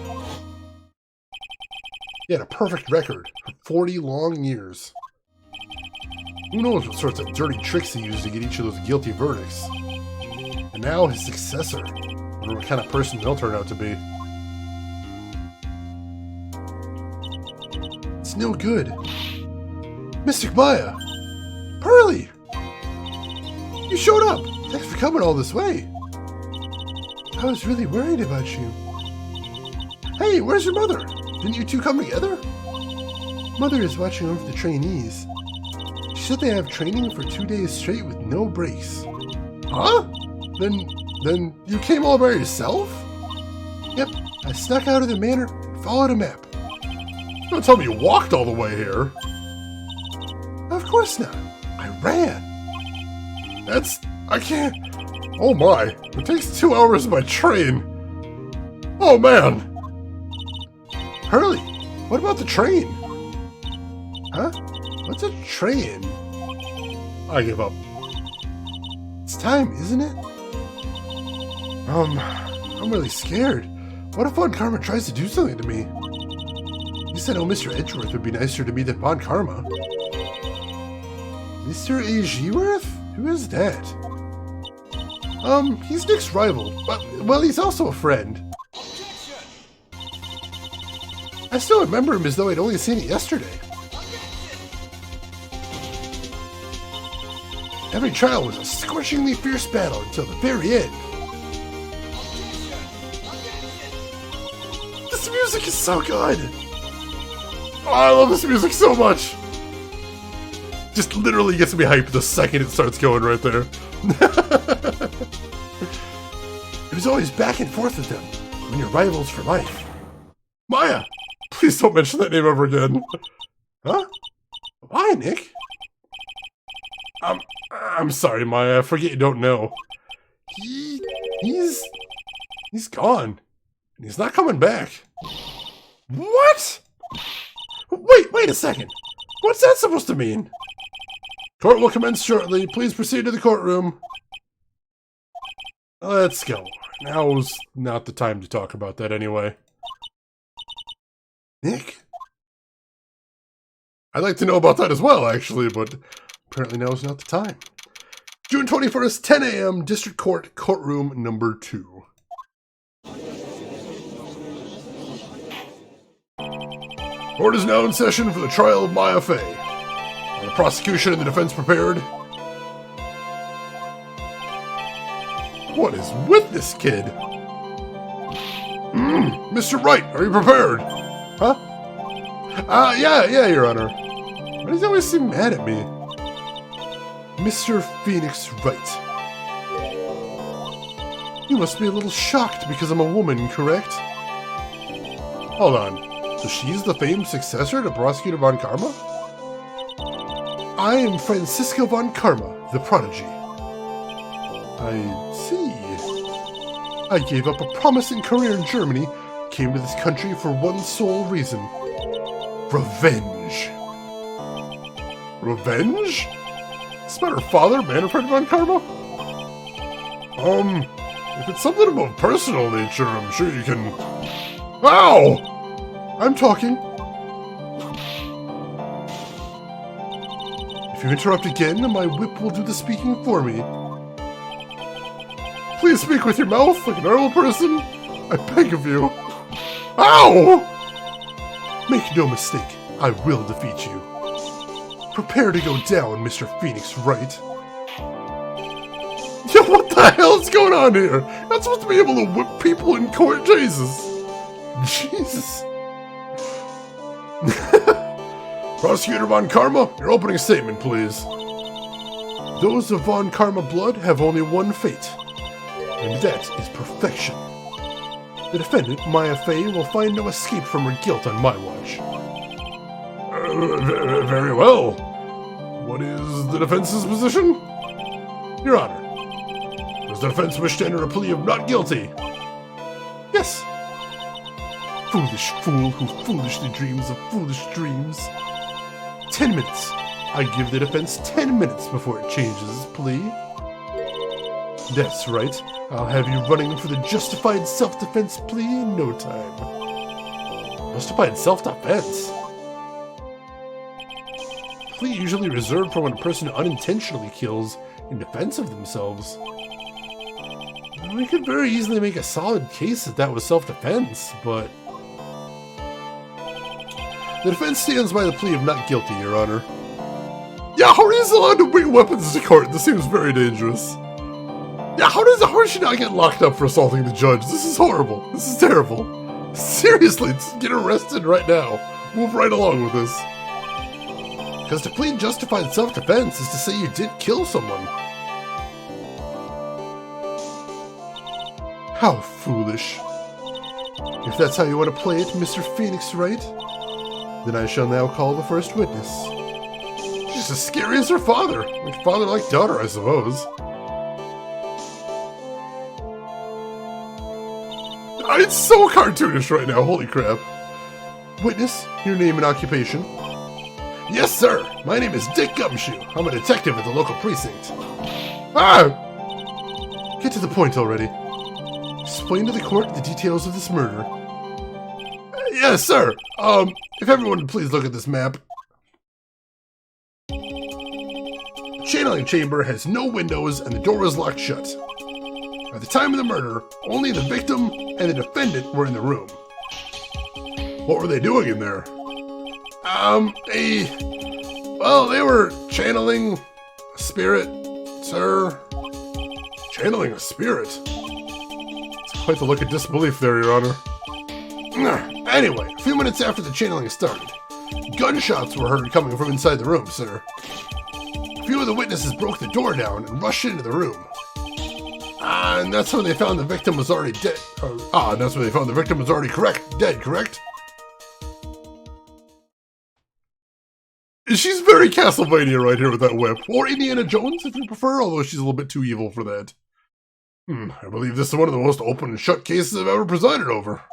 He had a perfect record for 40 long years. Who knows what sorts of dirty tricks he used to get each of those guilty verdicts. And now his successor, whatever kind of person they'll turn out to be. It's no good. Mystic Maya! Pearly! You showed up! Thanks for coming all this way. I was really worried about you. Hey, where's your mother? Didn't you two come together? Mother is watching over the trainees. She said they have training for 2 days straight with no breaks. Huh? Then you came all by yourself? Yep, I snuck out of the manor and followed a map. Don't tell me you walked all the way here. Of course not. I ran. I can't. Oh my, it takes 2 hours by train. Oh man. Hurley, what about the train? Huh? What's a train? I give up. It's time, isn't it? I'm really scared. What if Von Karma tries to do something to me? You said Mr. Edgeworth would be nicer to me than Von Karma. Mr. Edgeworth? Who is that? He's Nick's rival, but, well, he's also a friend. I still remember him as though I'd only seen it yesterday. Every trial was a scorchingly fierce battle until the very end. This music is so good! Oh, I love this music so much! Just literally gets me hyped the second it starts going right there. It was always back and forth with them, when you're rivals for life. Maya! Please don't mention that name ever again. Huh? Why, Nick? I'm sorry, Maya. I forget you don't know. He's gone. And he's not coming back. What? Wait a second. What's that supposed to mean? Court will commence shortly. Please proceed to the courtroom. Let's go. Now's not the time to talk about that anyway. Nick? I'd like to know about that as well, actually, but apparently now's not the time. June 21st, 10 a.m., District Court, Courtroom number 2. Court is now in session for the trial of Maya Fey. Are the prosecution and the defense prepared? What is with this kid? Mr. Wright, are you prepared? Huh? Yeah, Your Honor. Why does he always seem mad at me? Mr. Phoenix Wright. You must be a little shocked because I'm a woman, correct? Hold on. So she's the famed successor to Prosecutor Von Karma? I am Francisco Von Karma, the prodigy. I see. I gave up a promising career in Germany, came to this country for one sole reason. Revenge. Revenge? Is that her father, Manfred Von Karma? If it's something of a personal nature, I'm sure you can... Ow! I'm talking. If you interrupt again, my whip will do the speaking for me. Please speak with your mouth like a normal person. I beg of you. Ow! Make no mistake, I will defeat you. Prepare to go down, Mr. Phoenix Wright. Yo, what the hell is going on here? You're not supposed to be able to whip people in court, Jesus. Jesus. Prosecutor Von Karma, your opening statement, please. Those of Von Karma blood have only one fate, and that is perfection. The defendant, Maya Fey, will find no escape from her guilt on my watch. Very well. What is the defense's position? Your Honor. Does the defense wish to enter a plea of not guilty? Yes. Foolish fool who foolishly dreams of foolish dreams. 10 minutes. I give the defense 10 minutes before it changes its plea. That's right. I'll have you running for the justified self-defense plea in no time. Justified self-defense? Plea usually reserved for when a person unintentionally kills in defense of themselves. We could very easily make a solid case that that was self-defense, but... The defense stands by the plea of not guilty, Your Honor. Yeah, how are you allowed to bring weapons to court? This seems very dangerous. Yeah, how does she not get locked up for assaulting the judge? This is horrible. This is terrible. Seriously, get arrested right now. Move right along with this. Because to plead justified self-defense is to say you did kill someone. How foolish. If that's how you want to play it, Mr. Phoenix Wright, then I shall now call the first witness. She's as scary as her father. Like father like daughter, I suppose. It's so cartoonish right now, holy crap. Witness, your name and occupation. Yes, sir. My name is Dick Gumshoe. I'm a detective at the local precinct. Ah! Get to the point already. Explain to the court the details of this murder. Yes, sir. If everyone would please look at this map. The channeling chamber has no windows and the door is locked shut. At the time of the murder, only the victim and the defendant were in the room. What were they doing in there? Well, they were channeling a spirit, sir. Channeling a spirit? It's quite the look of disbelief there, Your Honor. Anyway, a few minutes after the channeling started, gunshots were heard coming from inside the room, sir. A few of the witnesses broke the door down and rushed into the room. And that's when they found the victim was already dead. And that's when they found the victim was already dead, correct? She's very Castlevania right here with that whip. Or Indiana Jones, if you prefer, although she's a little bit too evil for that. I believe this is one of the most open and shut cases I've ever presided over.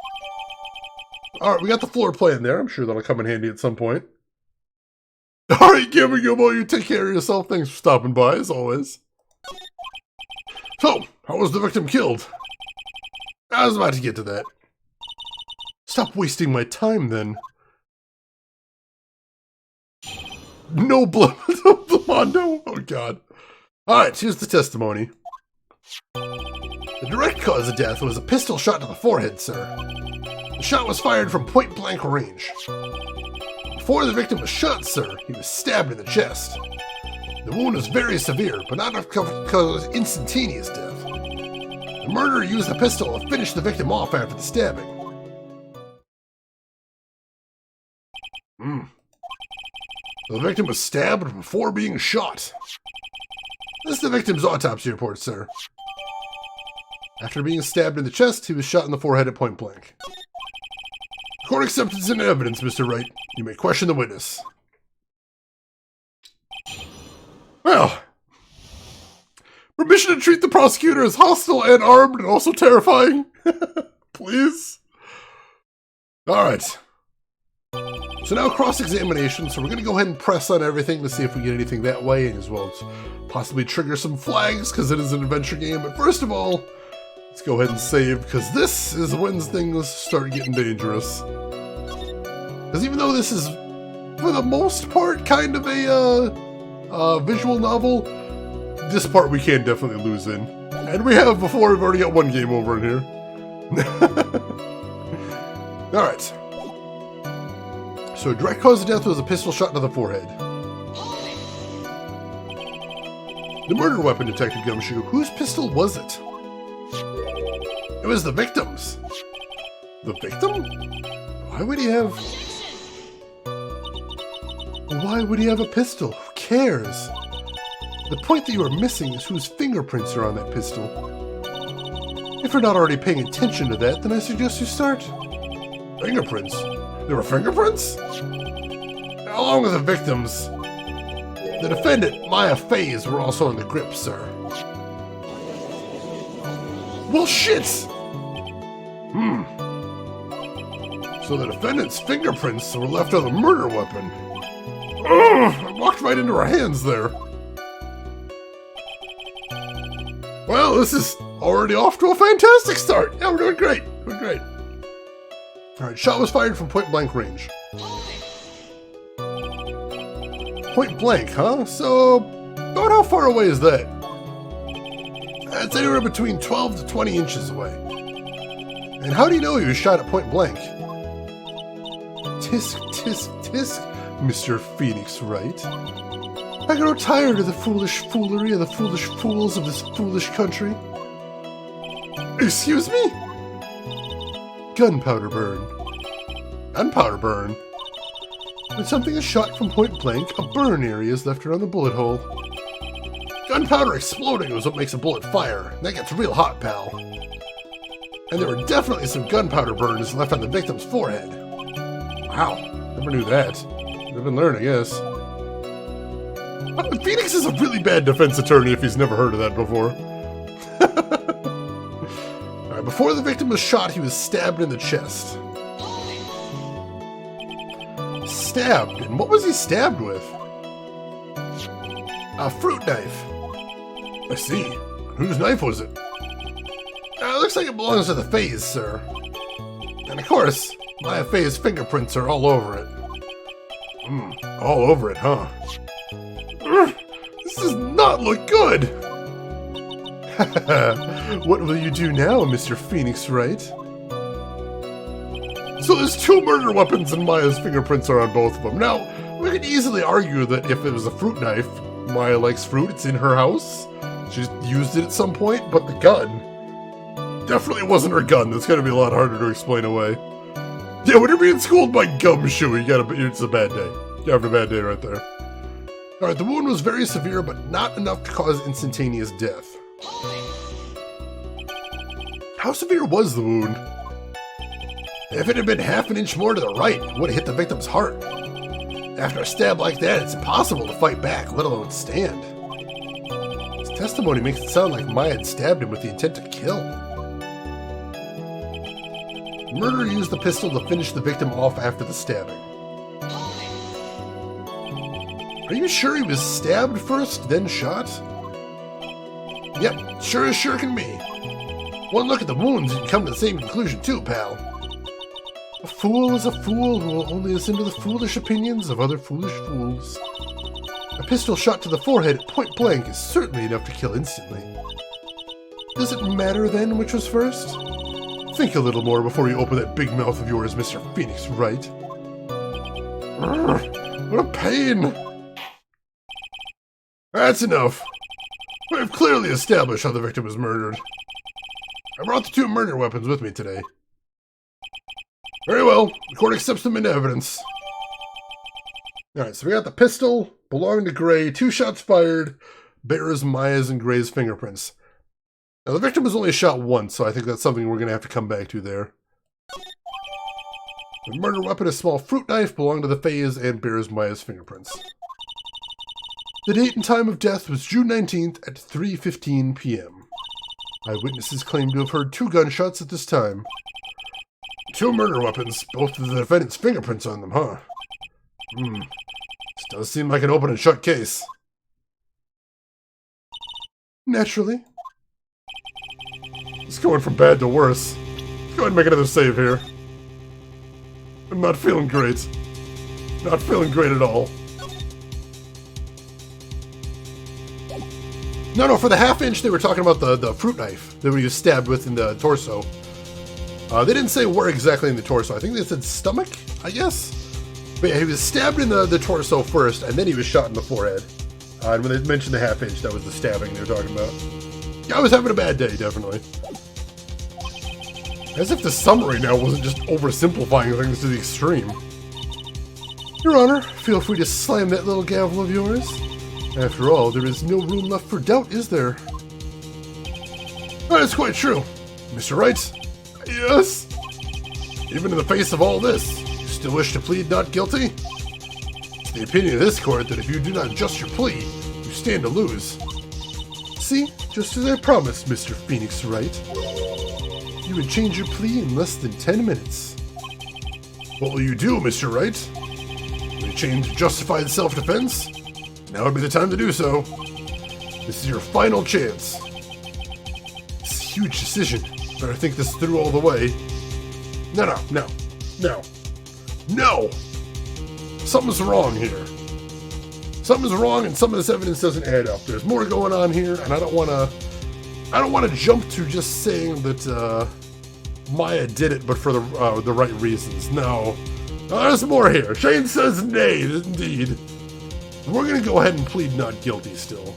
Alright, we got the floor plan there. I'm sure that'll come in handy at some point. Alright, Gibbo, you take care of yourself. Thanks for stopping by, as always. So, how was the victim killed? I was about to get to that. Stop wasting my time, then. No blood. No blood. Oh, God. Alright, here's the testimony. The direct cause of death was a pistol shot to the forehead, sir. The shot was fired from point-blank range. Before the victim was shot, sir, he was stabbed in the chest. The wound was very severe, but not enough to cause instantaneous death. The murderer used the pistol to finish the victim off after the stabbing. The victim was stabbed before being shot. This is the victim's autopsy report, sir. After being stabbed in the chest, he was shot in the forehead at point blank. Court acceptance and evidence, Mr. Wright. You may question the witness. Well, permission to treat the prosecutor as hostile and armed and also terrifying. Please. All right. So now cross-examination, so we're going to go ahead and press on everything to see if we get anything that way, as well as possibly trigger some flags, because it is an adventure game. But first of all, let's go ahead and save, because this is when things start getting dangerous. Because even though this is, for the most part, kind of a visual novel, this part we can definitely lose in. And we have before, we've already got one game over in here. Alright. So, direct cause of death was a pistol shot to the forehead. The murder weapon, Detective Gumshoe. Whose pistol was it? It was the victim's. The victim? Why would he have... Why would he have a pistol? Who cares? The point that you are missing is whose fingerprints are on that pistol. If you're not already paying attention to that, then I suggest you start. Fingerprints? There were fingerprints? Along with the victims. The defendant, Maya Faye's, were also in the grip, sir. Well, shit! So the defendant's fingerprints were left on the murder weapon. Ugh, I walked right into our hands there. Well, this is already off to a fantastic start. Yeah, we're doing great. We're great. Alright, shot was fired from point blank range. Point blank, huh? So, about how far away is that? It's anywhere between 12 to 20 inches away. And how do you know he was shot at point blank? Tisk, tisk, tisk, Mr. Phoenix Wright. I grow tired of the foolish foolery of the foolish fools of this foolish country. Excuse me? Gunpowder burn. Gunpowder burn? When something is shot from point blank, a burn area is left around the bullet hole. Gunpowder exploding is what makes a bullet fire. That gets real hot, pal. And there were definitely some gunpowder burns left on the victim's forehead. Wow, never knew that. I've been learning, I guess. Phoenix is a really bad defense attorney if he's never heard of that before. Alright, before the victim was shot, he was stabbed in the chest. Stabbed? And what was he stabbed with? A fruit knife. I see. Whose knife was it? It looks like it belongs to the Fays, sir. And of course, Maya Faye's fingerprints are all over it. All over it, huh? This does not look good! What will you do now, Mr. Phoenix Wright? So there's two murder weapons and Maya's fingerprints are on both of them. Now, we could easily argue that if it was a fruit knife, Maya likes fruit, it's in her house. She's used it at some point, but the gun definitely wasn't her gun. That's gonna be a lot harder to explain away. Yeah, when you're being schooled by Gumshoe, it's a bad day. You're having a bad day right there. Alright, the wound was very severe, but not enough to cause instantaneous death. How severe was the wound? If it had been half an inch more to the right, it would have hit the victim's heart. After a stab like that, it's impossible to fight back, let alone stand. His testimony makes it sound like Maya had stabbed him with the intent to kill. The murderer used the pistol to finish the victim off after the stabbing. Are you sure he was stabbed first, then shot? Yep, sure as sure can be. One look at the wounds and you come to the same conclusion too, pal. A fool is a fool who will only listen to the foolish opinions of other foolish fools. A pistol shot to the forehead at point blank is certainly enough to kill instantly. Does it matter then which was first? Think a little more before you open that big mouth of yours, Mr. Phoenix Wright. What a pain! That's enough. We've clearly established how the victim was murdered. I brought the 2 murder weapons with me today. Very well. The court accepts them into evidence. Alright, so we got the pistol, belonging to Gray, 2 shots fired, bears Maya's and Gray's fingerprints. Now, the victim was only shot once, so I think that's something we're going to have to come back to there. The murder weapon, a small fruit knife, belonged to the Faye's and bears Maya's fingerprints. The date and time of death was June 19th at 3:15 p.m. Eyewitnesses claim to have heard 2 gunshots at this time. 2 murder weapons, both with the defendant's fingerprints on them, huh? This does seem like an open and shut case. Naturally. It's going from bad to worse. Let's go ahead and make another save here. I'm not feeling great. Not feeling great at all. No, for the half-inch, they were talking about the fruit knife that he was stabbed with in the torso. They didn't say where exactly in the torso. I think they said stomach, I guess? But yeah, he was stabbed in the torso first, and then he was shot in the forehead. And when they mentioned the half-inch, that was the stabbing they were talking about. Yeah, I was having a bad day, definitely. As if the summary now wasn't just oversimplifying things to the extreme. Your Honor, feel free to slam that little gavel of yours. After all, there is no room left for doubt, is there? That is quite true. Mr. Wright? Yes? Even in the face of all this, you still wish to plead not guilty? It's the opinion of this court that if you do not adjust your plea, you stand to lose. See? Just as I promised, Mr. Phoenix Wright. You would change your plea in less than 10 minutes. What will you do, Mr. Wright? Will you change to justified self-defense? Now would be the time to do so. This is your final chance. It's a huge decision. Better think this through all the way. No. Something's wrong here. Something's wrong, and some of this evidence doesn't add up. There's more going on here, and I don't want to jump to just saying that Maya did it, but for the right reasons. No, there's more here. Shane says nay, indeed. We're going to go ahead and plead not guilty still.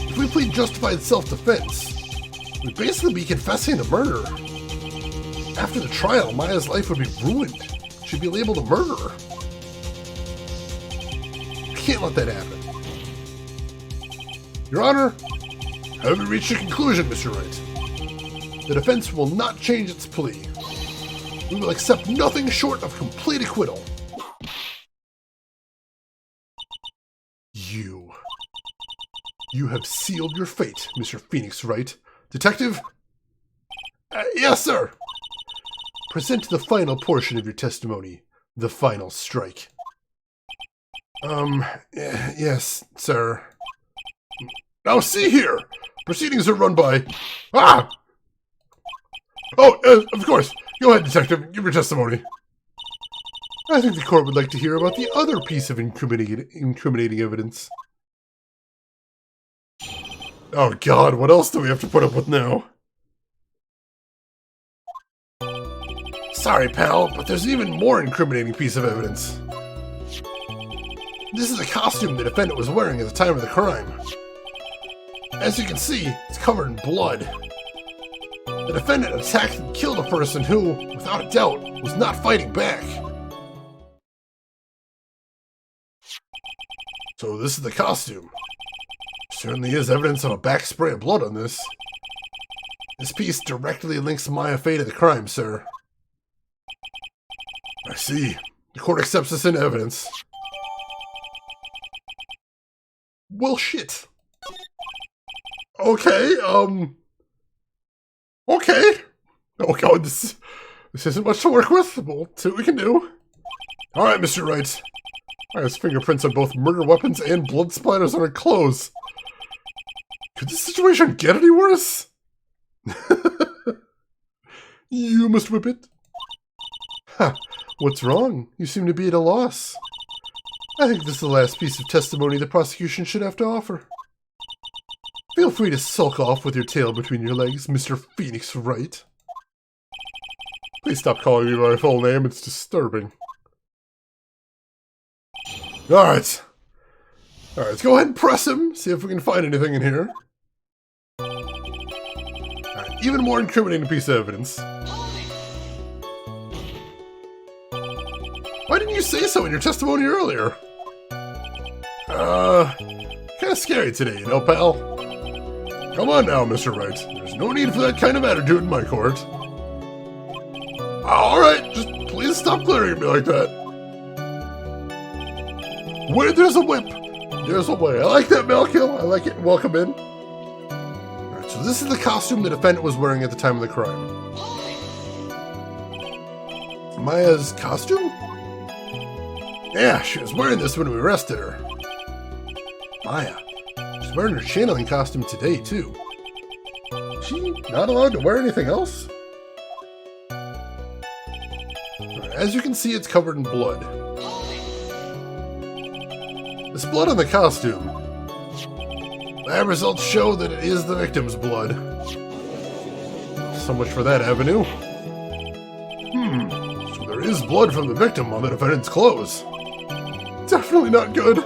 If we plead justified self-defense, we'd basically be confessing the murder. After the trial, Maya's life would be ruined. She'd be labeled a murderer. We can't let that happen. Your Honor, have we reached a conclusion, Mr. Wright? The defense will not change its plea. We will accept nothing short of complete acquittal. You have sealed your fate, Mr. Phoenix Wright. Detective? Yes, sir. Present the final portion of your testimony. The final strike. Yes, sir. Now see here! Proceedings are run by... Ah! Oh, of course. Go ahead, Detective. Give your testimony. I think the court would like to hear about the other piece of incriminating evidence. Oh God, what else do we have to put up with now? Sorry, pal, but there's an even more incriminating piece of evidence. This is the costume the defendant was wearing at the time of the crime. As you can see, it's covered in blood. The defendant attacked and killed a person who, without a doubt, was not fighting back. So this is the costume. Certainly is evidence of a back spray of blood on this. This piece directly links Maya Fey to the crime, sir. I see. The court accepts this into evidence. Well, shit. Okay, okay. Oh God, this isn't much to work with. We'll see what we can do. Alright, Mr. Wright. There's fingerprints on both murder weapons and blood splatters on her clothes. Could this situation get any worse? You must whip it. Ha! What's wrong? You seem to be at a loss. I think this is the last piece of testimony the prosecution should have to offer. Feel free to sulk off with your tail between your legs, Mr. Phoenix Wright. Please stop calling me by my full name, it's disturbing. Alright, let's go ahead and press him, see if we can find anything in here. even more incriminating piece of evidence. Why didn't you say so in your testimony earlier? Kind of scary today, you know, pal? Come on now, Mr. Wright. There's no need for that kind of attitude in my court. Alright, just please stop glaring at me like that. Where there's a whip, there's a way. I like that, Malkiel. I like it. Welcome in. Alright, so this is the costume the defendant was wearing at the time of the crime. Maya's costume? Yeah, she was wearing this when we arrested her. Maya. She's wearing her channeling costume today, too. Is she not allowed to wear anything else? Right, as you can see, it's covered in blood. There's blood on the costume. Lab results show that it is the victim's blood. So much for that avenue. So there is blood from the victim on the defendant's clothes. Definitely not good.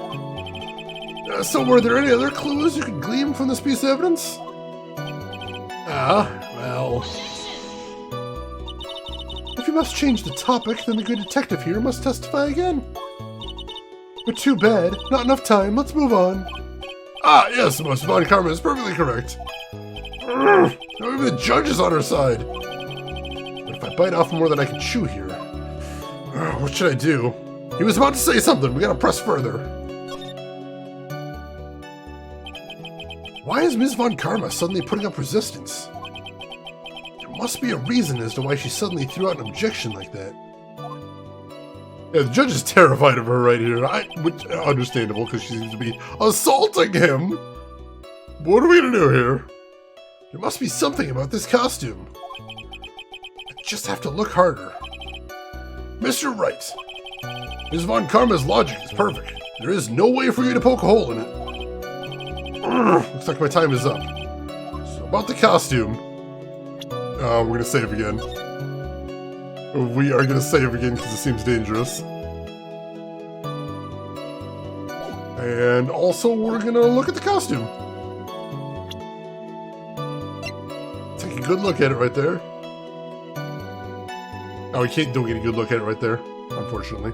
So were there any other clues you could glean from this piece of evidence? Well... If you must change the topic, then the good detective here must testify again. But too bad. Not enough time. Let's move on. Yes, Miss Von Karma is perfectly correct. Now even the judge is on her side. But if I bite off more than I can chew here... what should I do? He was about to say something. We gotta press further. Why is Ms. Von Karma suddenly putting up resistance? There must be a reason as to why she suddenly threw out an objection like that. Yeah, the judge is terrified of her right here. Which understandable, because she seems to be assaulting him. What are we gonna do here? There must be something about this costume. I just have to look harder. Mr. Wright, Ms. Von Karma's logic is perfect. There is no way for you to poke a hole in it. Looks like my time is up. So about the costume. We're gonna save again. We are gonna save again because it seems dangerous. And also we're gonna look at the costume. Take a good look at it right there. Oh, we can't do get a good look at it right there, unfortunately.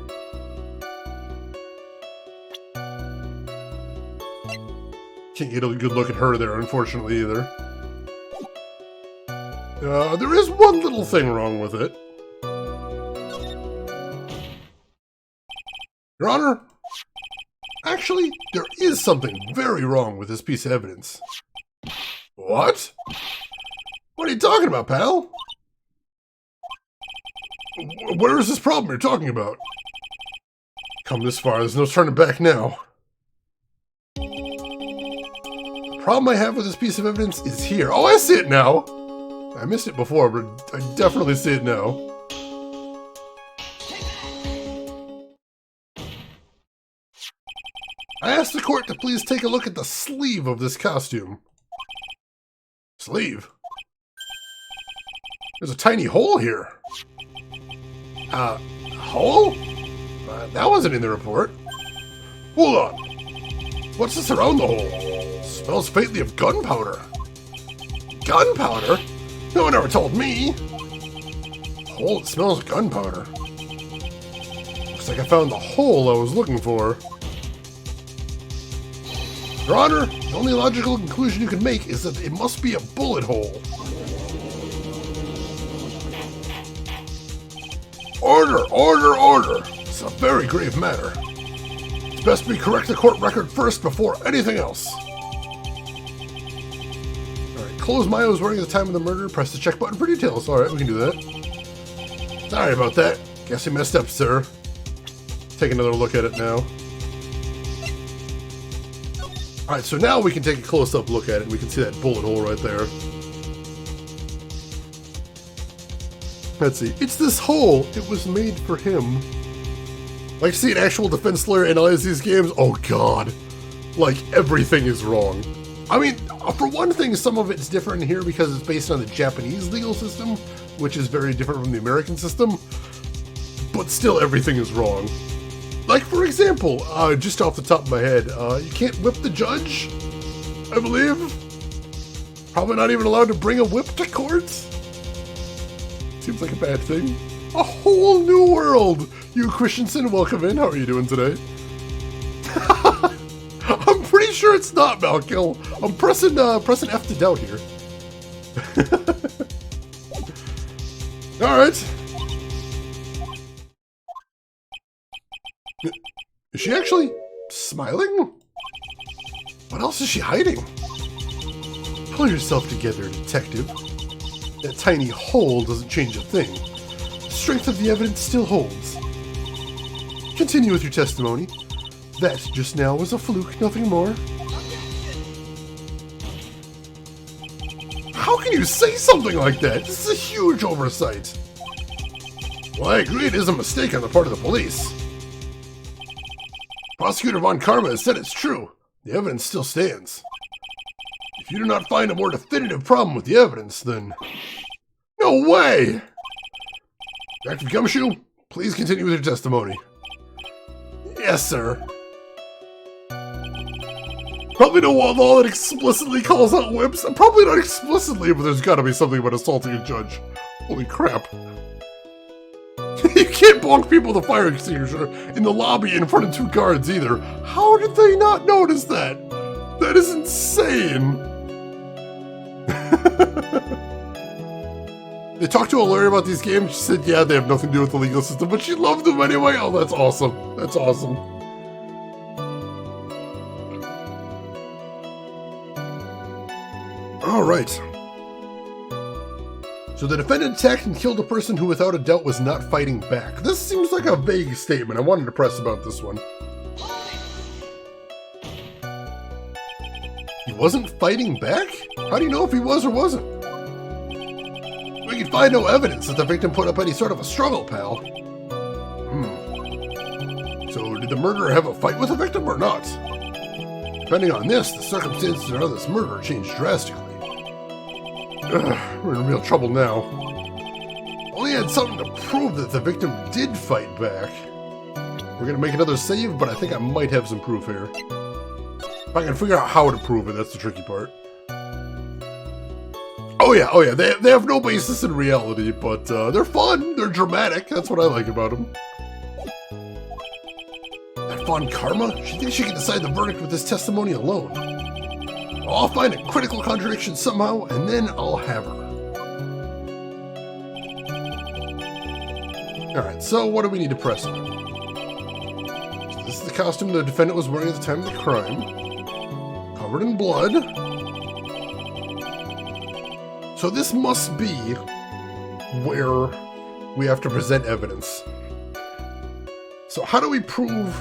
Can't get a good look at her there, unfortunately, either. There is one little thing wrong with it. Your Honor, actually, there is something very wrong with this piece of evidence. What? What are you talking about, pal? Where is this problem you're talking about? Come this far, there's no turning back now. The problem I have with this piece of evidence is here. Oh, I see it now! I missed it before, but I definitely see it now. I asked the court to please take a look at the sleeve of this costume. Sleeve? There's a tiny hole here. Hole? That wasn't in the report. Hold on. What's this around the hole? Smells faintly of gunpowder. Gunpowder? No one ever told me. Hole that smells of gunpowder. Looks like I found the hole I was looking for. Your Honor, the only logical conclusion you can make is that it must be a bullet hole. Order, order, order! It's a very grave matter. It's best we correct the court record first before anything else. Alright, clothes Maya was wearing at the time of the murder, press the check button for details. Alright, we can do that. Sorry about that. Guess you messed up, sir. Take another look at it now. Alright, so now we can take a close-up look at it and we can see that bullet hole right there. Let's see. It's this hole. It was made for him. Like to see an actual defense lawyer analyze these games? Oh god. Like, everything is wrong. I mean, for one thing, some of it's different here because it's based on the Japanese legal system, which is very different from the American system. But still, everything is wrong. Like, for example, just off the top of my head, you can't whip the judge, I believe. Probably not even allowed to bring a whip to court? Seems like a bad thing. A whole new world! You Christensen, welcome in. How are you doing today? I'm pretty sure it's not Malkill. I'm pressing F to doubt here. Alright. Is she actually smiling? What else is she hiding? Pull yourself together, detective. That tiny hole doesn't change a thing. The strength of the evidence still holds. Continue with your testimony. That just now was a fluke, nothing more. How can you say something like that? This is a huge oversight. Well, I agree it is a mistake on the part of the police. Prosecutor Von Karma has said it's true. The evidence still stands. If you do not find a more definitive problem with the evidence, then... No way! Detective Gumshoe, please continue with your testimony. Yes, sir. Probably no law that explicitly calls out whips. Probably not explicitly, but there's gotta be something about assaulting a judge. Holy crap. You can't bonk people with a fire extinguisher in the lobby in front of 2 guards either. How did they not notice that? That is insane. They talked to a lawyer about these games. She said, yeah, they have nothing to do with the legal system, but she loved them anyway. Oh, that's awesome. That's awesome. All right. So the defendant attacked and killed a person who without a doubt was not fighting back. This seems like a vague statement. I wanted to press about this one. He wasn't fighting back? How do you know if he was or wasn't? We can find no evidence that the victim put up any sort of a struggle, pal. So did the murderer have a fight with the victim or not? Depending on this, the circumstances around this murder changed drastically. We're in real trouble now. Only had something to prove that the victim did fight back. We're gonna make another save, but I think I might have some proof here. If I can figure out how to prove it, that's the tricky part. Oh yeah, they have no basis in reality, but they're fun, they're dramatic, that's what I like about them. That Von Karma? She thinks she can decide the verdict with this testimony alone. I'll find a critical contradiction somehow, and then I'll have her. Alright, so what do we need to press on? So this is the costume the defendant was wearing at the time of the crime. Covered in blood. So this must be where we have to present evidence. So how do we prove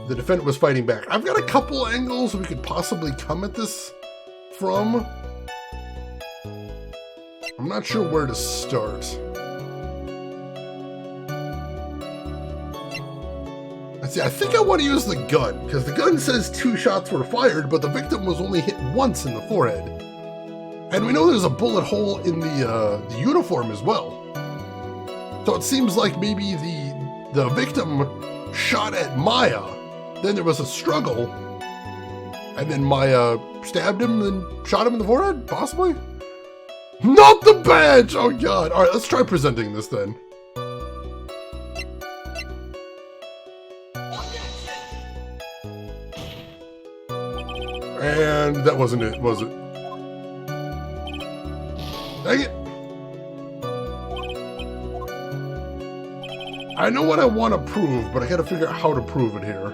the defendant was fighting back? I've got a couple angles we could possibly come at this from. I'm not sure where to start. Let's see, I think I want to use the gun, because the gun says 2 shots were fired, but the victim was only hit once in the forehead. And we know there's a bullet hole in the uniform as well. So it seems like maybe the victim shot at Maya, then there was a struggle, and then Maya stabbed him and shot him in the forehead, possibly? Not the badge! Oh god. Alright, let's try presenting this then. And that wasn't it, was it? Dang it! I know what I want to prove, but I gotta figure out how to prove it here.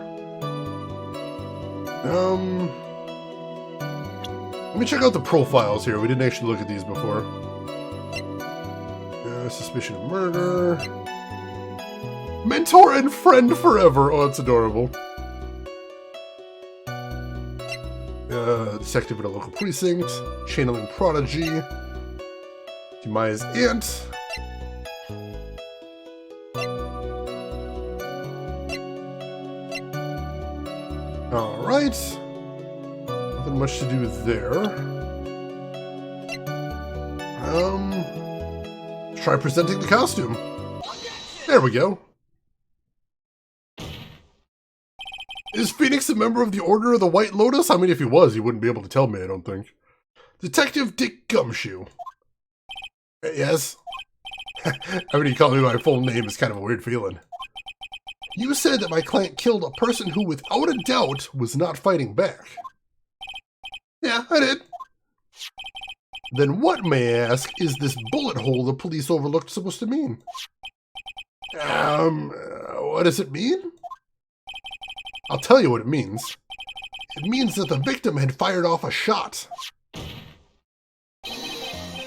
Let me check out the profiles here. We didn't actually look at these before. Suspicion of murder. Mentor and friend forever. Oh, that's adorable. Detective at a local precinct. Channeling prodigy. Maya's aunt. Alright. Nothing much to do there. Let's try presenting the costume. There we go. Is Phoenix a member of the Order of the White Lotus? I mean, if he was, he wouldn't be able to tell me, I don't think. Detective Dick Gumshoe. Yes? Having you call me my full name is kind of a weird feeling. You said that my client killed a person who, without a doubt, was not fighting back. Yeah, I did. Then what, may I ask, is this bullet hole the police overlooked supposed to mean? What does it mean? I'll tell you what it means. It means that the victim had fired off a shot.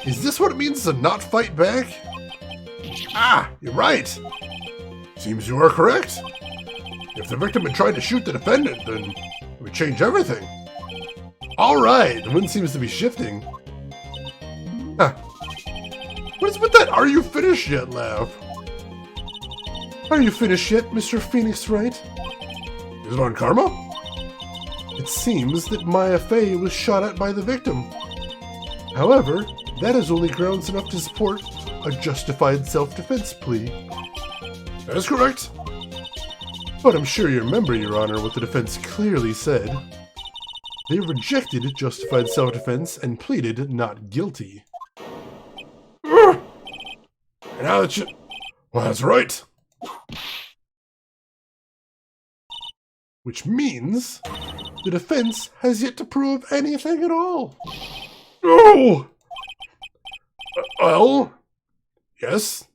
Is this what it means to not fight back? Ah, you're right. Seems you are correct. If the victim had tried to shoot the defendant, then it would change everything. All right, the wind seems to be shifting. Huh. What is with that "are you finished yet" laugh? Are you finished yet, Mr. Phoenix Wright? Is it on karma? It seems that Maya Fey was shot at by the victim. However, that is only grounds enough to support a justified self-defense plea. That is correct. But I'm sure you remember, Your Honor, what the defense clearly said. They rejected justified self-defense and pleaded not guilty. And now that you... Well, that's right. Which means the defense has yet to prove anything at all. Oh! Well, yes,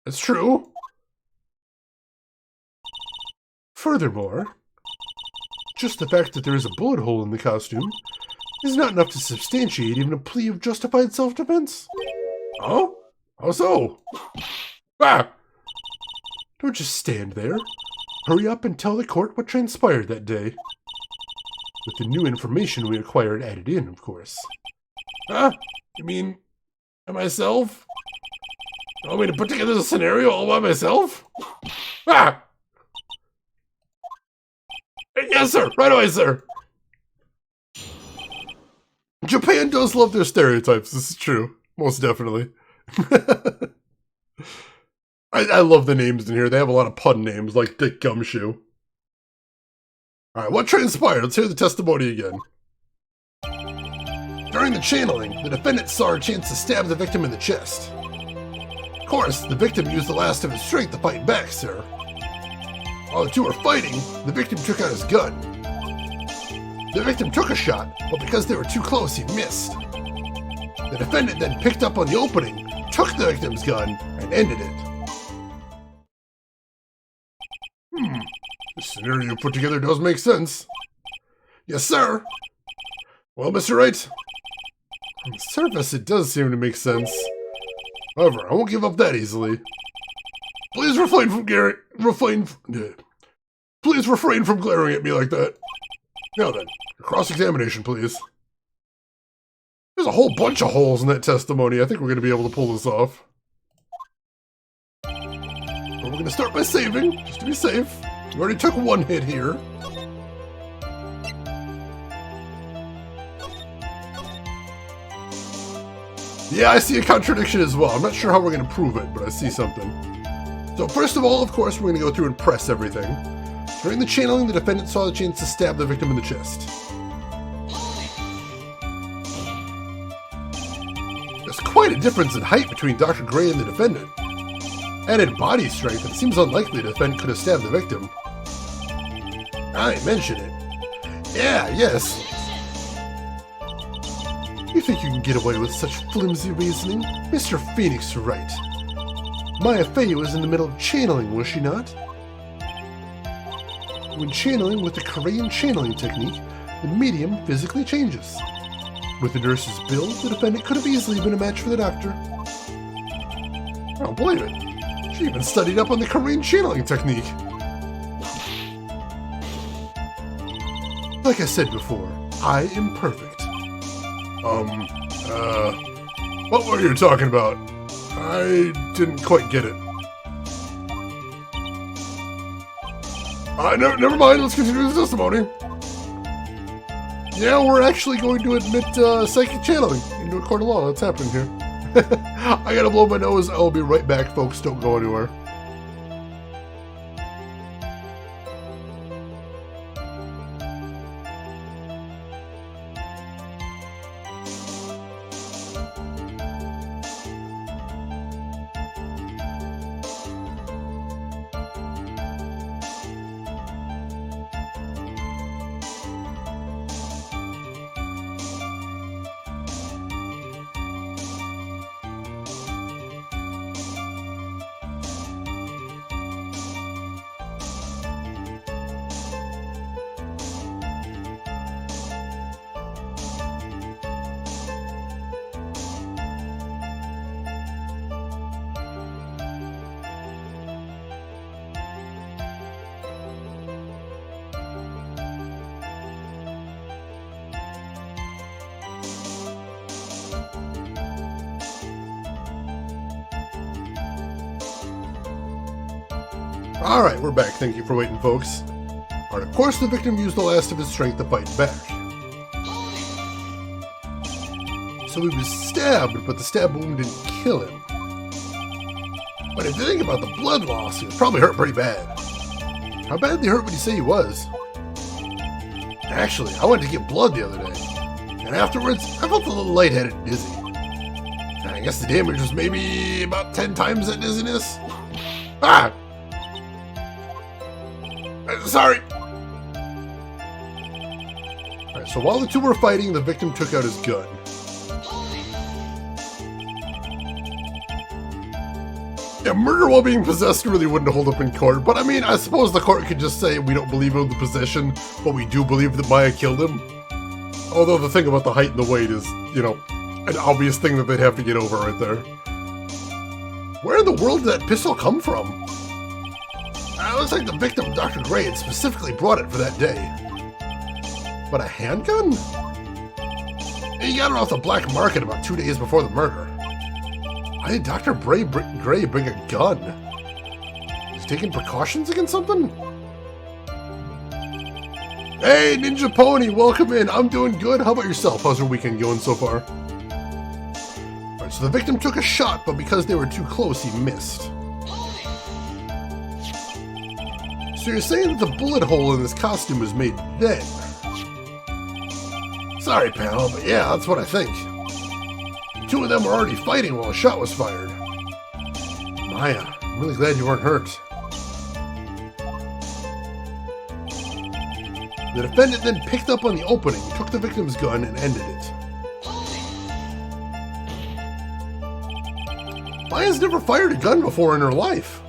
that's true. Furthermore, just the fact that there is a bullet hole in the costume is not enough to substantiate even a plea of justified self-defense. Oh? How so? Ah! Don't just stand there. Hurry up and tell the court what transpired that day. With the new information we acquired added in, of course. Huh? You mean myself? You want me to put together the scenario all by myself? Ah! Yes, sir. Right away, sir. Japan does love their stereotypes. This is true. Most definitely. I love the names in here. They have a lot of pun names, like Dick Gumshoe. Alright, what transpired? Let's hear the testimony again. During the channeling, the defendant saw a chance to stab the victim in the chest. Of course, the victim used the last of his strength to fight back, sir. While the two were fighting, the victim took out his gun. The victim took a shot, but because they were too close, he missed. The defendant then picked up on the opening, took the victim's gun, and ended it. This scenario you put together does make sense. Yes, sir. Well, Mr. Wright, on the surface it does seem to make sense. However, I won't give up that easily. Please refrain from glaring at me like that. Now then, cross-examination, please. There's a whole bunch of holes in that testimony. I think we're going to be able to pull this off. But we're going to start by saving, just to be safe. We already took one hit here. Yeah, I see a contradiction as well. I'm not sure how we're going to prove it, but I see something. So first of all, of course, we're going to go through and press everything. During the channeling, the defendant saw the chance to stab the victim in the chest. There's quite a difference in height between Dr. Gray and the defendant. Added body strength, it seems unlikely the defendant could have stabbed the victim. I mention it. Yeah, yes. You think you can get away with such flimsy reasoning? Mr. Phoenix Wright. Maya Fey was in the middle of channeling, was she not? When channeling with the Korean channeling technique, the medium physically changes. With the nurse's bill, the defendant could have easily been a match for the doctor. I don't believe it. She even studied up on the Korean channeling technique. Like I said before, I am perfect. What were you talking about? I didn't quite get it. Never mind, let's continue the testimony. Yeah, we're actually going to admit psychic channeling into a court of law. That's happening here. I gotta blow my nose. I'll be right back, folks. Don't go anywhere. Alright, we're back. Thank you for waiting, folks. Alright, of course the victim used the last of his strength to fight back. So he was stabbed, but the stab wound didn't kill him. But if you think about the blood loss, he was probably hurt pretty bad. How badly hurt would you say he was? Actually, I went to get blood the other day, and afterwards, I felt a little lightheaded and dizzy. I guess the damage was maybe about 10 times that dizziness. Ah! Sorry! Alright, so while the two were fighting, the victim took out his gun. Yeah, murder while being possessed really wouldn't hold up in court, but I mean, I suppose the court could just say we don't believe in the possession, but we do believe that Maya killed him. Although the thing about the height and the weight is, you know, an obvious thing that they'd have to get over right there. Where in the world did that pistol come from? It looks like the victim, Dr. Gray, had specifically brought it for that day. But a handgun? He got it off the black market about 2 days before the murder. Why did Dr. Gray bring a gun? He's taking precautions against something? Hey, Ninja Pony, welcome in. I'm doing good. How about yourself? How's your weekend going so far? Alright, so the victim took a shot, but because they were too close, he missed. So you're saying that the bullet hole in this costume was made then? Sorry, pal, but yeah, that's what I think. Two of them were already fighting while a shot was fired. Maya, I'm really glad you weren't hurt. The defendant then picked up on the opening, took the victim's gun, and ended it. Maya's never fired a gun before in her life.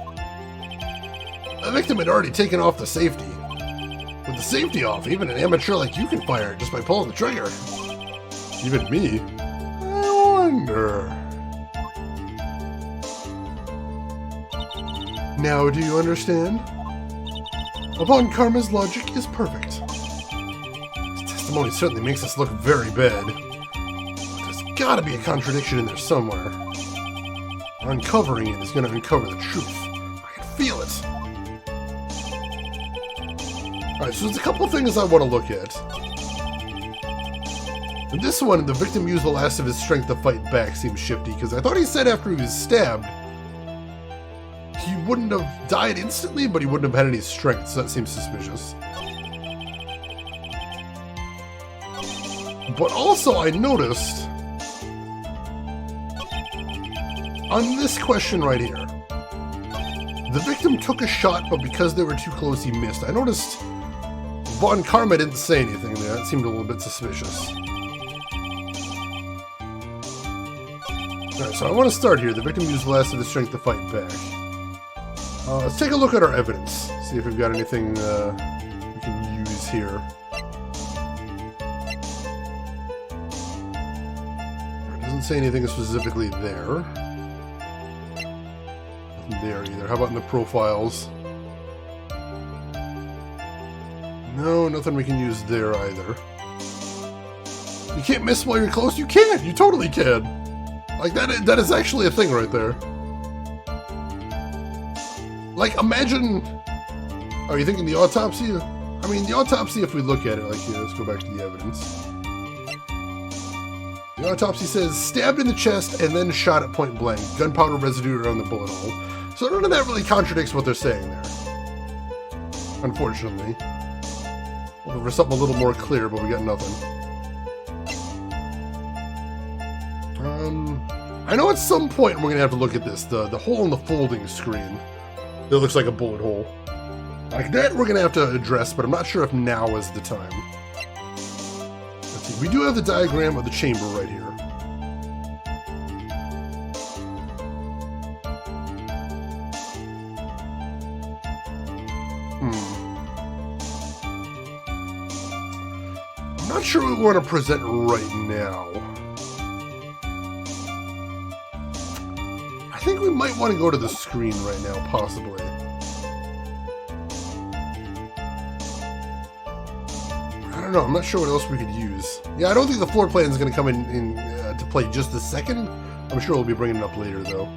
The victim had already taken off the safety. With the safety off, even an amateur like you can fire it just by pulling the trigger. Even me? I wonder. Now do you understand? Upon Karma's logic is perfect. This testimony certainly makes us look very bad. There's gotta be a contradiction in there somewhere. Uncovering it is gonna uncover the truth. I can feel it. Alright, so there's a couple things I want to look at. In this one, the victim used the last of his strength to fight back seems shifty, because I thought he said after he was stabbed, he wouldn't have died instantly, but he wouldn't have had any strength, so that seems suspicious. But also, I noticed, on this question right here, the victim took a shot, but because they were too close, he missed. I noticed Von Karma didn't say anything there. That seemed a little bit suspicious. Alright, so I want to start here. The victim used the last of his strength to fight back. Let's take a look at our evidence. See if we've got anything we can use here. It doesn't say anything specifically there. Nothing there either. How about in the profiles? No, nothing we can use there either. You can't miss while you're close? You can! You totally can! Like, that is actually a thing right there. Like, imagine... Are you thinking the autopsy? I mean, the autopsy, if we look at it, like, here, let's go back to the evidence. The autopsy says, stabbed in the chest and then shot at point blank. Gunpowder residue around the bullet hole. So none of that really contradicts what they're saying there. Unfortunately. Looking for something a little more clear, but we got nothing. I know at some point we're going to have to look at this. The hole in the folding screen. That looks like a bullet hole. Like that we're going to have to address, but I'm not sure if now is the time. Let's see. We do have the diagram of the chamber right here. I'm not sure what we want to present right now. I think we might want to go to the screen right now, possibly. I don't know, I'm not sure what else we could use. Yeah, I don't think the floor plan is going to come in to play just this second. I'm sure we'll be bringing it up later, though.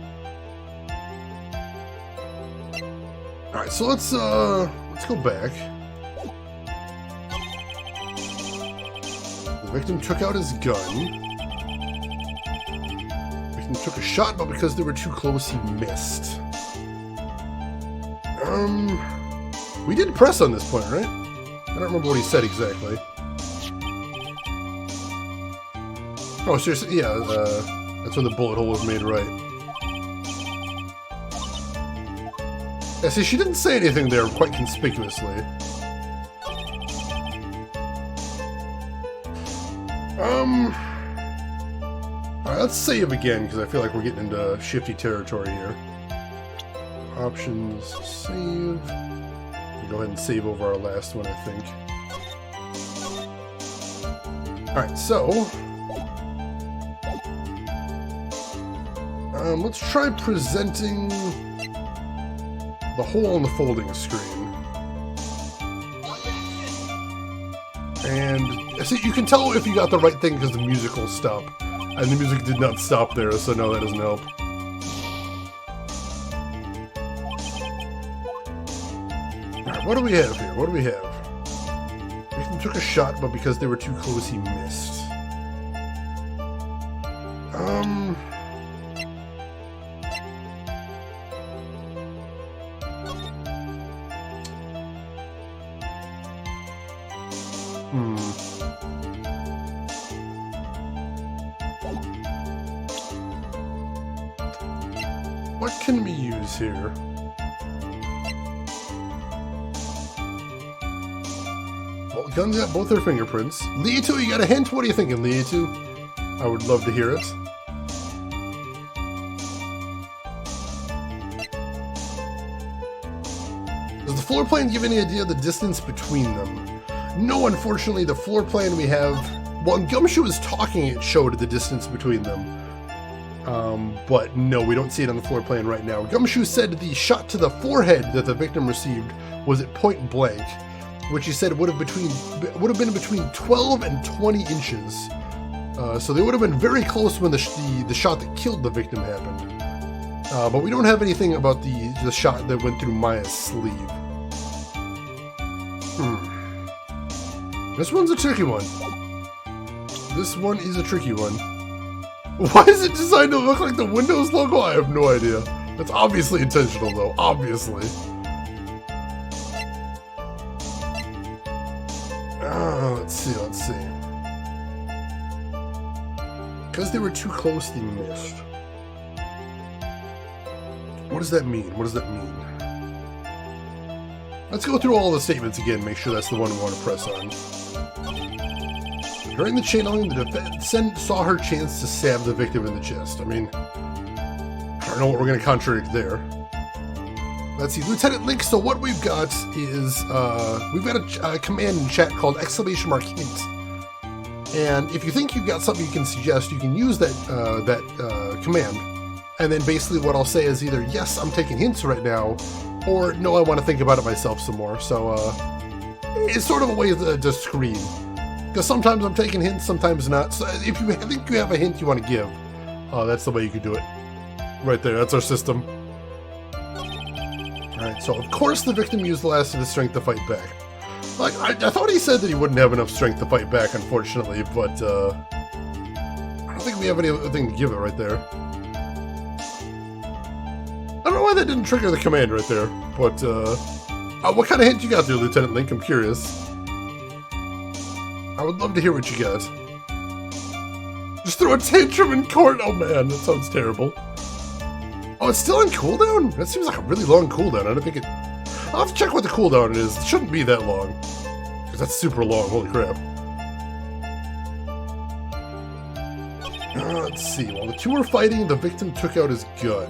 Alright, so let's go back. The victim took out his gun. The victim took a shot, but because they were too close, he missed. We did press on this point, right? I don't remember what he said exactly. Oh, seriously? Yeah, that's when the bullet hole was made right. Yeah, see, she didn't say anything there quite conspicuously. Alright, let's save again, because I feel like we're getting into shifty territory here. Options, save. We'll go ahead and save over our last one, I think. Alright, so... let's try presenting the hole on the folding screen. And see, you can tell if you got the right thing because the music will stop. And the music did not stop there, so no, that doesn't help. Alright, what do we have here? What do we have? Victim took a shot, but because they were too close, he missed. What can we use here? Well, Gun's got both their fingerprints. Leetu, you got a hint? What are you thinking, Leetu? I would love to hear it. Does the floor plan give any idea of the distance between them? No, unfortunately, the floor plan we have... Well, when Gumshoe was talking, it showed the distance between them. But no, we don't see it on the floor plan right now. Gumshoe said the shot to the forehead that the victim received was at point blank, which he said would have been between 12 and 20 inches. So they would have been very close when the shot that killed the victim happened. But we don't have anything about the shot that went through Maya's sleeve. This one's a tricky one. This one is a tricky one. Why is it designed to look like the Windows logo? I have no idea. That's obviously intentional, though. Obviously. Let's see. Because they were too close, they missed. What does that mean? Let's go through all the statements again, make sure that's the one we want to press on. During the channeling, the defendant saw her chance to stab the victim in the chest. I mean, I don't know what we're going to contradict there. Let's see, Lieutenant Link, so what we've got is, we've got a command in chat called !hint. And if you think you've got something you can suggest, you can use that command. And then basically what I'll say is either, yes, I'm taking hints right now, or no, I want to think about it myself some more. So, it's sort of a way to screen. Because sometimes I'm taking hints, sometimes not. So if you think you have a hint you want to give, that's the way you could do it. Right there, that's our system. Alright, so of course the victim used the last of his strength to fight back. Like, I thought he said that he wouldn't have enough strength to fight back, unfortunately, but, I don't think we have anything to give it right there. I don't know why that didn't trigger the command right there, but, what kind of hint you got there, Lieutenant Link? I'm curious. I would love to hear what you got. Just throw a tantrum in court? Oh man, that sounds terrible. Oh, it's still on cooldown? That seems like a really long cooldown. I don't think it... I'll have to check what the cooldown is. It shouldn't be that long. Because that's super long, holy crap. Let's see. While the two were fighting, the victim took out his gun.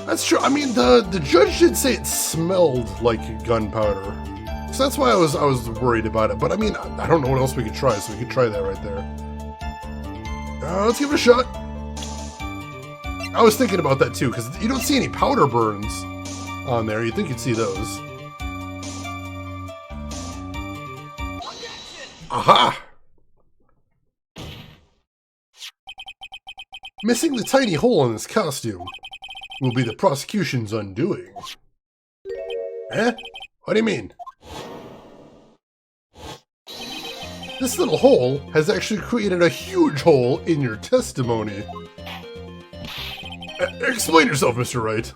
That's true. I mean, the judge did say it smelled like gunpowder, so that's why I was worried about it. But I mean, I don't know what else we could try, so we could try that right there. Let's give it a shot. I was thinking about that too, because you don't see any powder burns on there. You'd think you'd see those. Aha! Missing the tiny hole in his costume will be the prosecution's undoing. Eh? What do you mean? This little hole has actually created a huge hole in your testimony. Explain yourself, Mr. Wright.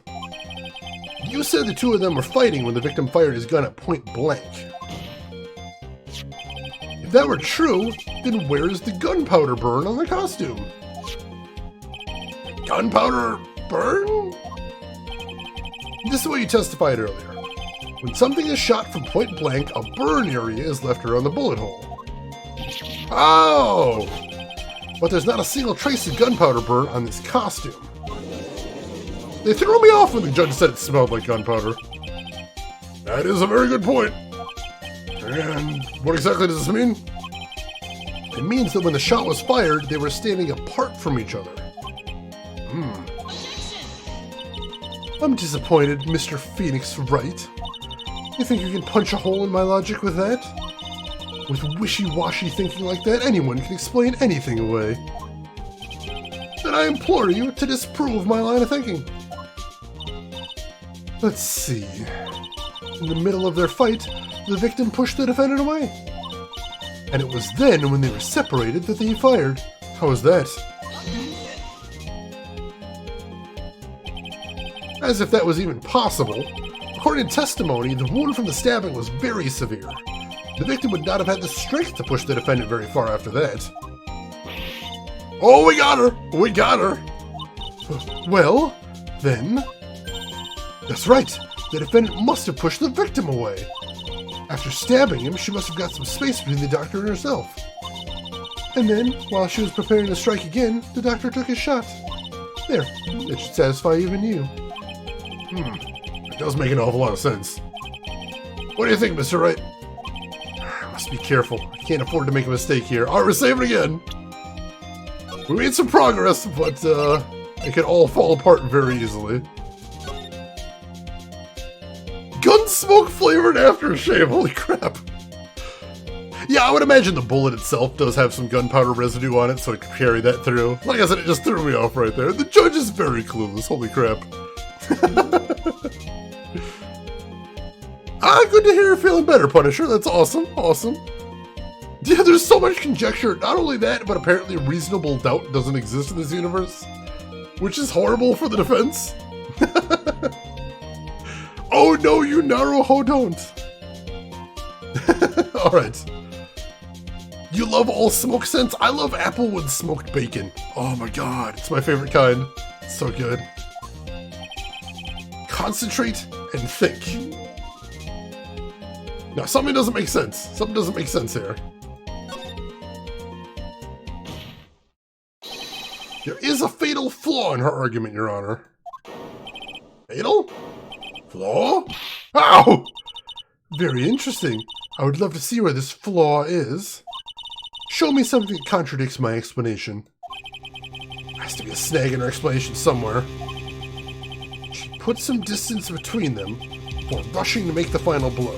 You said the two of them were fighting when the victim fired his gun at point blank. If that were true, then where's the gunpowder burn on the costume? Gunpowder burn? This is what you testified earlier. When something is shot from point blank, a burn area is left around the bullet hole. Oh! But there's not a single trace of gunpowder burn on this costume. They threw me off when the judge said it smelled like gunpowder. That is a very good point. And what exactly does this mean? It means that when the shot was fired, they were standing apart from each other. I'm disappointed, Mr. Phoenix Wright. You think you can punch a hole in my logic with that? With wishy-washy thinking like that, anyone can explain anything away. Then I implore you to disprove my line of thinking. Let's see. In the middle of their fight, the victim pushed the defendant away. And it was then, when they were separated, that he fired. How was that? As if that was even possible. According to testimony, the wound from the stabbing was very severe. The victim would not have had the strength to push the defendant very far after that. Oh, we got her! We got her! Well, then... That's right! The defendant must have pushed the victim away. After stabbing him, she must have got some space between the doctor and herself. And then, while she was preparing to strike again, the doctor took his shot. There, that should satisfy even you. It does make an awful lot of sense. What do you think, Mr. Wright? I must be careful. I can't afford to make a mistake here. Alright, we're saving again. We made some progress, but it can all fall apart very easily. Gunsmoke flavored aftershave, holy crap. Yeah, I would imagine the bullet itself does have some gunpowder residue on it, so it could carry that through. Like I said, it just threw me off right there. The judge is very clueless, holy crap. Good to hear you're feeling better, Punisher. That's awesome, awesome. Yeah, there's so much conjecture. Not only that, but apparently reasonable doubt doesn't exist in this universe, which is horrible for the defense. Oh no, you Naruho don't. Alright. You love all smoke scents? I love applewood smoked bacon. Oh my god, it's my favorite kind. It's so good. Concentrate and think. Now, something doesn't make sense. Something doesn't make sense here. There is a fatal flaw in her argument, Your Honor. Fatal? Flaw? Ow! Very interesting. I would love to see where this flaw is. Show me something that contradicts my explanation. There has to be a snag in her explanation somewhere. She put some distance between them before rushing to make the final blow.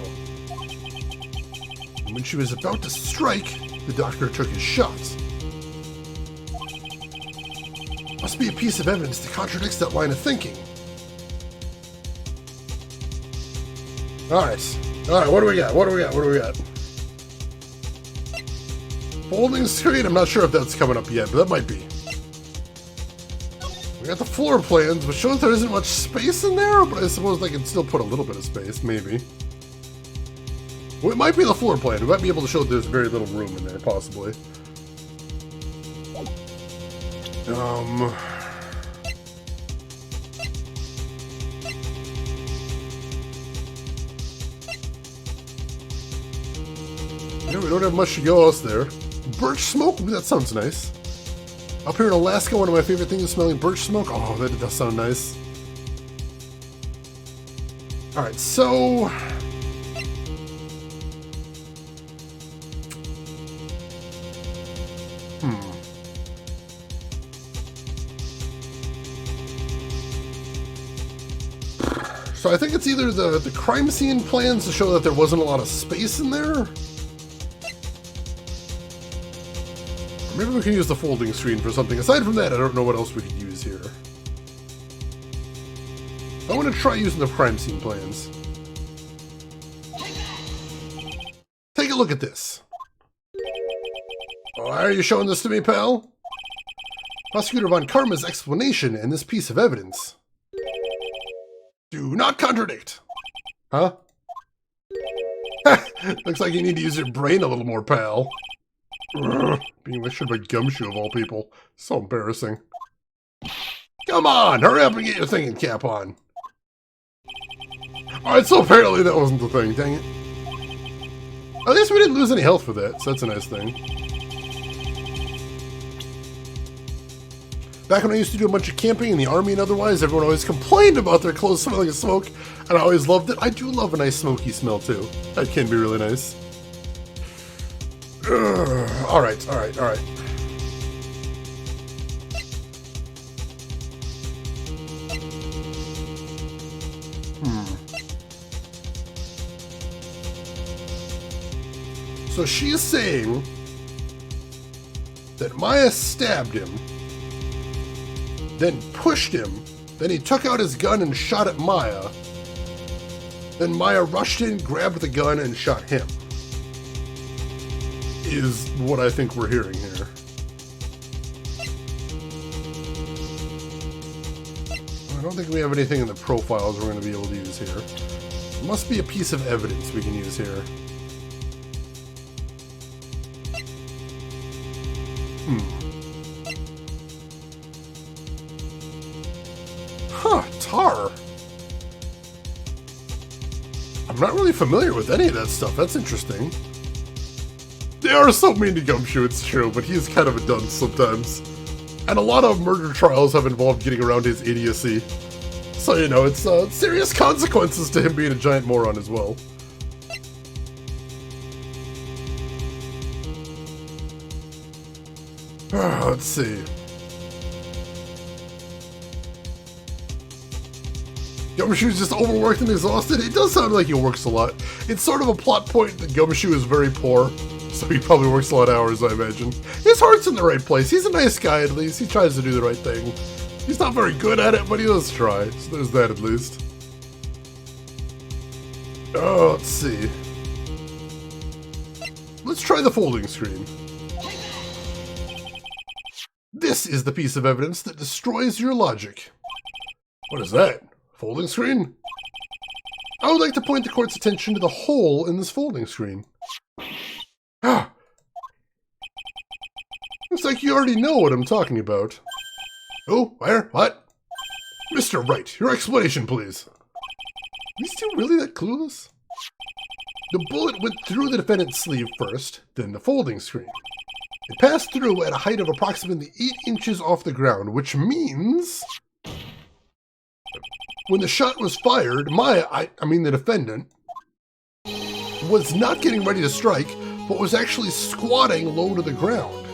And when she was about to strike, the doctor took his shot. Must be a piece of evidence that contradicts that line of thinking. Alright, what do we got? What do we got? Folding screen, I'm not sure if that's coming up yet, but that might be. We got the floor plans, which shows there isn't much space in there, but I suppose they can still put a little bit of space, maybe. Well, it might be the floor plan. We might be able to show there's very little room in there, possibly. Yeah, we don't have much to go else there. Birch smoke? Ooh, that sounds nice. Up here in Alaska, one of my favorite things is smelling birch smoke. Oh, that does sound nice. Alright, so... So I think it's either the crime scene plans to show that there wasn't a lot of space in there. Maybe we can use the folding screen for something. Aside from that, I don't know what else we could use here. I want to try using the crime scene plans. Take a look at this. Why are you showing this to me, pal? Prosecutor Von Karma's explanation and this piece of evidence. Do not contradict. Huh? Looks like you need to use your brain a little more, pal. Being lectured by Gumshoe of all people. So embarrassing. Come on, hurry up and get your thinking cap on. Alright, so apparently that wasn't the thing, dang it. At least we didn't lose any health for that, so that's a nice thing. Back when I used to do a bunch of camping in the army and otherwise, everyone always complained about their clothes smelling of smoke, and I always loved it. I do love a nice smoky smell too. That can be really nice. Alright. So she is saying that Maya stabbed him, then pushed him, then he took out his gun and shot at Maya. Then Maya rushed in, grabbed the gun, and shot him. Is what I think we're hearing here. I don't think we have anything in the profiles we're going to be able to use here. There must be a piece of evidence we can use here. Huh, tar. I'm not really familiar with any of that stuff. That's interesting. They are so mean to Gumshoe, it's true, but he is kind of a dunce sometimes. And a lot of murder trials have involved getting around his idiocy. So, you know, it's serious consequences to him being a giant moron as well. Let's see. Gumshoe's just overworked and exhausted. It does sound like he works a lot. It's sort of a plot point that Gumshoe is very poor, so he probably works a lot of hours, I imagine. His heart's in the right place. He's a nice guy, at least. He tries to do the right thing. He's not very good at it, but he does try. So there's that, at least. Oh, let's see. Let's try the folding screen. This is the piece of evidence that destroys your logic. What is that? Folding screen? I would like to point the court's attention to the hole in this folding screen. Ah! Looks like you already know what I'm talking about. Oh, where? What? Mr. Wright, your explanation, please. Are these two really that clueless? The bullet went through the defendant's sleeve first, then the folding screen. It passed through at a height of approximately 8 inches off the ground, which means... when the shot was fired, Maya, I mean the defendant, was not getting ready to strike, but was actually squatting low to the ground.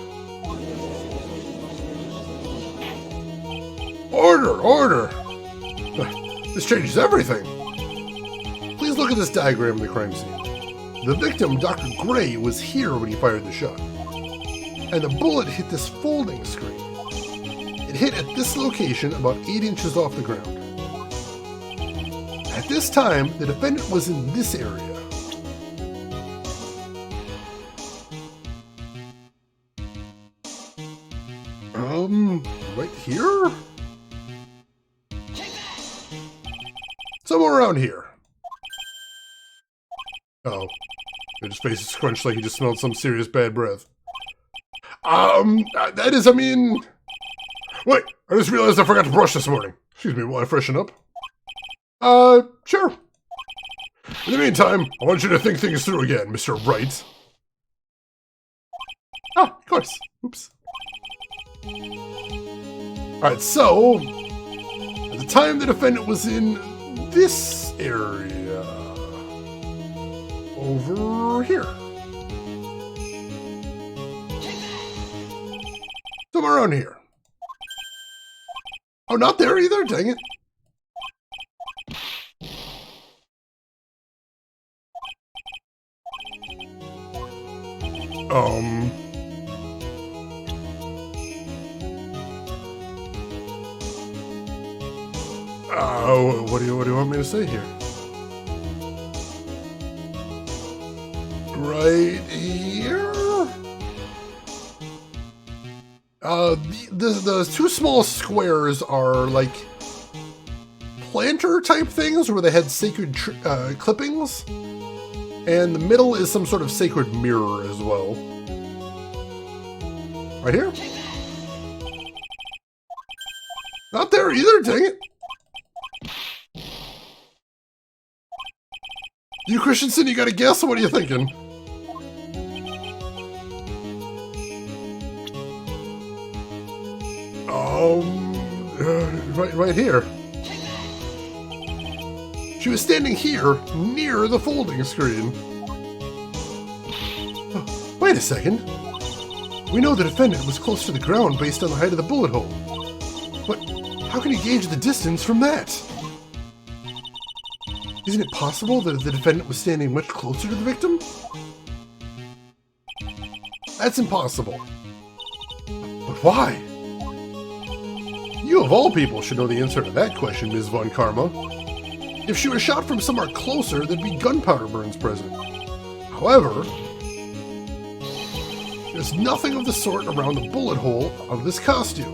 Order! Order! This changes everything. Please look at this diagram of the crime scene. The victim, Dr. Gray, was here when he fired the shot. And the bullet hit this folding screen. It hit at this location about 8 inches off the ground. At this time, the defendant was in this area. Right here? Somewhere around here. Uh-oh. His face is scrunched like he just smelled some serious bad breath. That is, I mean... Wait, I just realized I forgot to brush this morning. Excuse me while I freshen up. Sure. In the meantime, I want you to think things through again, Mr. Wright. Ah, of course. Oops. Alright, so... at the time the defendant was in this area. Over here. Somewhere around here. Oh, not there either? Dang it. What do you want me to say here? Right here? The two small squares are like planter type things where they had sacred clippings, and the middle is some sort of sacred mirror as well. Right here? Not there either, dang it. You, Christensen, you got a guess? What are you thinking? Right here. She was standing here, near the folding screen. Oh, wait a second. We know the defendant was close to the ground based on the height of the bullet hole. But how can he gauge the distance from that? Isn't it possible that the defendant was standing much closer to the victim? That's impossible. But why? You of all people should know the answer to that question, Ms. Von Karma. If she was shot from somewhere closer, there'd be gunpowder burns present. However, there's nothing of the sort around the bullet hole of this costume.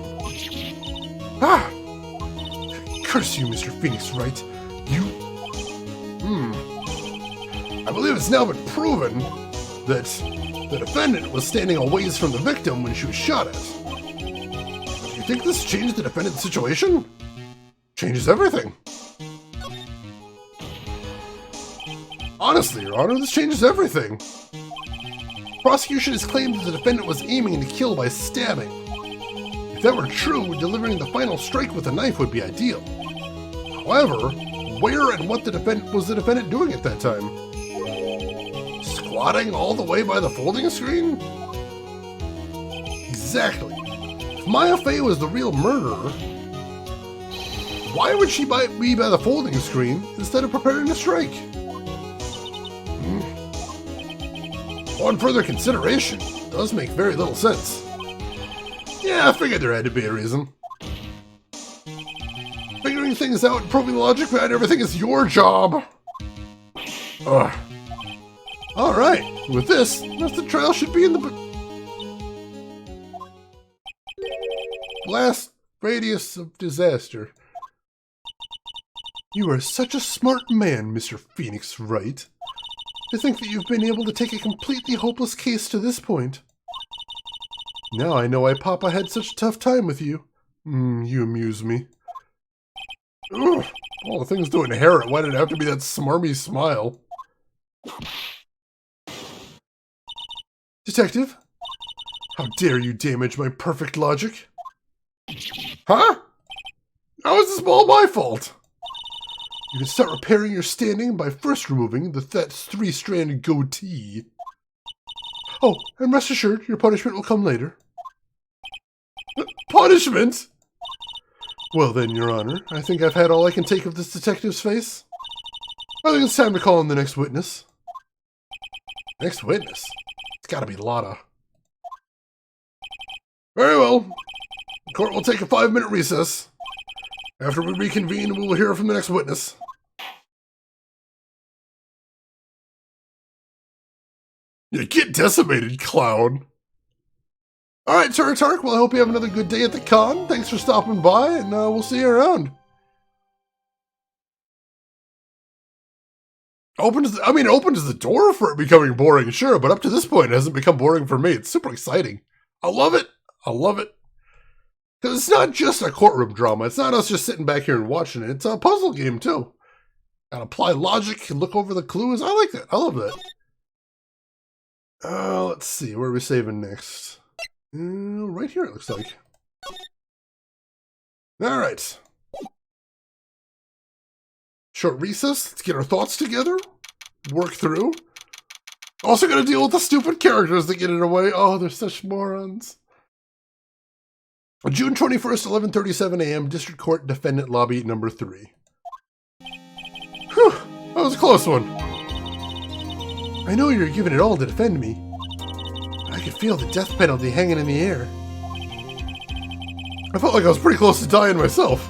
Ah! Curse you, Mr. Phoenix Wright. I believe it's now been proven that the defendant was standing a ways from the victim when she was shot at. Do you think this changed the defendant's situation? Changes everything. Honestly, Your Honor, this changes everything. Prosecution has claimed that the defendant was aiming to kill by stabbing. If that were true, delivering the final strike with a knife would be ideal. However, where and what was the defendant doing at that time? Squatting all the way by the folding screen? Exactly. If Maya Fey was the real murderer, why would she be by the folding screen instead of preparing to strike? On further consideration, it does make very little sense. Yeah, I figured there had to be a reason. Figuring things out and proving logic behind everything is your job. Ugh. Alright, with this, the trial should be in the blast radius of disaster. You are such a smart man, Mr. Phoenix Wright. To think that you've been able to take a completely hopeless case to this point. Now I know why Papa had such a tough time with you. You amuse me. Ugh, all the things to inherit, why did it have to be that smarmy smile? Detective, how dare you damage my perfect logic? Huh? How is this all my fault? You can start repairing your standing by first removing that three-stranded goatee. Oh, and rest assured, your punishment will come later. Punishment? Well then, Your Honor, I think I've had all I can take of this detective's face. I think it's time to call in the next witness. Next witness? It's gotta be Lotta. Very well. The court will take a 5-minute recess. After we reconvene, we will hear from the next witness. You get decimated, clown. Alright, Turk, well, I hope you have another good day at the con. Thanks for stopping by, and we'll see you around. It opens the door for it becoming boring, sure, but up to this point, it hasn't become boring for me. It's super exciting. I love it. I love it. Because it's not just a courtroom drama. It's not us just sitting back here and watching it. It's a puzzle game, too. Gotta apply logic and look over the clues. I like that. I love that. Let's see. Where are we saving next? Right here, it looks like. Alright. Short recess. Let's get our thoughts together. Work through. Also gotta deal with the stupid characters that get in our way. Oh, they're such morons. June 21st, 11:37 a.m., District Court, Defendant Lobby, number 3. Whew, that was a close one. I know you're giving it all to defend me, but I could feel the death penalty hanging in the air. I felt like I was pretty close to dying myself.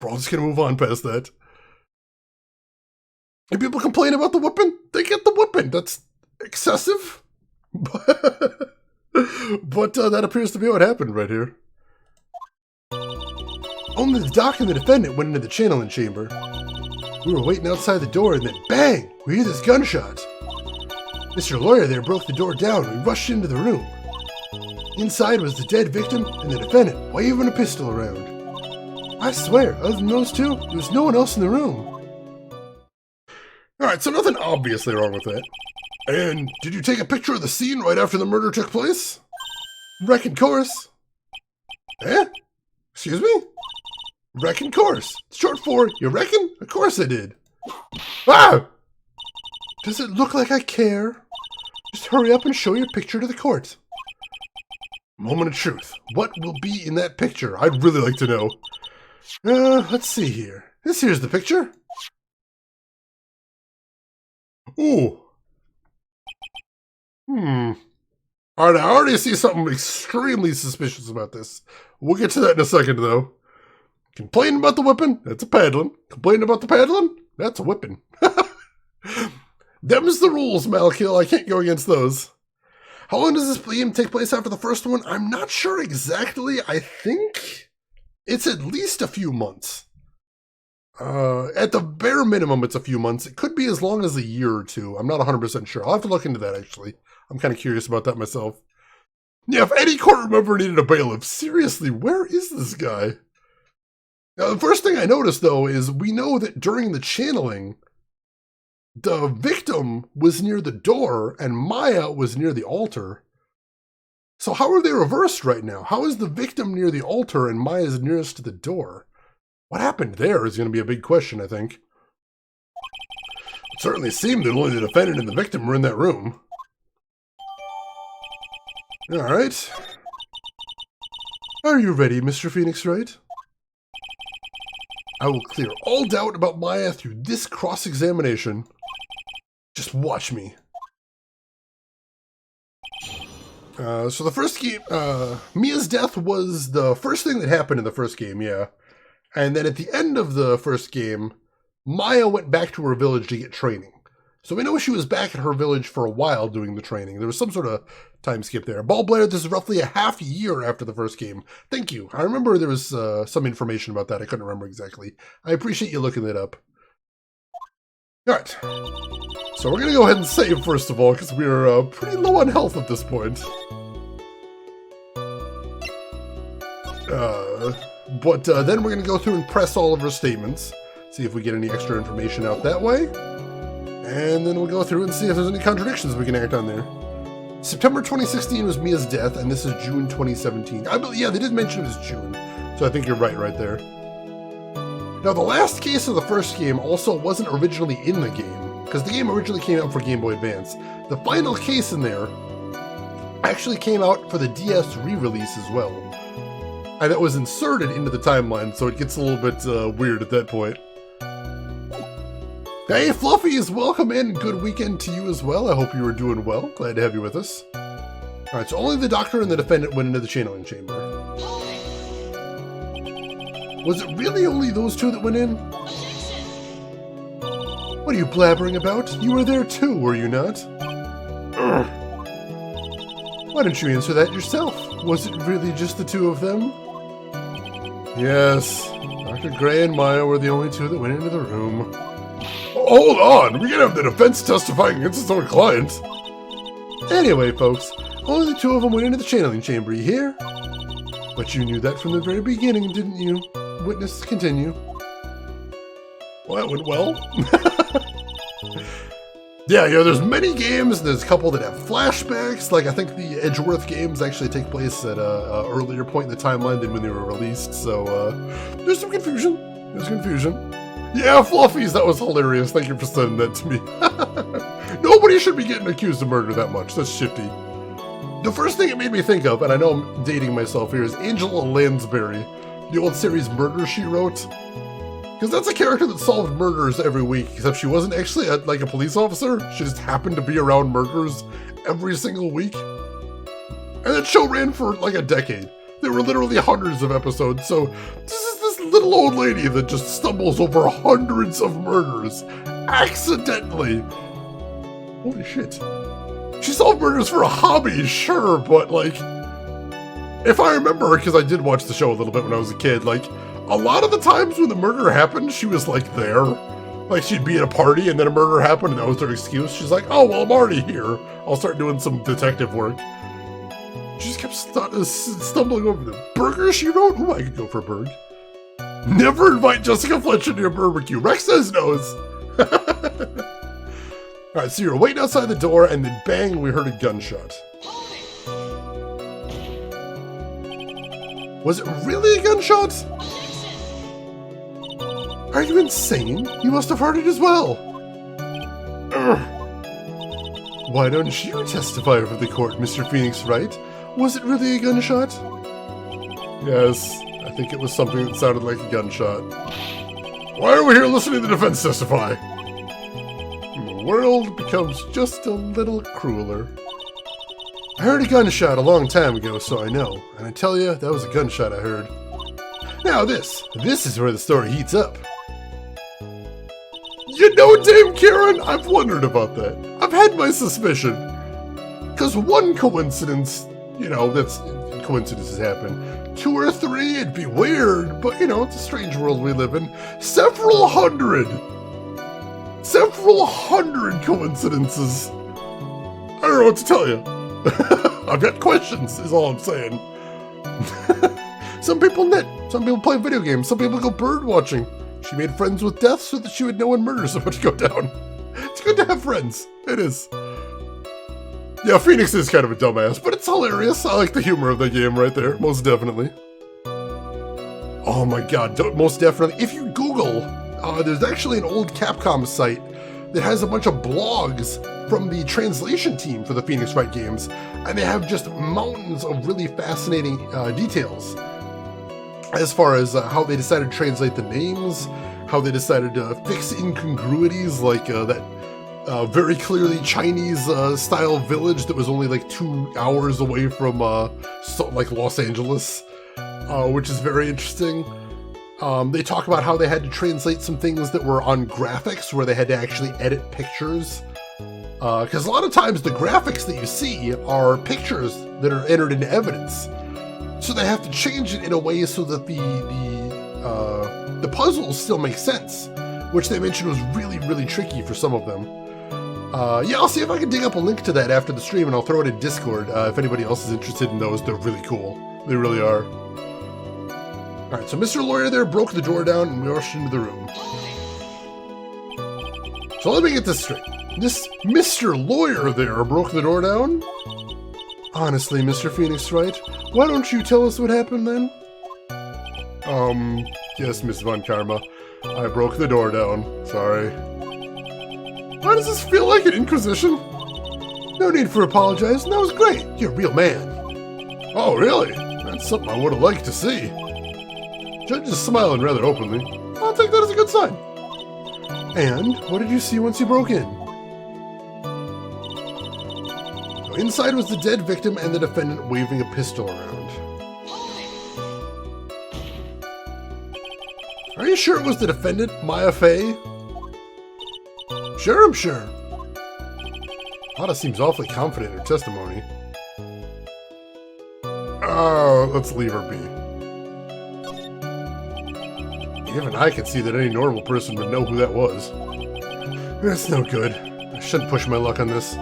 We're all just gonna move on past that. And people complain about the whipping, they get the whipping. That's excessive. But that appears to be what happened right here. Only the doc and the defendant went into the channeling chamber. We were waiting outside the door, and then bang! We hear this gunshot. Mr. Lawyer there broke the door down, and we rushed into the room. Inside was the dead victim and the defendant, waving a pistol around. I swear, other than those two, there was no one else in the room. Alright, so nothing obviously wrong with that. And did you take a picture of the scene right after the murder took place? Reckon course. Eh? Excuse me? Reckon course. It's short for, you reckon? Of course I did. Ah! Does it look like I care? Just hurry up and show your picture to the court. Moment of truth. What will be in that picture? I'd really like to know. Let's see here. This here's the picture. Ooh. Alright, I already see something extremely suspicious about this. We'll get to that in a second, though. Complaining about the whipping? That's a paddling. Complaining about the paddling? That's a whipping. Them's the rules, Malkiel. I can't go against those. How long does this game take place after the first one? I'm not sure exactly. I think it's at least a few months. At the bare minimum, it's a few months. It could be as long as a year or two. I'm not 100% sure. I'll have to look into that, actually. I'm kind of curious about that myself. Yeah, if any court member needed a bailiff, seriously, where is this guy? Now, the first thing I noticed, though, is we know that during the channeling, the victim was near the door and Maya was near the altar. So how are they reversed right now? How is the victim near the altar and Maya's nearest to the door? What happened there is going to be a big question, I think. It certainly seemed that only the defendant and the victim were in that room. Alright. Are you ready, Mr. Phoenix Wright? I will clear all doubt about Maya through this cross-examination. Just watch me. So the first game, Mia's death was the first thing that happened in the first game, yeah. And then at the end of the first game, Maya went back to her village to get training. So we know she was back at her village for a while doing the training. There was some sort of time skip there. Ball Blair, this is roughly a half year after the first game. Thank you. I remember there was some information about that. I couldn't remember exactly. I appreciate you looking that up. Alright. So we're going to go ahead and save first of all, because we're pretty low on health at this point. But then we're going to go through and press all of her statements. See if we get any extra information out that way. And then we'll go through and see if there's any contradictions we can act on there. September 2016 was Mia's death, and this is June 2017. Yeah, they did mention it was June, so I think you're right there. Now, the last case of the first game also wasn't originally in the game, because the game originally came out for Game Boy Advance. The final case in there actually came out for the DS re-release as well. And that was inserted into the timeline, so it gets a little bit weird at that point. Hey, Fluffies, welcome in. Good weekend to you as well. I hope you were doing well. Glad to have you with us. Alright, so only the doctor and the defendant went into the channeling chamber. Was it really only those two that went in? What are you blabbering about? You were there too, were you not? Urgh. Why don't you answer that yourself? Was it really just the two of them? Yes, Dr. Gray and Maya were the only two that went into the room. Hold on, we can have the defense testifying against its own client. Anyway, folks, only the two of them went into the channeling chamber, you hear? But you knew that from the very beginning, didn't you? Witness, continue. Well, that went well. Yeah, there's many games, and there's a couple that have flashbacks. Like, I think the Edgeworth games actually take place at an earlier point in the timeline than when they were released, so there's some confusion. Yeah, Fluffies, that was hilarious. Thank you for sending that to me. Nobody should be getting accused of murder that much. That's shifty. The first thing it made me think of, and I know I'm dating myself here, is Angela Lansbury, the old series Murder, She Wrote. Because that's a character that solved murders every week, except she wasn't actually a police officer. She just happened to be around murders every single week. And that show ran for like a decade. There were literally hundreds of episodes, so this is this little old lady that just stumbles over hundreds of murders accidentally. Holy shit. She solved murders for a hobby, sure, but like, if I remember, because I did watch the show a little bit when I was a kid, like, a lot of the times when the murder happened, she was like there. Like, she'd be at a party and then a murder happened and that was her excuse. She's like, oh, well, I'm already here. I'll start doing some detective work. She just kept stumbling over them. Burgers, you wrote? Ooh, I could go for a burg. Never invite Jessica Fletcher to your barbecue. Rex says no's. Alright, so you were waiting outside the door and then bang, we heard a gunshot. Was it really a gunshot? Are you insane? You must have heard it as well. Ugh. Why don't you testify for the court, Mr. Phoenix Wright? Was it really a gunshot? Yes, I think it was something that sounded like a gunshot. Why are we here listening to the defense testify? The world becomes just a little crueler. I heard a gunshot a long time ago, so I know. And I tell you, that was a gunshot I heard. Now this is where the story heats up. You know, Dame Karen, I've wondered about that. I've had my suspicion. Because one coincidence, you know, coincidences happen. 2 or 3, it'd be weird, but you know, it's a strange world we live in. Several hundred coincidences. I don't know what to tell you. I've got questions, is all I'm saying. Some people knit, some people play video games, some people go bird watching. She made friends with death so that she would know when murder's about to go down. It's good to have friends. It is. Yeah, Phoenix is kind of a dumbass, but it's hilarious. I like the humor of the game right there, most definitely. Oh my god, most definitely. If you Google, there's actually an old Capcom site that has a bunch of blogs from the translation team for the Phoenix Wright games, and they have just mountains of really fascinating details as far as how they decided to translate the names, how they decided to fix incongruities like that very clearly Chinese style village that was only like 2 hours away from like Los Angeles, which is very interesting. They talk about how they had to translate some things that were on graphics where they had to actually edit pictures. Because a lot of times the graphics that you see are pictures that are entered into evidence. So they have to change it in a way so that the puzzles still make sense, which they mentioned was really, really tricky for some of them. Yeah, I'll see if I can dig up a link to that after the stream, and I'll throw it in Discord if anybody else is interested in those. They're really cool. They really are. Alright, so Mr. Lawyer there broke the door down, and we rushed into the room. So let me get this straight. This Mr. Lawyer there broke the door down? Honestly, Mr. Phoenix Wright, why don't you tell us what happened then? Yes, Miss Von Karma. I broke the door down. Sorry. Why does this feel like an inquisition? No need for apologizing. That was great. You're a real man. Oh, really? That's something I would have liked to see. Judge is smiling rather openly. I'll take that as a good sign. And what did you see once you broke in? Inside was the dead victim and the defendant waving a pistol around. Are you sure it was the defendant, Maya Fey? Sure, I'm sure. Hada seems awfully confident in her testimony. Oh, let's leave her be. Even I could see that any normal person would know who that was. That's no good. I shouldn't push my luck on this.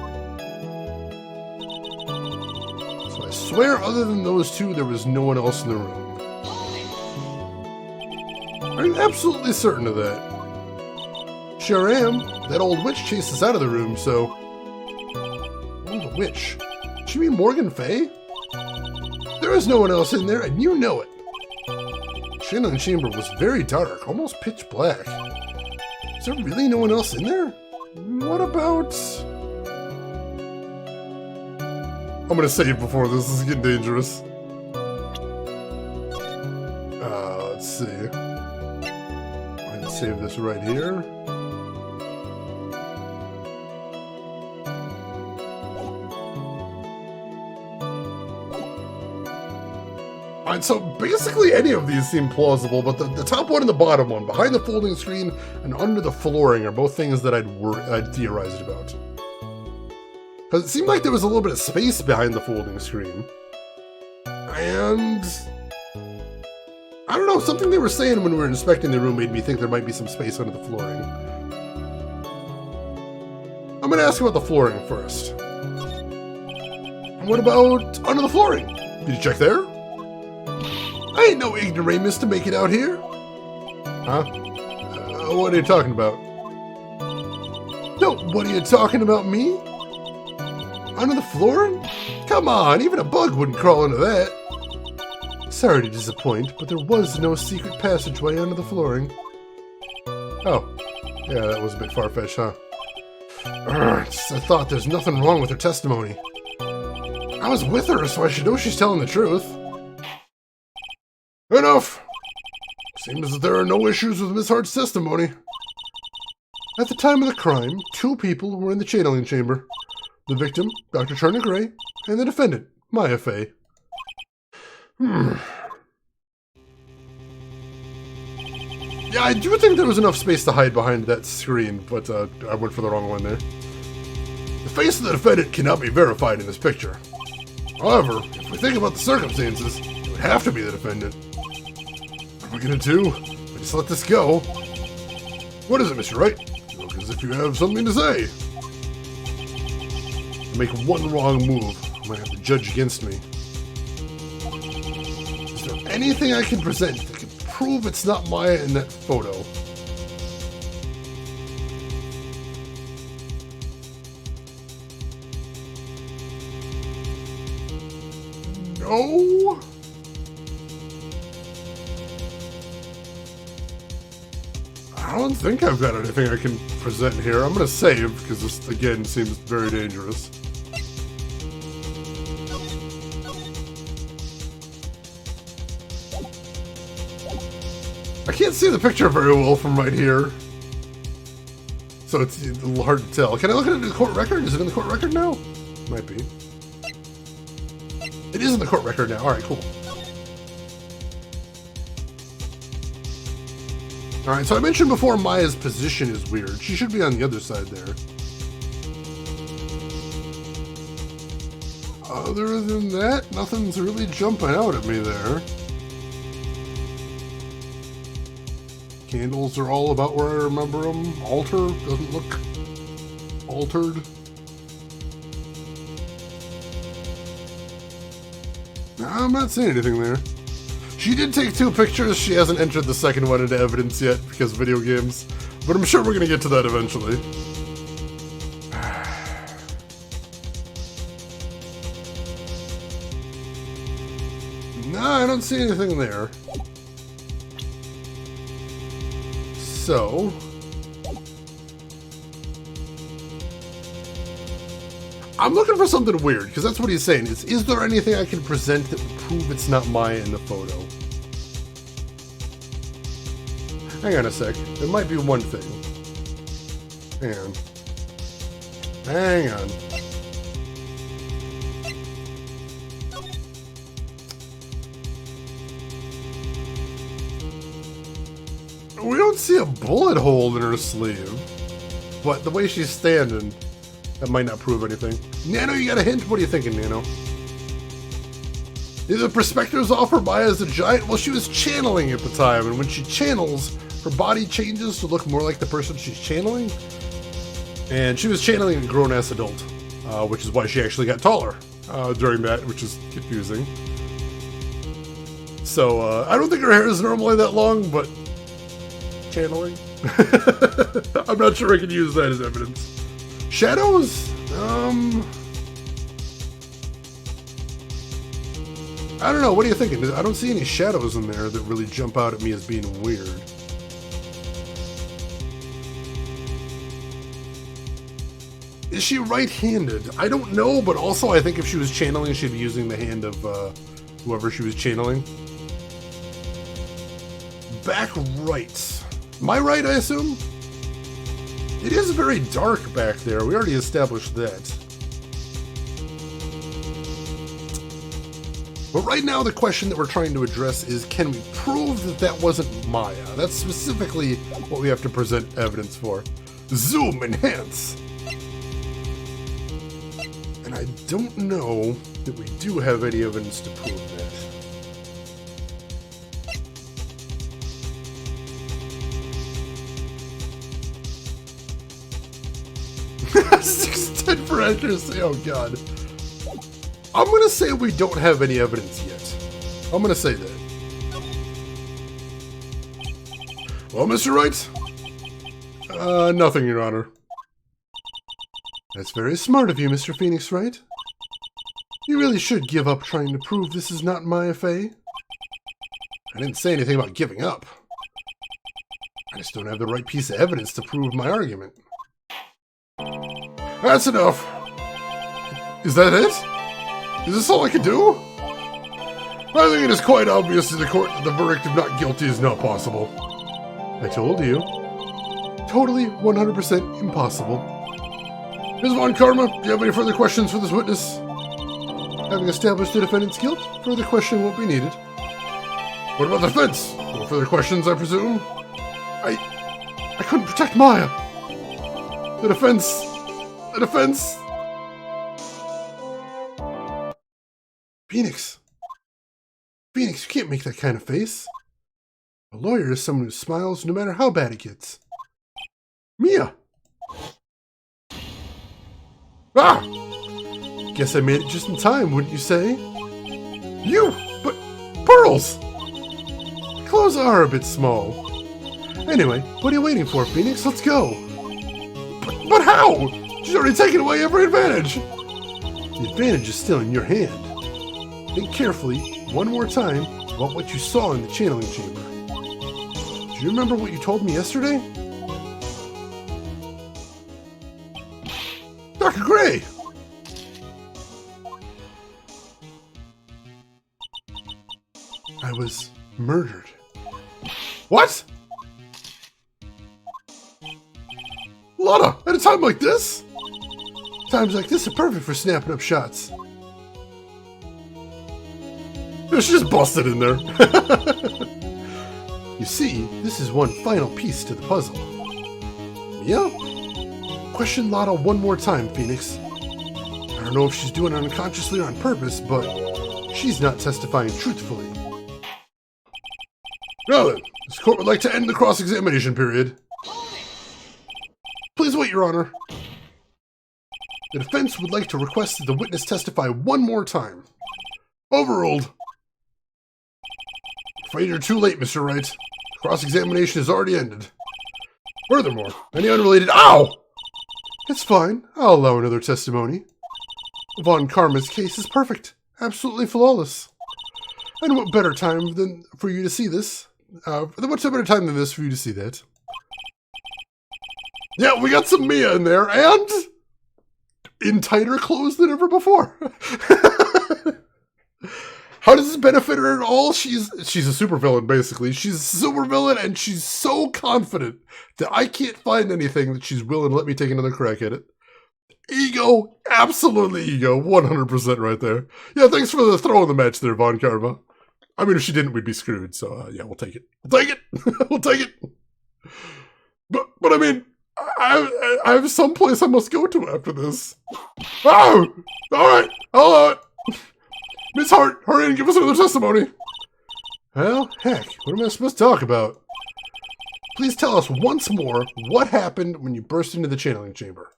So I swear other than those two, there was no one else in the room. Are you absolutely certain of that? Sure am. That old witch chased us out of the room, so... Old witch? Do you mean Morgan Fay? There is no one else in there, and you know it. Channeling chamber was very dark, almost pitch black. Is there really no one else in there? What about... I'm gonna save before this is getting dangerous. Let's see. I'm gonna save this right here. Alright, so basically any of these seem plausible, but the top one and the bottom one, behind the folding screen and under the flooring, are both things that I'd theorized about. Because it seemed like there was a little bit of space behind the folding screen. And I don't know, something they were saying when we were inspecting the room made me think there might be some space under the flooring. I'm gonna ask about the flooring first. What about under the flooring? Did you check there? I ain't no ignoramus to make it out here. Huh? What are you talking about? No, what are you talking about, me? Under the flooring? Come on, even a bug wouldn't crawl into that. Sorry to disappoint, but there was no secret passageway under the flooring. Oh, yeah, that was a bit far-fetched, huh? I thought there's nothing wrong with her testimony. I was with her, so I should know she's telling the truth. Enough! Seems that there are no issues with Miss Hart's testimony. At the time of the crime, 2 people were in the channeling chamber. The victim, Dr. Turner Gray, and the defendant, Maya Fey. Yeah, I do think there was enough space to hide behind that screen, but I went for the wrong one there. The face of the defendant cannot be verified in this picture. However, if we think about the circumstances, it would have to be the defendant. What are we gonna do? We just let this go. What is it, Mr. Wright? You look as if you have something to say. I make one wrong move, I might have to judge against me. Is there anything I can present that can prove it's not Maya in that photo? No? I don't think I've got anything I can present here. I'm gonna save, because this, again, seems very dangerous. I can't see the picture very well from right here, so it's a little hard to tell. Can I look at it in the court record? Is it in the court record now? Might be. It is in the court record now. Alright, cool. Alright, so I mentioned before Maya's position is weird. She should be on the other side there. Other than that, nothing's really jumping out at me there. Candles are all about where I remember them. Altar doesn't look altered. No, I'm not seeing anything there. She did take 2 pictures. She hasn't entered the second one into evidence yet because of video games, but I'm sure we're going to get to that eventually. No, I don't see anything there. So, I'm looking for something weird, because that's what he's saying. Is there anything I can present that would prove it's not Maya in the photo? Hang on a sec. There might be one thing. Hang on. Hang on. We don't see a bullet hole in her sleeve, but the way she's standing, that might not prove anything. Nano, you got a hint? What are you thinking, Nano? Did the perspectives offer Maya as a giant? Well, she was channeling at the time, and when she channels, her body changes to look more like the person she's channeling. And she was channeling a grown-ass adult, which is why she actually got taller during that, which is confusing. So, I don't think her hair is normally that long, but channeling? I'm not sure I can use that as evidence. Shadows? I don't know, what are you thinking? I don't see any shadows in there that really jump out at me as being weird. Is she right-handed? I don't know, but also I think if she was channeling, she'd be using the hand of whoever she was channeling. Back right. Am I right, I assume? It is very dark back there. We already established that. But right now, the question that we're trying to address is, can we prove that that wasn't Maya? That's specifically what we have to present evidence for. Zoom, enhance. And I don't know that we do have any evidence to prove that. 610 for accuracy, oh god. I'm gonna say we don't have any evidence yet. I'm gonna say that. Well, Mr. Wright? Nothing, Your Honor. That's very smart of you, Mr. Phoenix Wright. You really should give up trying to prove this is not Maya Fey. I didn't say anything about giving up. I just don't have the right piece of evidence to prove my argument. That's enough. Is that it? Is this all I can do? I think it is quite obvious to the court that the verdict of not guilty is not possible. I told you. Totally 100% impossible. Ms. Von Karma, do you have any further questions for this witness? Having established the defendant's guilt, further question won't be needed. What about the defense? No further questions, I presume? I couldn't protect Maya. The defense... Phoenix, you can't make that kind of face. A lawyer is someone who smiles no matter how bad it gets. Mia! Ah! Guess I made it just in time, wouldn't you say? You! But pearls! Clothes are a bit small. Anyway, what are you waiting for, Phoenix? Let's go! But how? She's already taken away every advantage! The advantage is still in your hand. Think carefully, one more time, about what you saw in the channeling chamber. Do you remember what you told me yesterday? Dr. Gray! I was murdered. What? Lana, at a time like this? Times like this are perfect for snapping up shots. She just busted in there. You see, this is one final piece to the puzzle. Yeah? Question Lana one more time, Phoenix. I don't know if she's doing it unconsciously or on purpose, but she's not testifying truthfully. Now then, this court would like to end the cross-examination period. Please wait, Your Honor. The defense would like to request that the witness testify one more time. Overruled. Afraid you're too late, Mr. Wright. Cross-examination has already ended. Furthermore, any unrelated— Ow! It's fine. I'll allow another testimony. Von Karma's case is perfect. Absolutely flawless. And what better time than for you to see this? What's a better time than this for you to see that? Yeah, we got some Mia in there, and in tighter clothes than ever before. How does this benefit her at all? She's a supervillain, basically. She's a supervillain, and she's so confident that I can't find anything that she's willing to let me take another crack at it. Ego, absolutely ego, 100% right there. Yeah, thanks for the throw in the match there, Von Karma. I mean, if she didn't, we'd be screwed, so yeah, we'll take it. We'll take it! We'll take it! But I mean, I have some place I must go to after this. Oh! Alright, I'll allow it. Miss Hart, hurry and give us another testimony. Well, heck, what am I supposed to talk about? Please tell us once more what happened when you burst into the channeling chamber.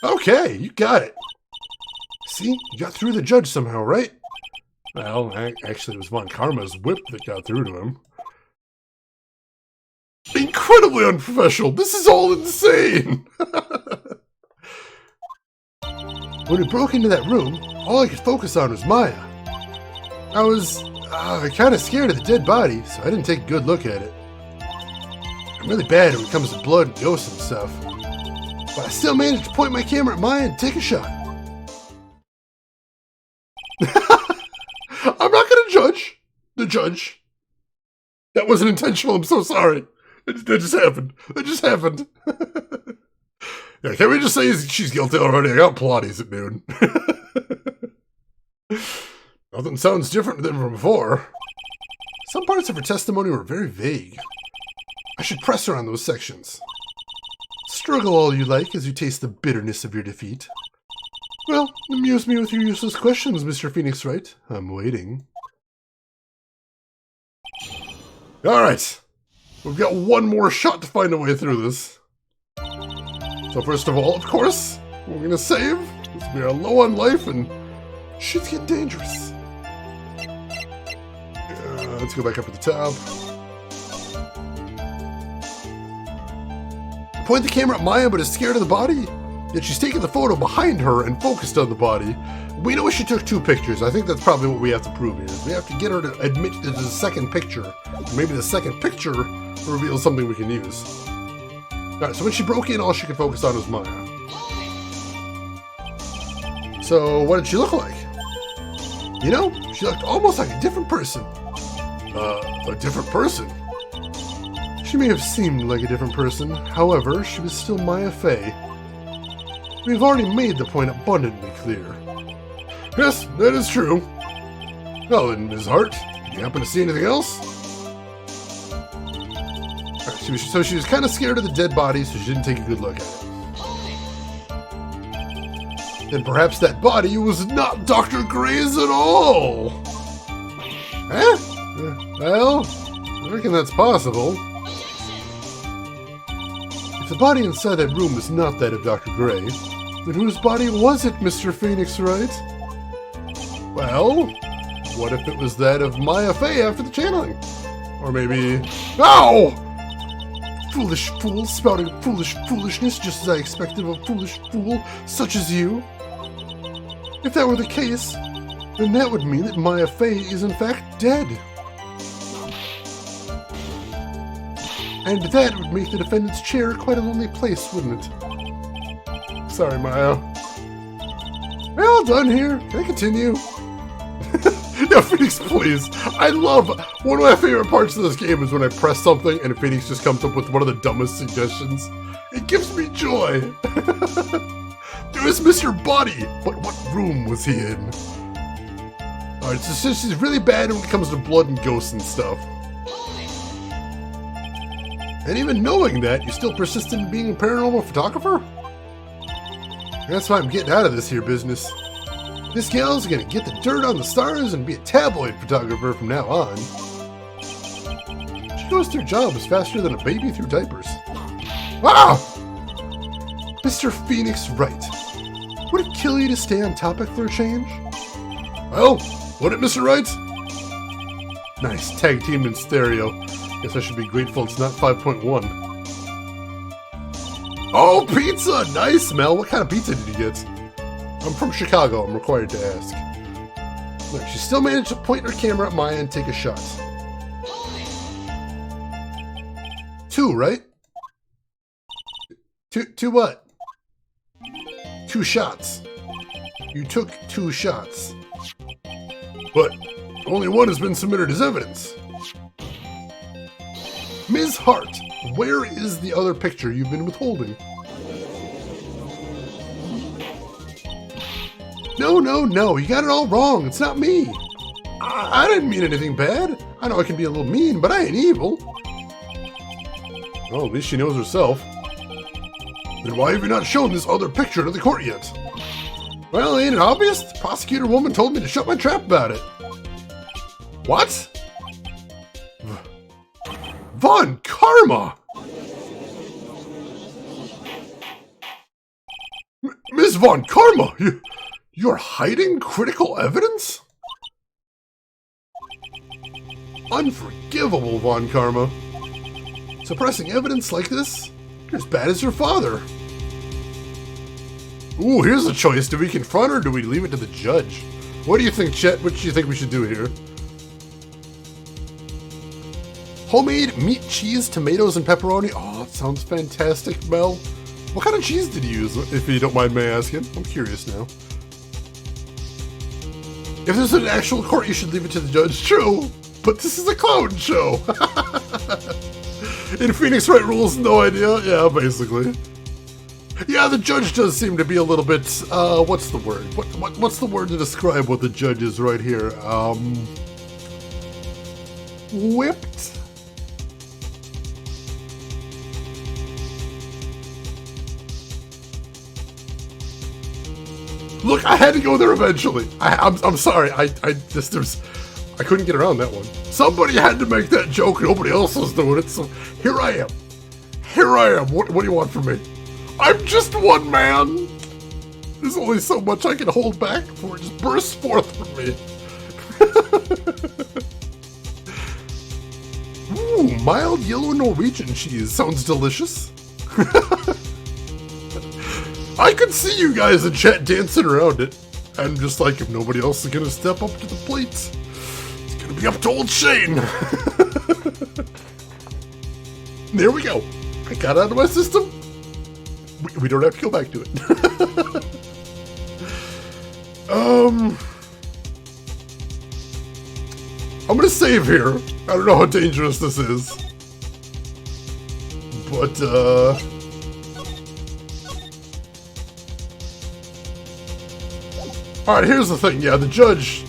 Okay, you got it. See, you got through the judge somehow, right? Well, actually, it was Von Karma's whip that got through to him. Incredibly unprofessional. This is all insane. When we broke into that room, all I could focus on was Maya. I was kind of scared of the dead body, so I didn't take a good look at it. I'm really bad when it comes to blood and ghosts and stuff. But I still managed to point my camera at Maya and take a shot. I'm not going to judge the judge. That wasn't intentional. I'm so sorry. That just happened. That just happened. Yeah, can we just say she's guilty already? I got Pilates at noon. Nothing sounds different than from before. Some parts of her testimony were very vague. I should press her on those sections. Struggle all you like as you taste the bitterness of your defeat. Well, amuse me with your useless questions, Mr. Phoenix Wright. I'm waiting. Alright. We've got one more shot to find a way through this. So first of all, of course, we're gonna save. Because we are low on life and shit's getting dangerous. Let's go back up to the top. Point the camera at Maya, but is scared of the body? Yet she's taken the photo behind her and focused on the body. We know she took 2 pictures. I think that's probably what we have to prove here. We have to get her to admit that there's a second picture. Maybe the second picture reveals something we can use. Alright, so when she broke in, all she could focus on was Maya. So, what did she look like? You know, she looked almost like a different person. A different person? She may have seemed like a different person. However, she was still Maya Fey. We've already made the point abundantly clear. Yes, that is true. Well, then, Ms. Hart, do you happen to see anything else? So she was kind of scared of the dead body, so she didn't take a good look at it. Then perhaps that body was not Dr. Gray's at all! Eh? Well, I reckon that's possible. If the body inside that room is not that of Dr. Gray, then whose body was it, Mr. Phoenix Wright? Well, what if it was that of Maya Fey after the channeling? Or maybe... Ow! Foolish fool, spouting foolishness just as I expected of a foolish fool such as you. If that were the case, then that would mean that Maya Fey is in fact dead. And that would make the defendant's chair quite a lonely place, wouldn't it? Sorry, Maya. Well done here. Can I continue? No, Phoenix, please. I love... One of my favorite parts of this game is when I press something and Phoenix just comes up with one of the dumbest suggestions. It gives me joy. There was Mr. Body, but what room was he in? Alright, so she's really bad when it comes to blood and ghosts and stuff. And even knowing that, you still persisted in being a paranormal photographer? That's why I'm getting out of this here business. This gal's gonna get the dirt on the stars and be a tabloid photographer from now on. She goes through jobs faster than a baby through diapers. Ah! Mr. Phoenix Wright, would it kill you to stay on topic for a change? Well, would it, Mr. Wright? Nice, tag teamed in stereo. Guess I should be grateful it's not 5.1. Oh, pizza! Nice, Mel. What kind of pizza did you get? I'm from Chicago. I'm required to ask. Look, she still managed to point her camera at Maya and take a shot. 2, right? Two what? 2 shots. You took 2 shots. But only one has been submitted as evidence. Ms. Hart, where is the other picture you've been withholding? No, you got it all wrong. It's not me. I didn't mean anything bad. I know I can be a little mean, but I ain't evil. Well, at least she knows herself. Then why have you not shown this other picture to the court yet? Well, ain't it obvious? The prosecutor woman told me to shut my trap about it. What? Von Karma! Ms. Von Karma, you're hiding critical evidence? Unforgivable, Von Karma. Suppressing evidence like this? You're as bad as your father. Ooh, here's a choice. Do we confront her or do we leave it to the judge? What do you think, Chet? What do you think we should do here? Homemade meat, cheese, tomatoes, and pepperoni. Oh, that sounds fantastic, Mel. What kind of cheese did you use, if you don't mind me asking? I'm curious now. If there's an actual court, you should leave it to the judge. True, but this is a clown show. In Phoenix Wright rules, no idea. Yeah, basically. Yeah, the judge does seem to be a little bit, what's the word? What's the word to describe what the judge is right here? Whipped? Look, I had to go there eventually. I'm sorry. I couldn't get around that one. Somebody had to make that joke. Nobody else was doing it. So here I am. What do you want from me? I'm just one man. There's only so much I can hold back before it just bursts forth from me. Ooh, mild yellow Norwegian cheese. Sounds delicious. I could see you guys in chat dancing around it. I'm just like, if nobody else is gonna step up to the plate, it's gonna be up to old Shane. There we go. I got it out of my system. We don't have to go back to it. I'm gonna save here. I don't know how dangerous this is. But, alright, here's the thing. Yeah, the judge...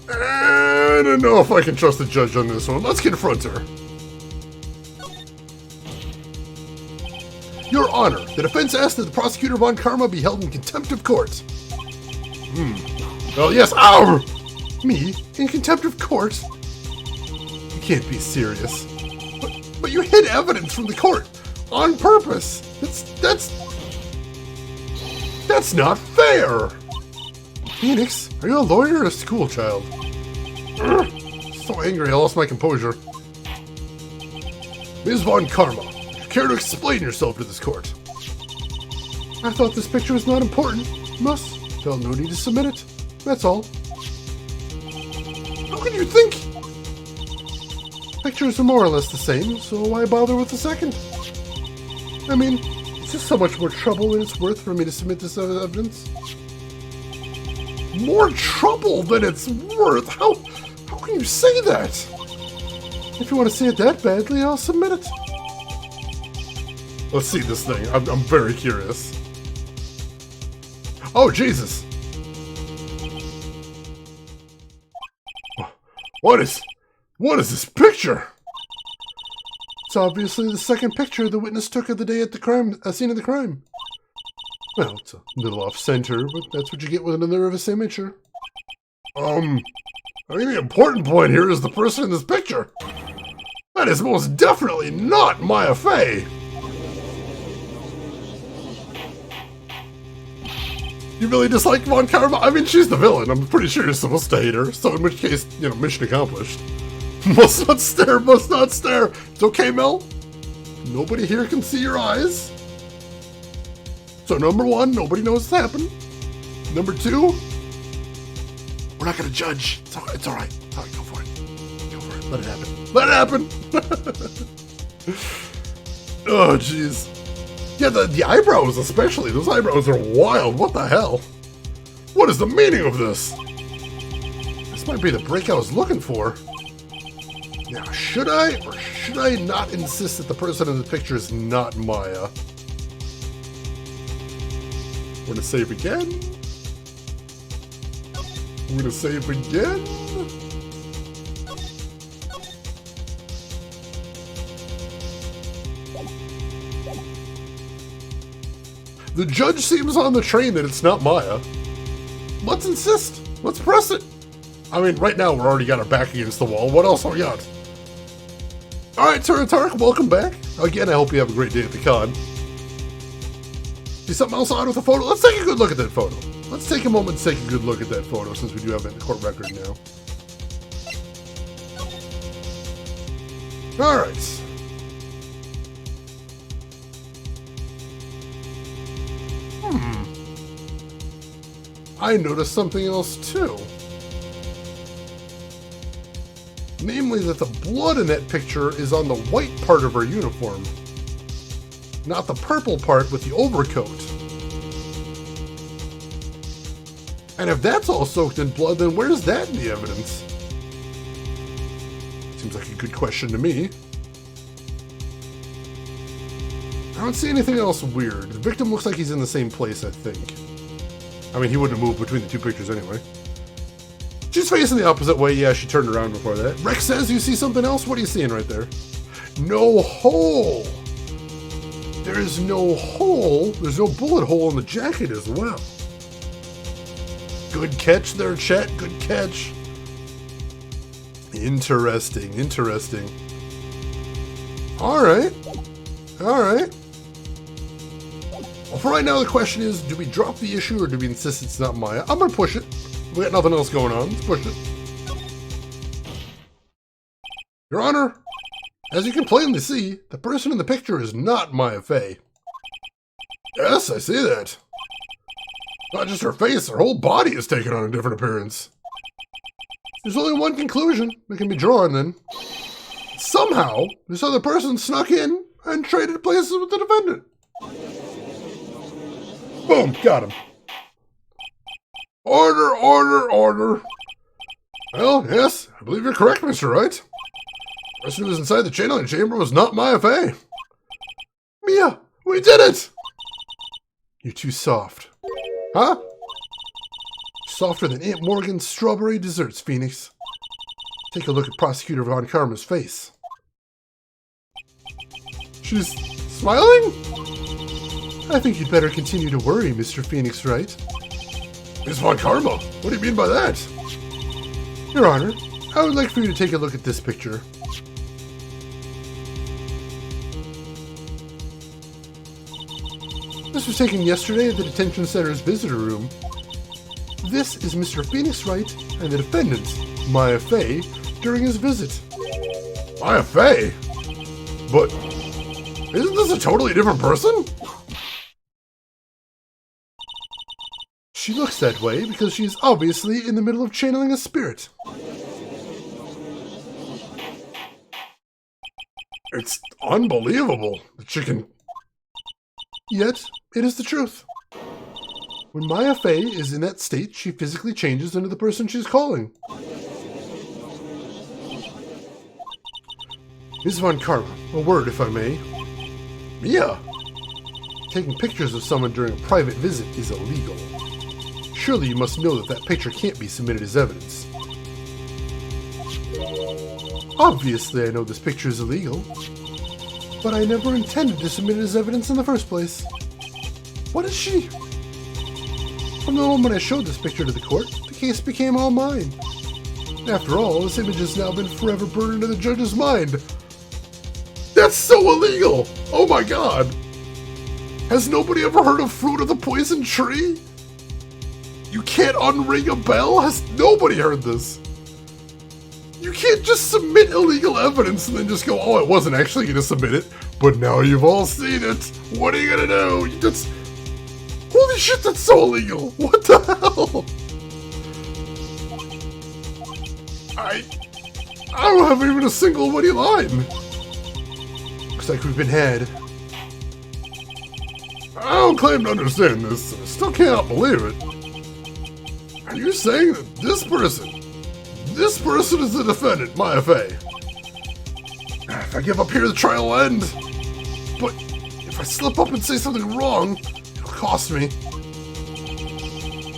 I don't know if I can trust the judge on this one. Let's confront her. Your Honor, the defense asks that the prosecutor Von Karma be held in contempt of court. Well, yes, ow! Me? In contempt of court? You can't be serious. But you hid evidence from the court. On purpose. That's not fair! Phoenix, are you a lawyer or a school child? So angry I lost my composure. Ms. Von Karma, care to explain yourself to this court? I thought this picture was not important. Thus, felt no need to submit it. That's all. How can you think? Pictures are more or less the same, so why bother with the second? I mean, it's just so much more trouble than it's worth for me to submit this evidence. More trouble than it's worth? How can you say that? If you want to say it that badly, I'll submit it. Let's see this thing. I'm very curious. Oh, Jesus. What is this picture? It's obviously the second picture the witness took of the day at the scene of the crime. Well, it's a little off-center, but that's what you get with an nervous amateur. I think the important point here is the person in this picture. That is most definitely not Maya Fey. You really dislike Von Karma? I mean, she's the villain. I'm pretty sure you're supposed to hate her. So in which case, mission accomplished. Must not stare, must not stare. It's okay, Mel. Nobody here can see your eyes. So number one, nobody knows what's happened. Number two, we're not gonna judge. It's all right. All right, go for it. Go for it. Let it happen. Let it happen. Oh, jeez. Yeah, the eyebrows especially. Those eyebrows are wild. What the hell? What is the meaning of this? This might be the break I was looking for. Now, should I or should I not insist that the person in the picture is not Maya? We're gonna save again. We're gonna save again. The judge seems on the train that it's not Maya. Let's insist. Let's press it. I mean, right now we're already got our back against the wall. What else have we got? Alright, Tarek, welcome back. Again, I hope you have a great day at the con. See something else on with the photo? Let's take a good look at that photo. Let's take a moment to take a good look at that photo since we do have it in the court record now. Alright. I noticed something else too. Namely that the blood in that picture is on the white part of her uniform, not the purple part with the overcoat. And if that's all soaked in blood, then where's that in the evidence? Seems like a good question to me. I don't see anything else weird. The victim looks like he's in the same place, I think. I mean, he wouldn't have moved between the two pictures anyway. She's facing the opposite way. Yeah, she turned around before that. Rex says you see something else? What are you seeing right there? No hole! There is no hole. There's no bullet hole in the jacket as well. Good catch there, Chet. Good catch. Interesting, interesting. Alright. Alright. Well, for right now, the question is, do we drop the issue or do we insist it's not Maya? I'm gonna push it. We got nothing else going on. Let's push it. Your Honor, as you can plainly see, the person in the picture is not Maya Fey. Yes, I see that. Not just her face, her whole body is taking on a different appearance. There's only one conclusion that can be drawn then. Somehow, this other person snuck in and traded places with the defendant. Boom, got him. Order, order, order. Well, yes, I believe you're correct, Mr. Wright. The person who was inside the channeling chamber was not Maya Fey. Mia, we did it! You're too soft. Huh? Softer than Aunt Morgan's strawberry desserts, Phoenix. Take a look at Prosecutor Von Karma's face. She's smiling? I think you'd better continue to worry, Mr. Phoenix Wright. Miss Von Karma, what do you mean by that? Your Honor, I would like for you to take a look at this picture. This was taken yesterday at the detention center's visitor room. This is Mr. Phoenix Wright and the defendant, Maya Fey, during his visit. Maya Fey? But isn't this a totally different person? She looks that way because she is obviously in the middle of channeling a spirit. It's unbelievable that she can... Yet, it is the truth. When Maya Fey is in that state, she physically changes into the person she's calling. Ms. Von Karma, a word if I may. Mia! Taking pictures of someone during a private visit is illegal. Surely you must know that that picture can't be submitted as evidence. Obviously I know this picture is illegal, but I never intended to submit it as evidence in the first place. What is she? From the moment I showed this picture to the court, the case became all mine. After all, this image has now been forever burned into the judge's mind. That's so illegal! Oh my god! Has nobody ever heard of Fruit of the Poison Tree? You can't unring a bell? Has nobody heard this? You can't just submit illegal evidence and then just go, oh, I wasn't actually going to submit it, but now you've all seen it. What are you going to do? That's... Holy shit, that's so illegal. What the hell? I don't have even a single witty line. Looks like we've been had. I don't claim to understand this. I still cannot believe it. Are you saying that this person is the defendant, Maya Fey? If I give up here, the trial will end. But if I slip up and say something wrong, it'll cost me.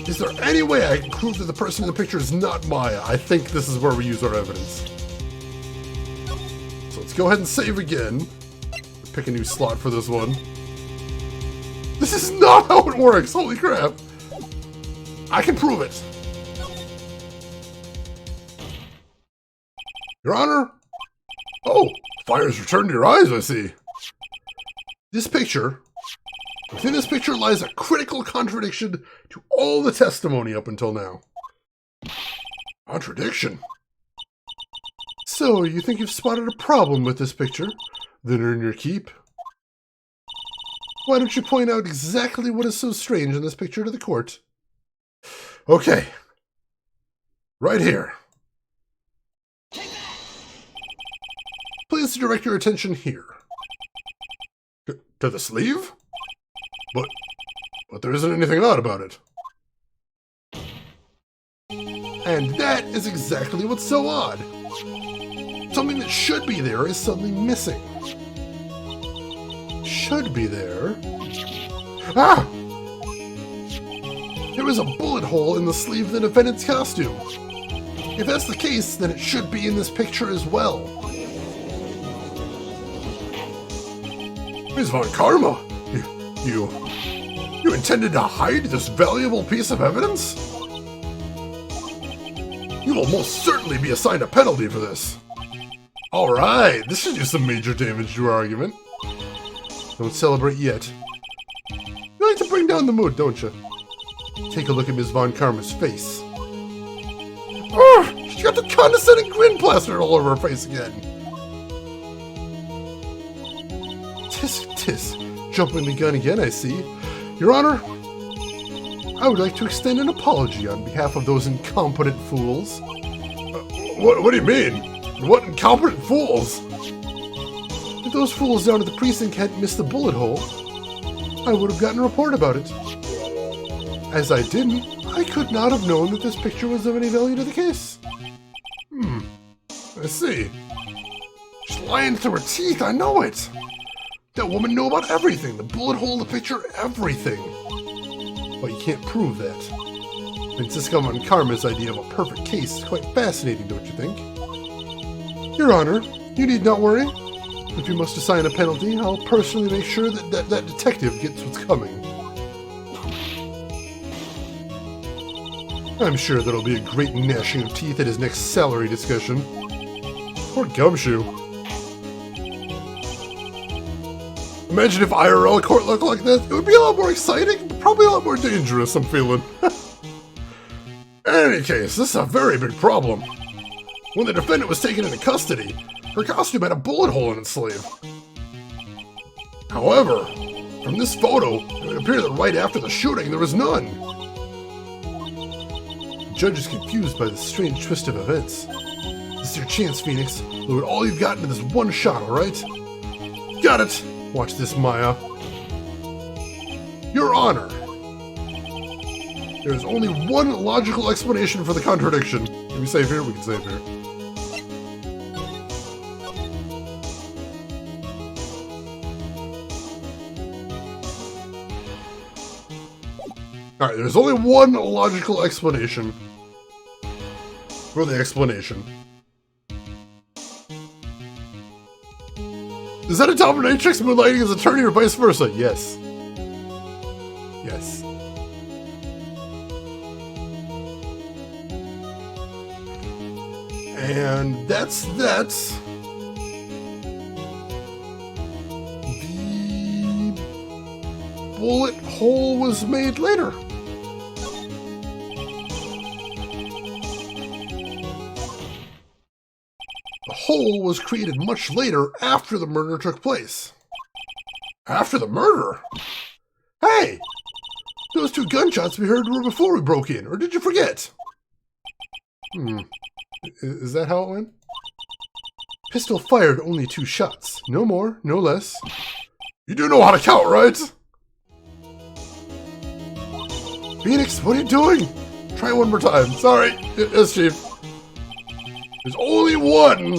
Is there any way I can prove that the person in the picture is not Maya? I think this is where we use our evidence. So let's go ahead and save again. Pick a new slot for this one. This is not how it works, holy crap. I can prove it. Your Honor? Oh, fire's returned to your eyes, I see. Within this picture lies a critical contradiction to all the testimony up until now. Contradiction? So, you think you've spotted a problem with this picture? Then earn your keep. Why don't you point out exactly what is so strange in this picture to the court? Okay. Right here. Please direct your attention here. To the sleeve? But there isn't anything odd about it. And that is exactly what's so odd. Something that should be there is suddenly missing. should be there. Ah! There was a bullet hole in the sleeve of the defendant's costume. If that's the case, then it should be in this picture as well. Ms. Von Karma, you intended to hide this valuable piece of evidence? You will most certainly be assigned a penalty for this. Alright, this should do some major damage to our argument. Don't celebrate yet. You like to bring down the mood, don't you? Take a look at Ms. Von Karma's face. Oh, she got the condescending grin plastered all over her face again. Tisk, jumping the gun again, I see. Your Honor, I would like to extend an apology on behalf of those incompetent fools. What do you mean? What incompetent fools? If those fools down at the precinct hadn't missed the bullet hole, I would have gotten a report about it. As I didn't, I could not have known that this picture was of any value to the case. I see. She's lying through her teeth, I know it. That woman knew about everything, the bullet hole, the picture, everything. But you can't prove that. Francisco Von Karma's idea of a perfect case is quite fascinating, don't you think? Your Honor, you need not worry. If you must assign a penalty, I'll personally make sure that detective gets what's coming. I'm sure there'll be a great gnashing of teeth at his next salary discussion. Poor Gumshoe. Imagine if IRL court looked like this. It would be a lot more exciting, but probably a lot more dangerous, I'm feeling. In any case, this is a very big problem. When the defendant was taken into custody, her costume had a bullet hole in its sleeve. However, from this photo, it would appear that right after the shooting, there was none. The judge is confused by this strange twist of events. This is your chance, Phoenix. Load all you've got into this one shot, alright? Got it! Watch this, Maya. Your Honor, there is only one logical explanation for the contradiction. Can we save here? We can save here. Alright, there's only one logical explanation for the explanation. Is that a dominatrix moonlighting as attorney or vice versa? Yes. Yes. And that's that. The bullet hole was made later. The hole was created much later after the murder took place. After the murder? Hey! Those 2 gunshots we heard were before we broke in, or did you forget? Is that how it went? Pistol fired only 2 shots. No more, no less. You do know how to count, right? Phoenix, what are you doing? Try one more time. Sorry. Yes, Chief. There's only one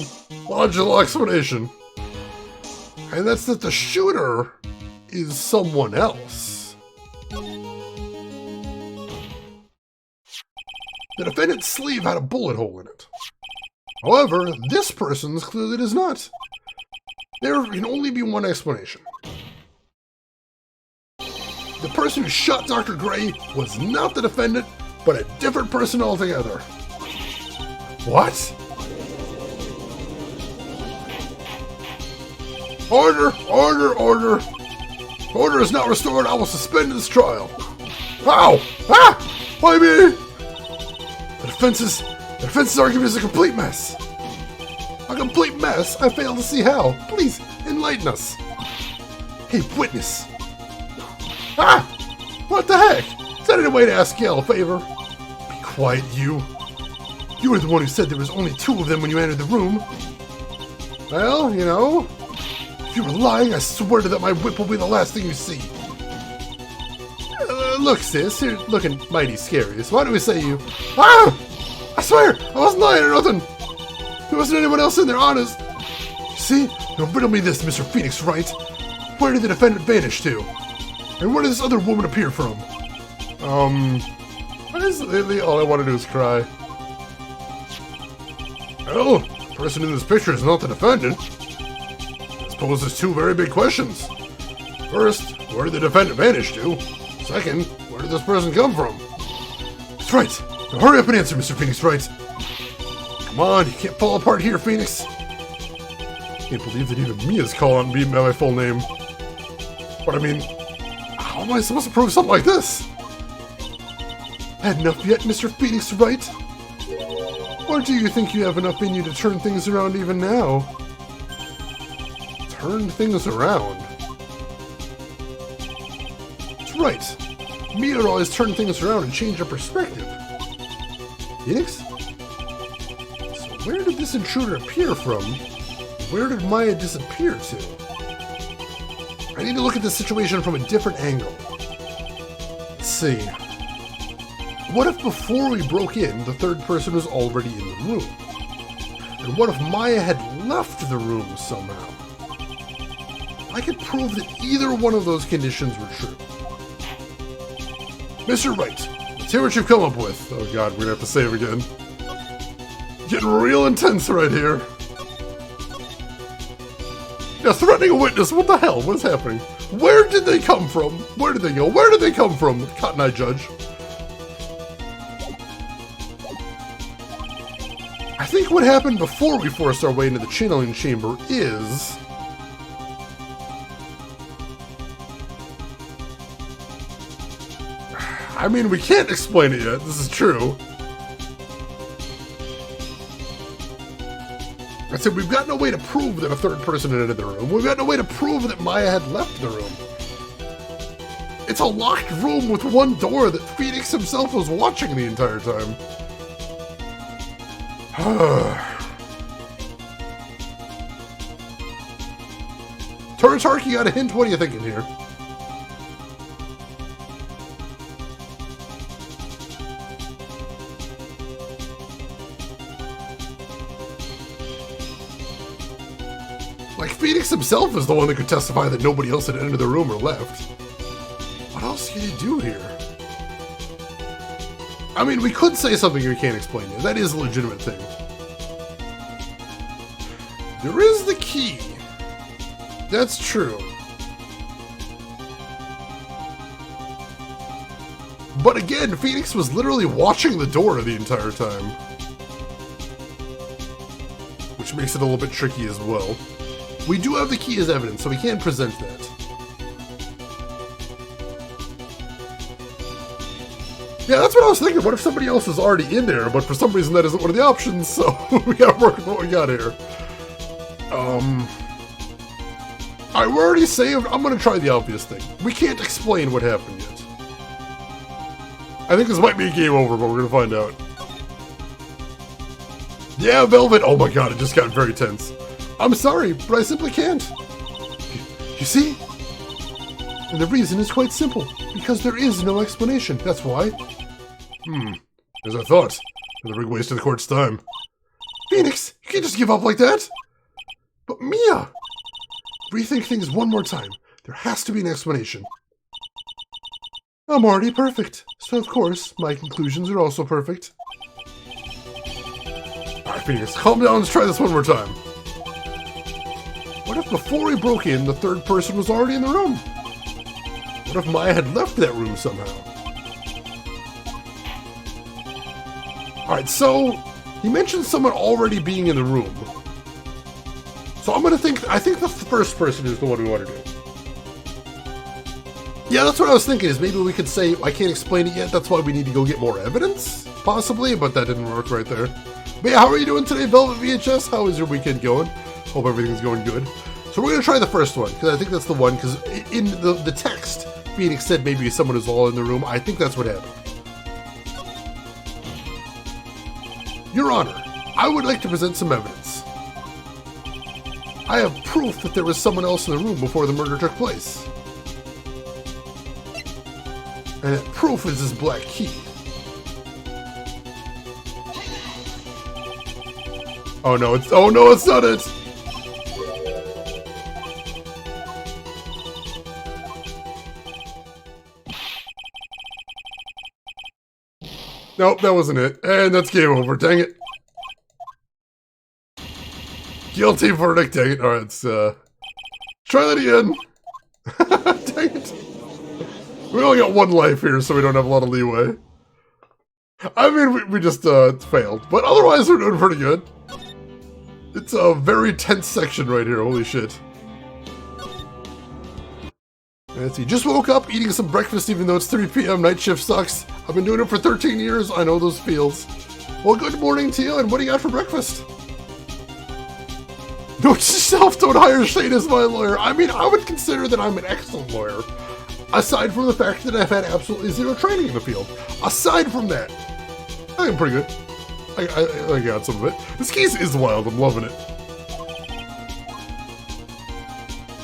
logical explanation. And that's that the shooter is someone else. The defendant's sleeve had a bullet hole in it. However, this person's clearly does not. There can only be one explanation. The person who shot Dr. Gray was not the defendant, but a different person altogether. What? Order! Order! Order! Order is not restored. I will suspend this trial. Ow! Ah! Why me? The defense's argument is a complete mess. A complete mess? I fail to see how. Please, enlighten us. Hey, witness. Ah! What the heck? Is that any way to ask Gail a favor? Be quiet, you. You were the one who said there was only 2 of them when you entered the room. Well, you know, if you were lying, I swear to that my whip will be the last thing you see. Look, sis, you're looking mighty scary. So why don't we say you... Ah! I swear, I wasn't lying or nothing. There wasn't anyone else in there, honest. See? Now riddle me this, Mr. Phoenix Wright. Where did the defendant vanish to? And where did this other woman appear from? Lately all I want to do is cry. Well, the person in this picture is not the defendant. This poses two very big questions. First, where did the defendant vanish to? Second, where did this person come from? That's right. Now hurry up and answer, Mr. Phoenix Wright. Come on, you can't fall apart here, Phoenix. Can't believe that even Mia's calling me by my full name. But I mean, how am I supposed to prove something like this? Had enough yet, Mr. Phoenix Wright? Or do you think you have enough in you to turn things around even now? Turn things around? That's right. Mia would always turn things around and change her perspective. Phoenix? So where did this intruder appear from? Where did Maya disappear to? I need to look at this situation from a different angle. Let's see. What if before we broke in, the third person was already in the room? And what if Maya had left the room somehow? I could prove that either one of those conditions were true. Mr. Wright, let's hear what you've come up with. Oh god, we're gonna have to save again. Getting real intense right here. Yeah, threatening a witness, what the hell? What is happening? Where did they come from? Where did they go? Where did they come from? Cotton Eye Judge. I think what happened before we forced our way into the channeling chamber is... I mean, we can't explain it yet, this is true. I said we've got no way to prove that a third person had entered the room. We've got no way to prove that Maya had left the room. It's a locked room with one door that Phoenix himself was watching the entire time. Turtark, you got a hint? What are you thinking here? Like, Phoenix himself is the one that could testify that nobody else had entered the room or left. What else can you do here? I mean, we could say something we can't explain it. That is a legitimate thing. There is the key. That's true. But again, Phoenix was literally watching the door the entire time. Which makes it a little bit tricky as well. We do have the key as evidence, so we can present that. Yeah, that's what I was thinking. What if somebody else is already in there, but for some reason that isn't one of the options, so we gotta work with what we got here. Alright, we're already saved. I'm gonna try the obvious thing. We can't explain what happened yet. I think this might be a game over, but we're gonna find out. Yeah, Velvet! Oh my god, it just got very tense. I'm sorry, but I simply can't. You see? And the reason is quite simple. Because there is no explanation, that's why. As I thought. Another big waste of the court's time. Phoenix, you can't just give up like that! But Mia! Rethink things one more time. There has to be an explanation. I'm already perfect, so of course, my conclusions are also perfect. Alright, Phoenix, calm down, let's try this one more time. What if before we broke in, the third person was already in the room? What if Maya had left that room somehow? Alright, so he mentioned someone already being in the room. So I think the first person is the one we want to do. Yeah, that's what I was thinking, is maybe we could say, I can't explain it yet, that's why we need to go get more evidence? Possibly, but that didn't work right there. But yeah, how are you doing today, Velvet VHS? How is your weekend going? Hope everything's going good. So we're going to try the first one, because I think that's the one, because in the text, Phoenix said maybe someone is all in the room. I think that's what happened. Your Honor, I would like to present some evidence. I have proof that there was someone else in the room before the murder took place. And that proof is this black key. Oh no, it's not it! Nope, that wasn't it. And that's game over. Dang it. Guilty verdict. Dang it. Alright, let's try that again. Dang it. We only got one life here, so we don't have a lot of leeway. I mean, we just failed. But otherwise, we're doing pretty good. It's a very tense section right here. Holy shit. Let's see. Just woke up eating some breakfast even though it's 3 p.m. Night shift sucks. I've been doing it for 13 years. I know those feels. Well, good morning to you, and what do you got for breakfast? Note to self, don't hire Shane as my lawyer. I mean, I would consider that I'm an excellent lawyer. Aside from the fact that I've had absolutely zero training in the field. Aside from that, I am pretty good. I got some of it. This case is wild. I'm loving it.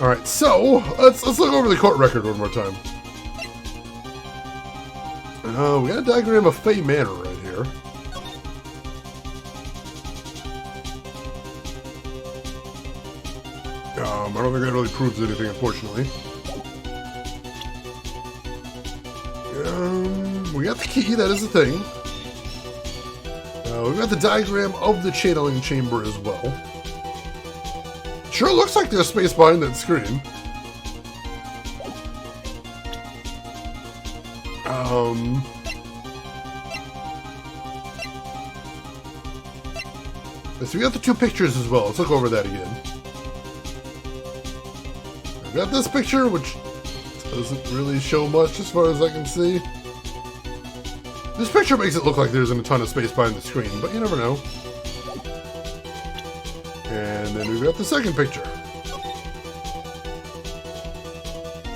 Alright, so, let's look over the court record one more time. We got a diagram of Fay Manor right here. I don't think that really proves anything, unfortunately. We got the key, that is a thing. We got the diagram of the channeling chamber as well. Sure looks like there's space behind that screen. So we got the two pictures as well. Let's look over that again. I've got this picture, which doesn't really show much as far as I can see. This picture makes it look like there's a ton of space behind the screen, but you never know. And then we've got the second picture.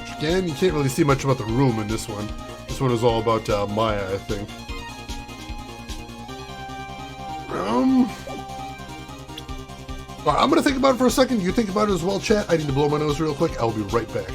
Which again, you can't really see much about the room in this one. This one is all about Maya, I think. I'm gonna think about it for a second. You think about it as well, chat. I need to blow my nose real quick. I'll be right back.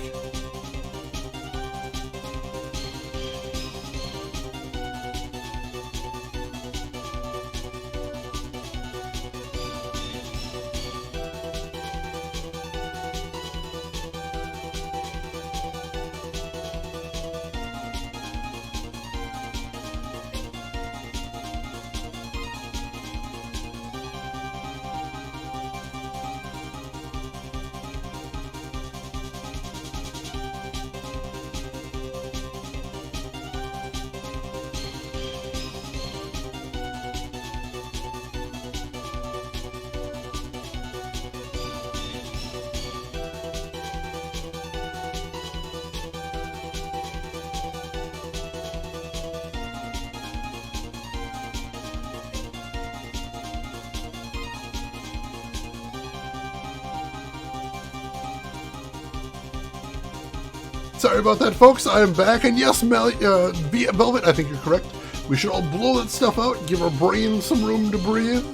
Sorry about that, folks. I am back, and yes, Velvet, I think you're correct. We should all blow that stuff out, give our brain some room to breathe.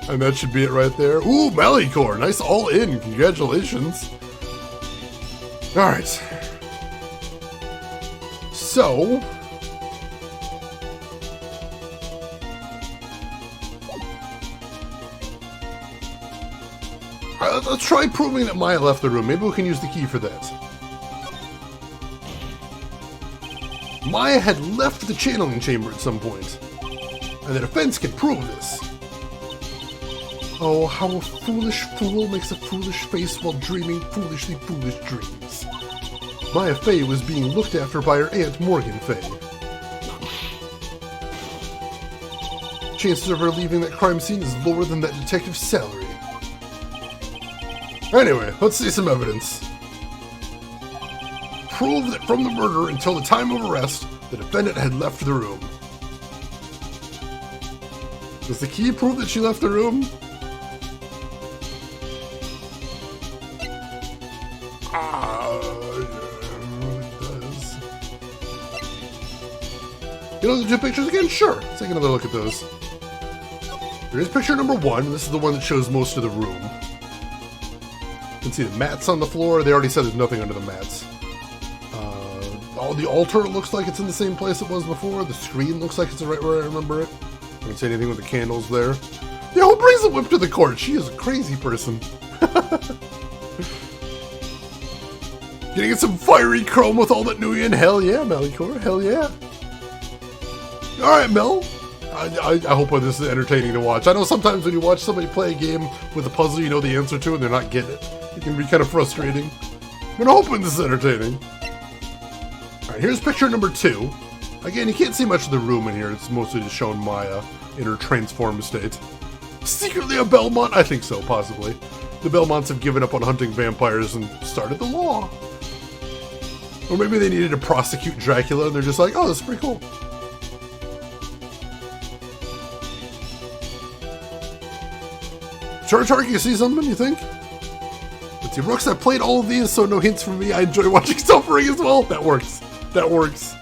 And that should be it right there. Ooh, Malicore, nice all in. Congratulations. Alright. So... let's try proving that Maya left the room. Maybe we can use the key for that. Maya had left the channeling chamber at some point, and the defense can prove this. Oh, how a foolish fool makes a foolish face while dreaming foolishly foolish dreams. Maya Fay was being looked after by her aunt Morgan Fay. Chances of her leaving that crime scene is lower than that detective's salary. Anyway, let's see some evidence. Prove that from the murder until the time of arrest, the defendant had left the room. Does the key prove that she left the room? It does. You know the two pictures again? Sure. Let's take another look at those. Here's picture number one. This is the one that shows most of the room. You can see the mats on the floor. They already said there's nothing under the mats. The altar looks like it's in the same place it was before. The screen looks like it's right where I remember it. I don't see anything with the candles there. Yeah, who brings a whip to the court? She is a crazy person. Gonna get some fiery chrome with all that Nuyen. Hell yeah, Malicore. Hell yeah. Alright, Mel. I hope this is entertaining to watch. I know sometimes when you watch somebody play a game with a puzzle you know the answer to and they're not getting it, it can be kind of frustrating. But I'm hoping this is entertaining. Alright, here's picture number 2. Again, you can't see much of the room in here. It's mostly just showing Maya in her transformed state. Secretly a Belmont? I think so, possibly. The Belmonts have given up on hunting vampires and started the law. Or maybe they needed to prosecute Dracula and they're just like, oh, this is pretty cool. Char, can you see something, you think? Let's see, Brooks, I played all of these, so no hints from me. I enjoy watching suffering as well. That works. That works.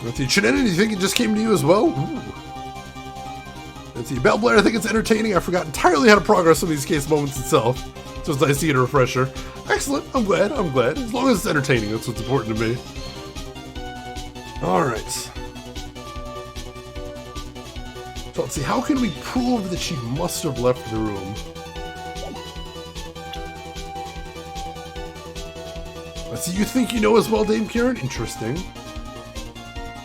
Let's see, Shenanigan, do you think it just came to you as well? Ooh. Let's see, Bell Blair, I think it's entertaining. I forgot entirely how to progress on these case moments itself. So it's nice to get a refresher. Excellent, I'm glad. As long as it's entertaining, that's what's important to me. Alright. So let's see, how can we prove that she must have left the room? Let's see, you think you know as well, Dame Karen? Interesting.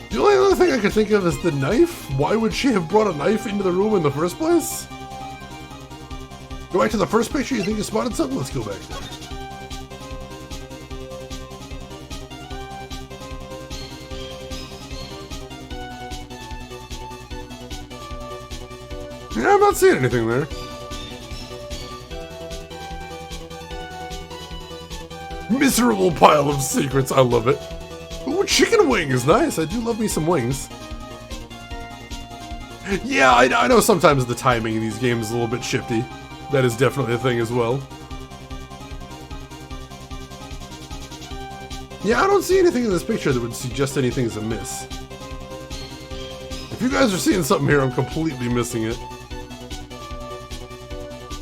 The only other thing I can think of is the knife. Why would she have brought a knife into the room in the first place? Go back to the first picture, you think you spotted something? Let's go back there. Yeah, I'm not seeing anything there. Miserable pile of secrets, I love it. Ooh, chicken wings, nice. I do love me some wings. Yeah, I know sometimes the timing in these games is a little bit shifty. That is definitely a thing as well. Yeah, I don't see anything in this picture that would suggest anything's amiss. If you guys are seeing something here, I'm completely missing it.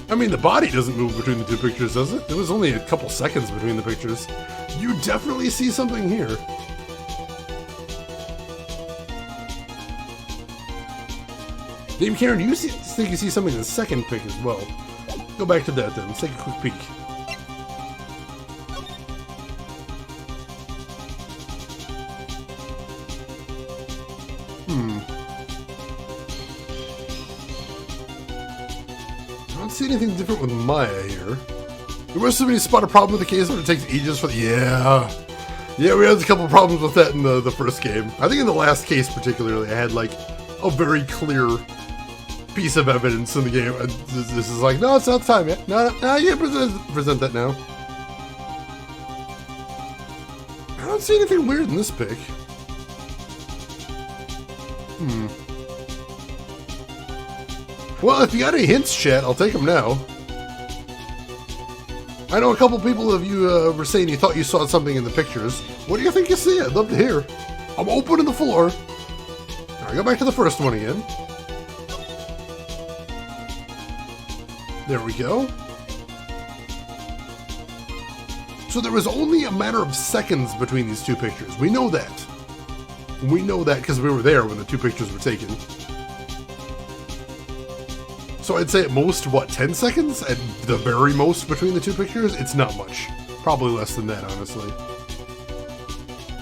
I mean, the body doesn't move between the two pictures, does it? There was only a couple seconds between the pictures. You definitely see something here. Dame Karen, do you think you see something in the second pic as well? Go back to that then. Let's take a quick peek. I don't see anything different with Maya here. There was somebody spot a problem with the case when it takes ages for the... Yeah, we had a couple problems with that in the first game. I think in the last case particularly, I had like a very clear piece of evidence in the game. This is like, no, it's not time yet. No, you can't present that now. I don't see anything weird in this pic. Well, if you got any hints, chat, I'll take them now. I know a couple people of you were saying you thought you saw something in the pictures. What do you think you see? I'd love to hear. I'm opening the floor. All right, go back to the first one again. There we go. So there was only a matter of seconds between these two pictures. We know that. We know that because we were there when the two pictures were taken. So I'd say at most, what, 10 seconds? At the very most between the two pictures? It's not much. Probably less than that, honestly.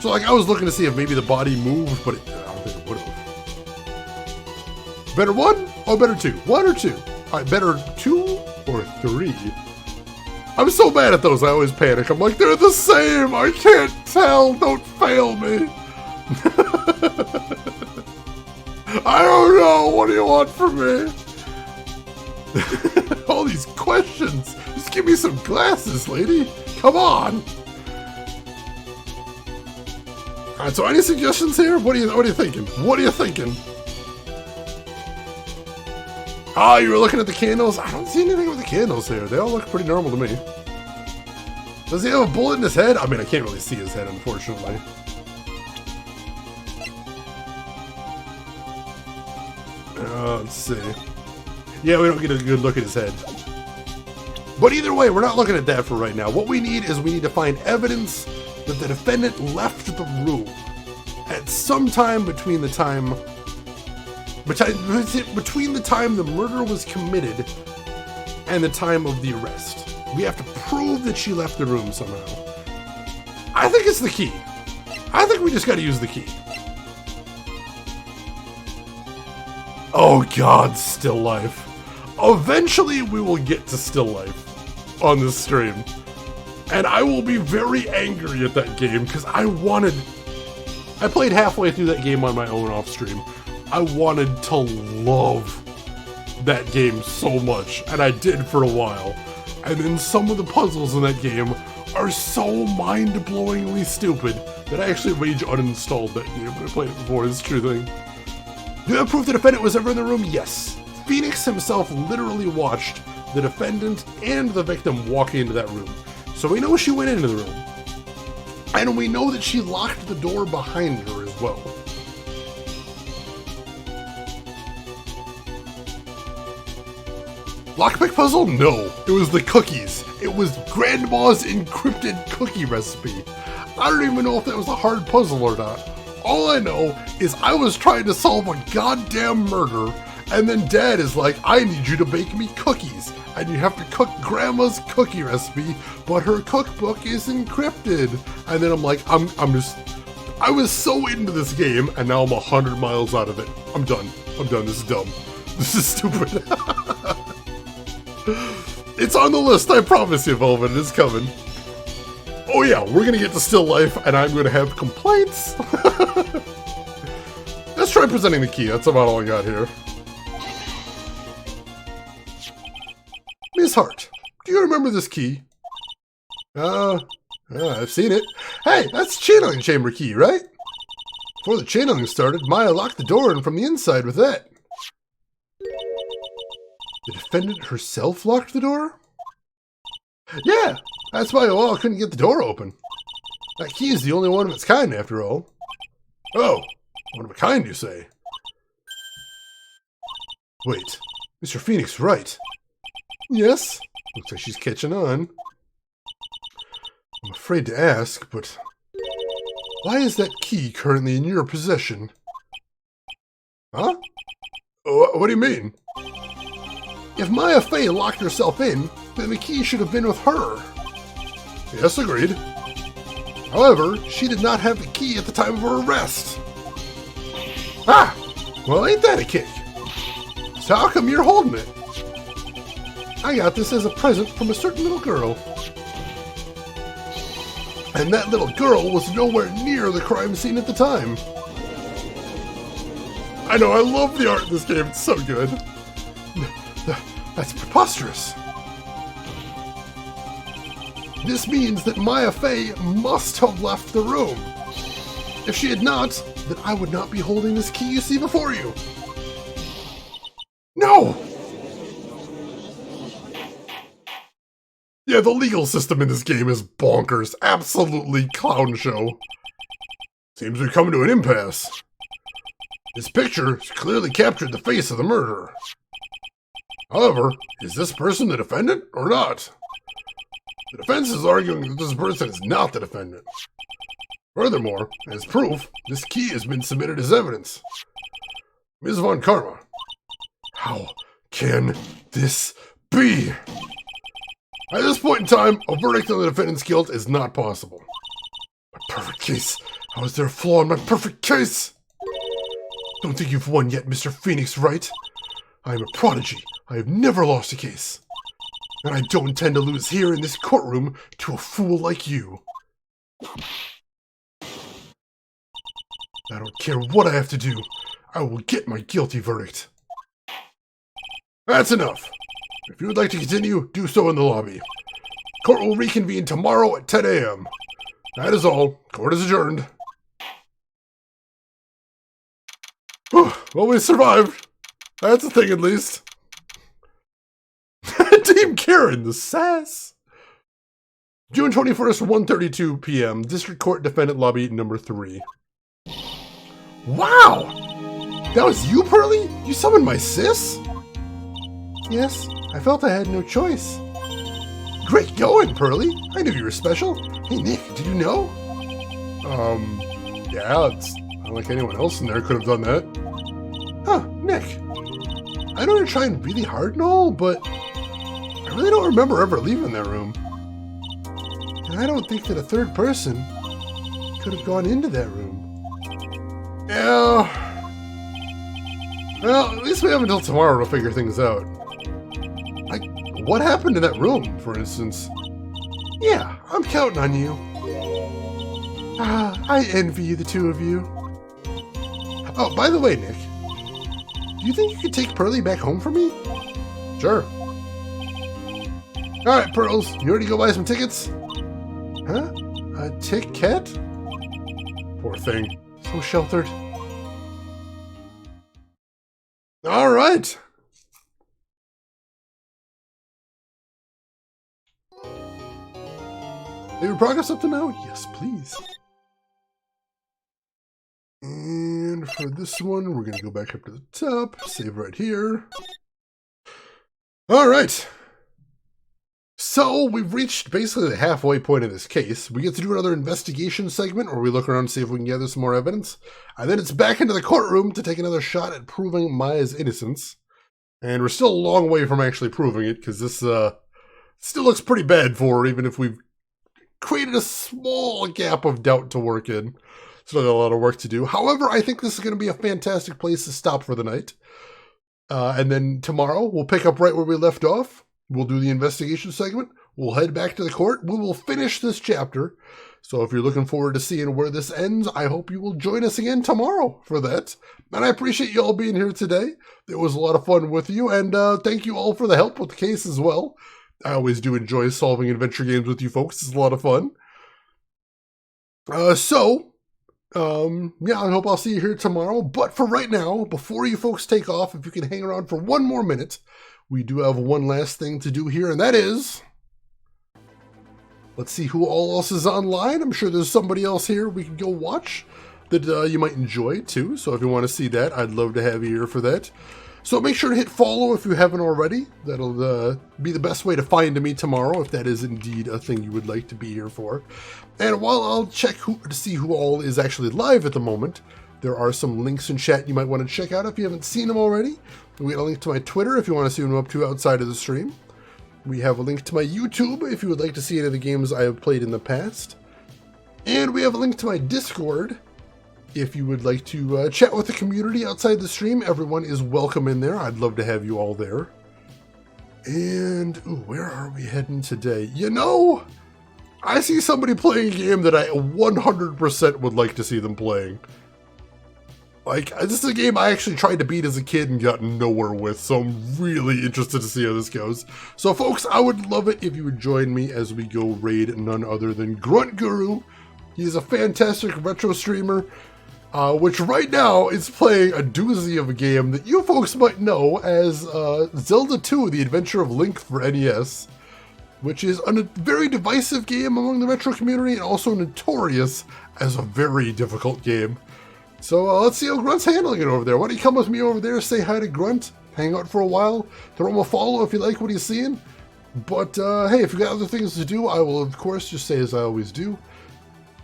So like, I was looking to see if maybe the body moved, but I don't think it would have. Better one or better two? One or two? Alright, better 2 or 3? I'm so bad at those, I always panic. I'm like, they're the same! I can't tell! Don't fail me! I don't know! What do you want from me? All these questions! Just give me some glasses, lady! Come on! Alright, so any suggestions here? What are you thinking? What are you thinking? Oh, you were looking at the candles? I don't see anything with the candles here. They all look pretty normal to me. Does he have a bullet in his head? I mean, I can't really see his head, unfortunately. Let's see. Yeah, we don't get a good look at his head. But either way, we're not looking at that for right now. What we need is we need to find evidence that the defendant left the room at some time between the time the murder was committed and the time of the arrest. We have to prove that she left the room somehow. I think it's the key. I think we just got to use the key. Oh god, still life. Eventually we will get to still life on this stream. And I will be very angry at that game because I played halfway through that game on my own off stream. I wanted to love that game so much, and I did for a while. And then some of the puzzles in that game are so mind-blowingly stupid that I actually rage uninstalled that game when I played it before. It's a true thing. Do you have proof the defendant was ever in the room? Yes. Phoenix himself literally watched the defendant and the victim walk into that room. So we know she went into the room. And we know that she locked the door behind her as well. Lockpick puzzle? No. It was the cookies. It was Grandma's encrypted cookie recipe. I don't even know if that was a hard puzzle or not. All I know is I was trying to solve a goddamn murder, and then Dad is like, I need you to bake me cookies, and you have to cook Grandma's cookie recipe, but her cookbook is encrypted. And then I'm like, I was so into this game, and now I'm 100 miles out of it. I'm done. This is dumb. This is stupid. It's on the list, I promise you, Velvet. It's coming. Oh yeah, we're gonna get to still life, and I'm gonna have complaints. Let's try presenting the key. That's about all I got here. Miss Hart, do you remember this key? I've seen it. Hey, that's the channeling chamber key, right? Before the channeling started, Maya locked the door in from the inside with that. The defendant herself locked the door? Yeah, that's why Oal couldn't get the door open. That key is the only one of its kind, after all. Oh, one of a kind, you say? Wait, Mr. Phoenix, right? Yes, looks like she's catching on. I'm afraid to ask, but why is that key currently in your possession? Huh? What do you mean? If Maya Fey locked herself in, then the key should have been with her. Yes, agreed. However, she did not have the key at the time of her arrest. Ah! Well, ain't that a kick? So how come you're holding it? I got this as a present from a certain little girl. And that little girl was nowhere near the crime scene at the time. I know, I love the art in this game. It's so good. That's preposterous. This means that Maya Fey must have left the room. If she had not, then I would not be holding this key you see before you. No! Yeah, the legal system in this game is bonkers. Absolutely clown show. Seems we're coming to an impasse. This picture clearly captured the face of the murderer. However, is this person the defendant or not? The defense is arguing that this person is not the defendant. Furthermore, as proof, this key has been submitted as evidence. Ms. Von Karma, how can this be? At this point in time, a verdict on the defendant's guilt is not possible. My perfect case. How is there a flaw in my perfect case? Don't think you've won yet, Mr. Phoenix, right? I am a prodigy. I have never lost a case. And I don't intend to lose here in this courtroom to a fool like you. I don't care what I have to do. I will get my guilty verdict. That's enough. If you would like to continue, do so in the lobby. Court will reconvene tomorrow at 10 a.m. That is all. Court is adjourned. Whew, well, we survived. That's a thing, at least. Team Karen, the sass. June 21st, 1:32 p.m. District Court Defendant Lobby number 3. Wow! That was you, Pearly? You summoned my sis? Yes, I felt I had no choice. Great going, Pearly. I knew you were special. Hey, Nick, did you know? Yeah, it's not like anyone else in there could have done that. Huh, Nick. I know you're trying really hard and all, but I really don't remember ever leaving that room. And I don't think that a third person could have gone into that room. Yeah. Well, at least we have until tomorrow to figure things out. Like, what happened in that room, for instance? Yeah, I'm counting on you. I envy the two of you. Oh, by the way, Nick, do you think you could take Pearly back home for me? Sure. Alright, Pearls, you ready to go buy some tickets? Huh? A ticket? Poor thing. So sheltered. Alright. Any progress up to now? Yes, please. And for this one, we're going to go back up to the top, save right here. All right. So we've reached basically the halfway point of this case. We get to do another investigation segment where we look around and see if we can gather some more evidence. And then it's back into the courtroom to take another shot at proving Maya's innocence. And we're still a long way from actually proving it, because this still looks pretty bad for her, even if we've created a small gap of doubt to work in. Still got a lot of work to do. However, I think this is going to be a fantastic place to stop for the night. And then tomorrow, we'll pick up right where we left off. We'll do the investigation segment. We'll head back to the court. We will finish this chapter. So if you're looking forward to seeing where this ends, I hope you will join us again tomorrow for that. And I appreciate you all being here today. It was a lot of fun with you. And thank you all for the help with the case as well. I always do enjoy solving adventure games with you folks. It's a lot of fun. Yeah, I hope I'll see you here tomorrow. But for right now, before you folks take off, if you can hang around for one more minute, we do have one last thing to do here, and that is... Let's see who all else is online. I'm sure there's somebody else here we can go watch that you might enjoy too. So if you want to see that, I'd love to have you here for that. So make sure to hit follow if you haven't already. That'll be the best way to find me tomorrow, if that is indeed a thing you would like to be here for. And while I'll check to see who all is actually live at the moment, there are some links in chat you might want to check out if you haven't seen them already. We got a link to my Twitter if you want to see what I'm up to outside of the stream. We have a link to my YouTube if you would like to see any of the games I have played in the past. And we have a link to my Discord if you would like to chat with the community outside the stream. Everyone is welcome in there. I'd love to have you all there. And, ooh, where are we heading today? You know, I see somebody playing a game that I 100% would like to see them playing. Like, this is a game I actually tried to beat as a kid and got nowhere with, so I'm really interested to see how this goes. So, folks, I would love it if you would join me as we go raid none other than Grunt Guru. He's a fantastic retro streamer, which right now is playing a doozy of a game that you folks might know as Zelda 2, The Adventure of Link for NES, which is a very divisive game among the retro community and also notorious as a very difficult game. So let's see how Grunt's handling it over there. Why don't you come with me over there, say hi to Grunt, hang out for a while, throw him a follow if you like what he's seeing. But hey, if you got other things to do, I will of course just say as I always do.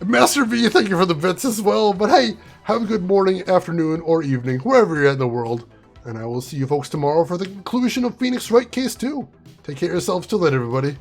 Master V, thank you for the bits as well. But hey, have a good morning, afternoon, or evening, wherever you're at in the world. And I will see you folks tomorrow for the conclusion of Phoenix Wright Case 2. Take care of yourselves till then, everybody.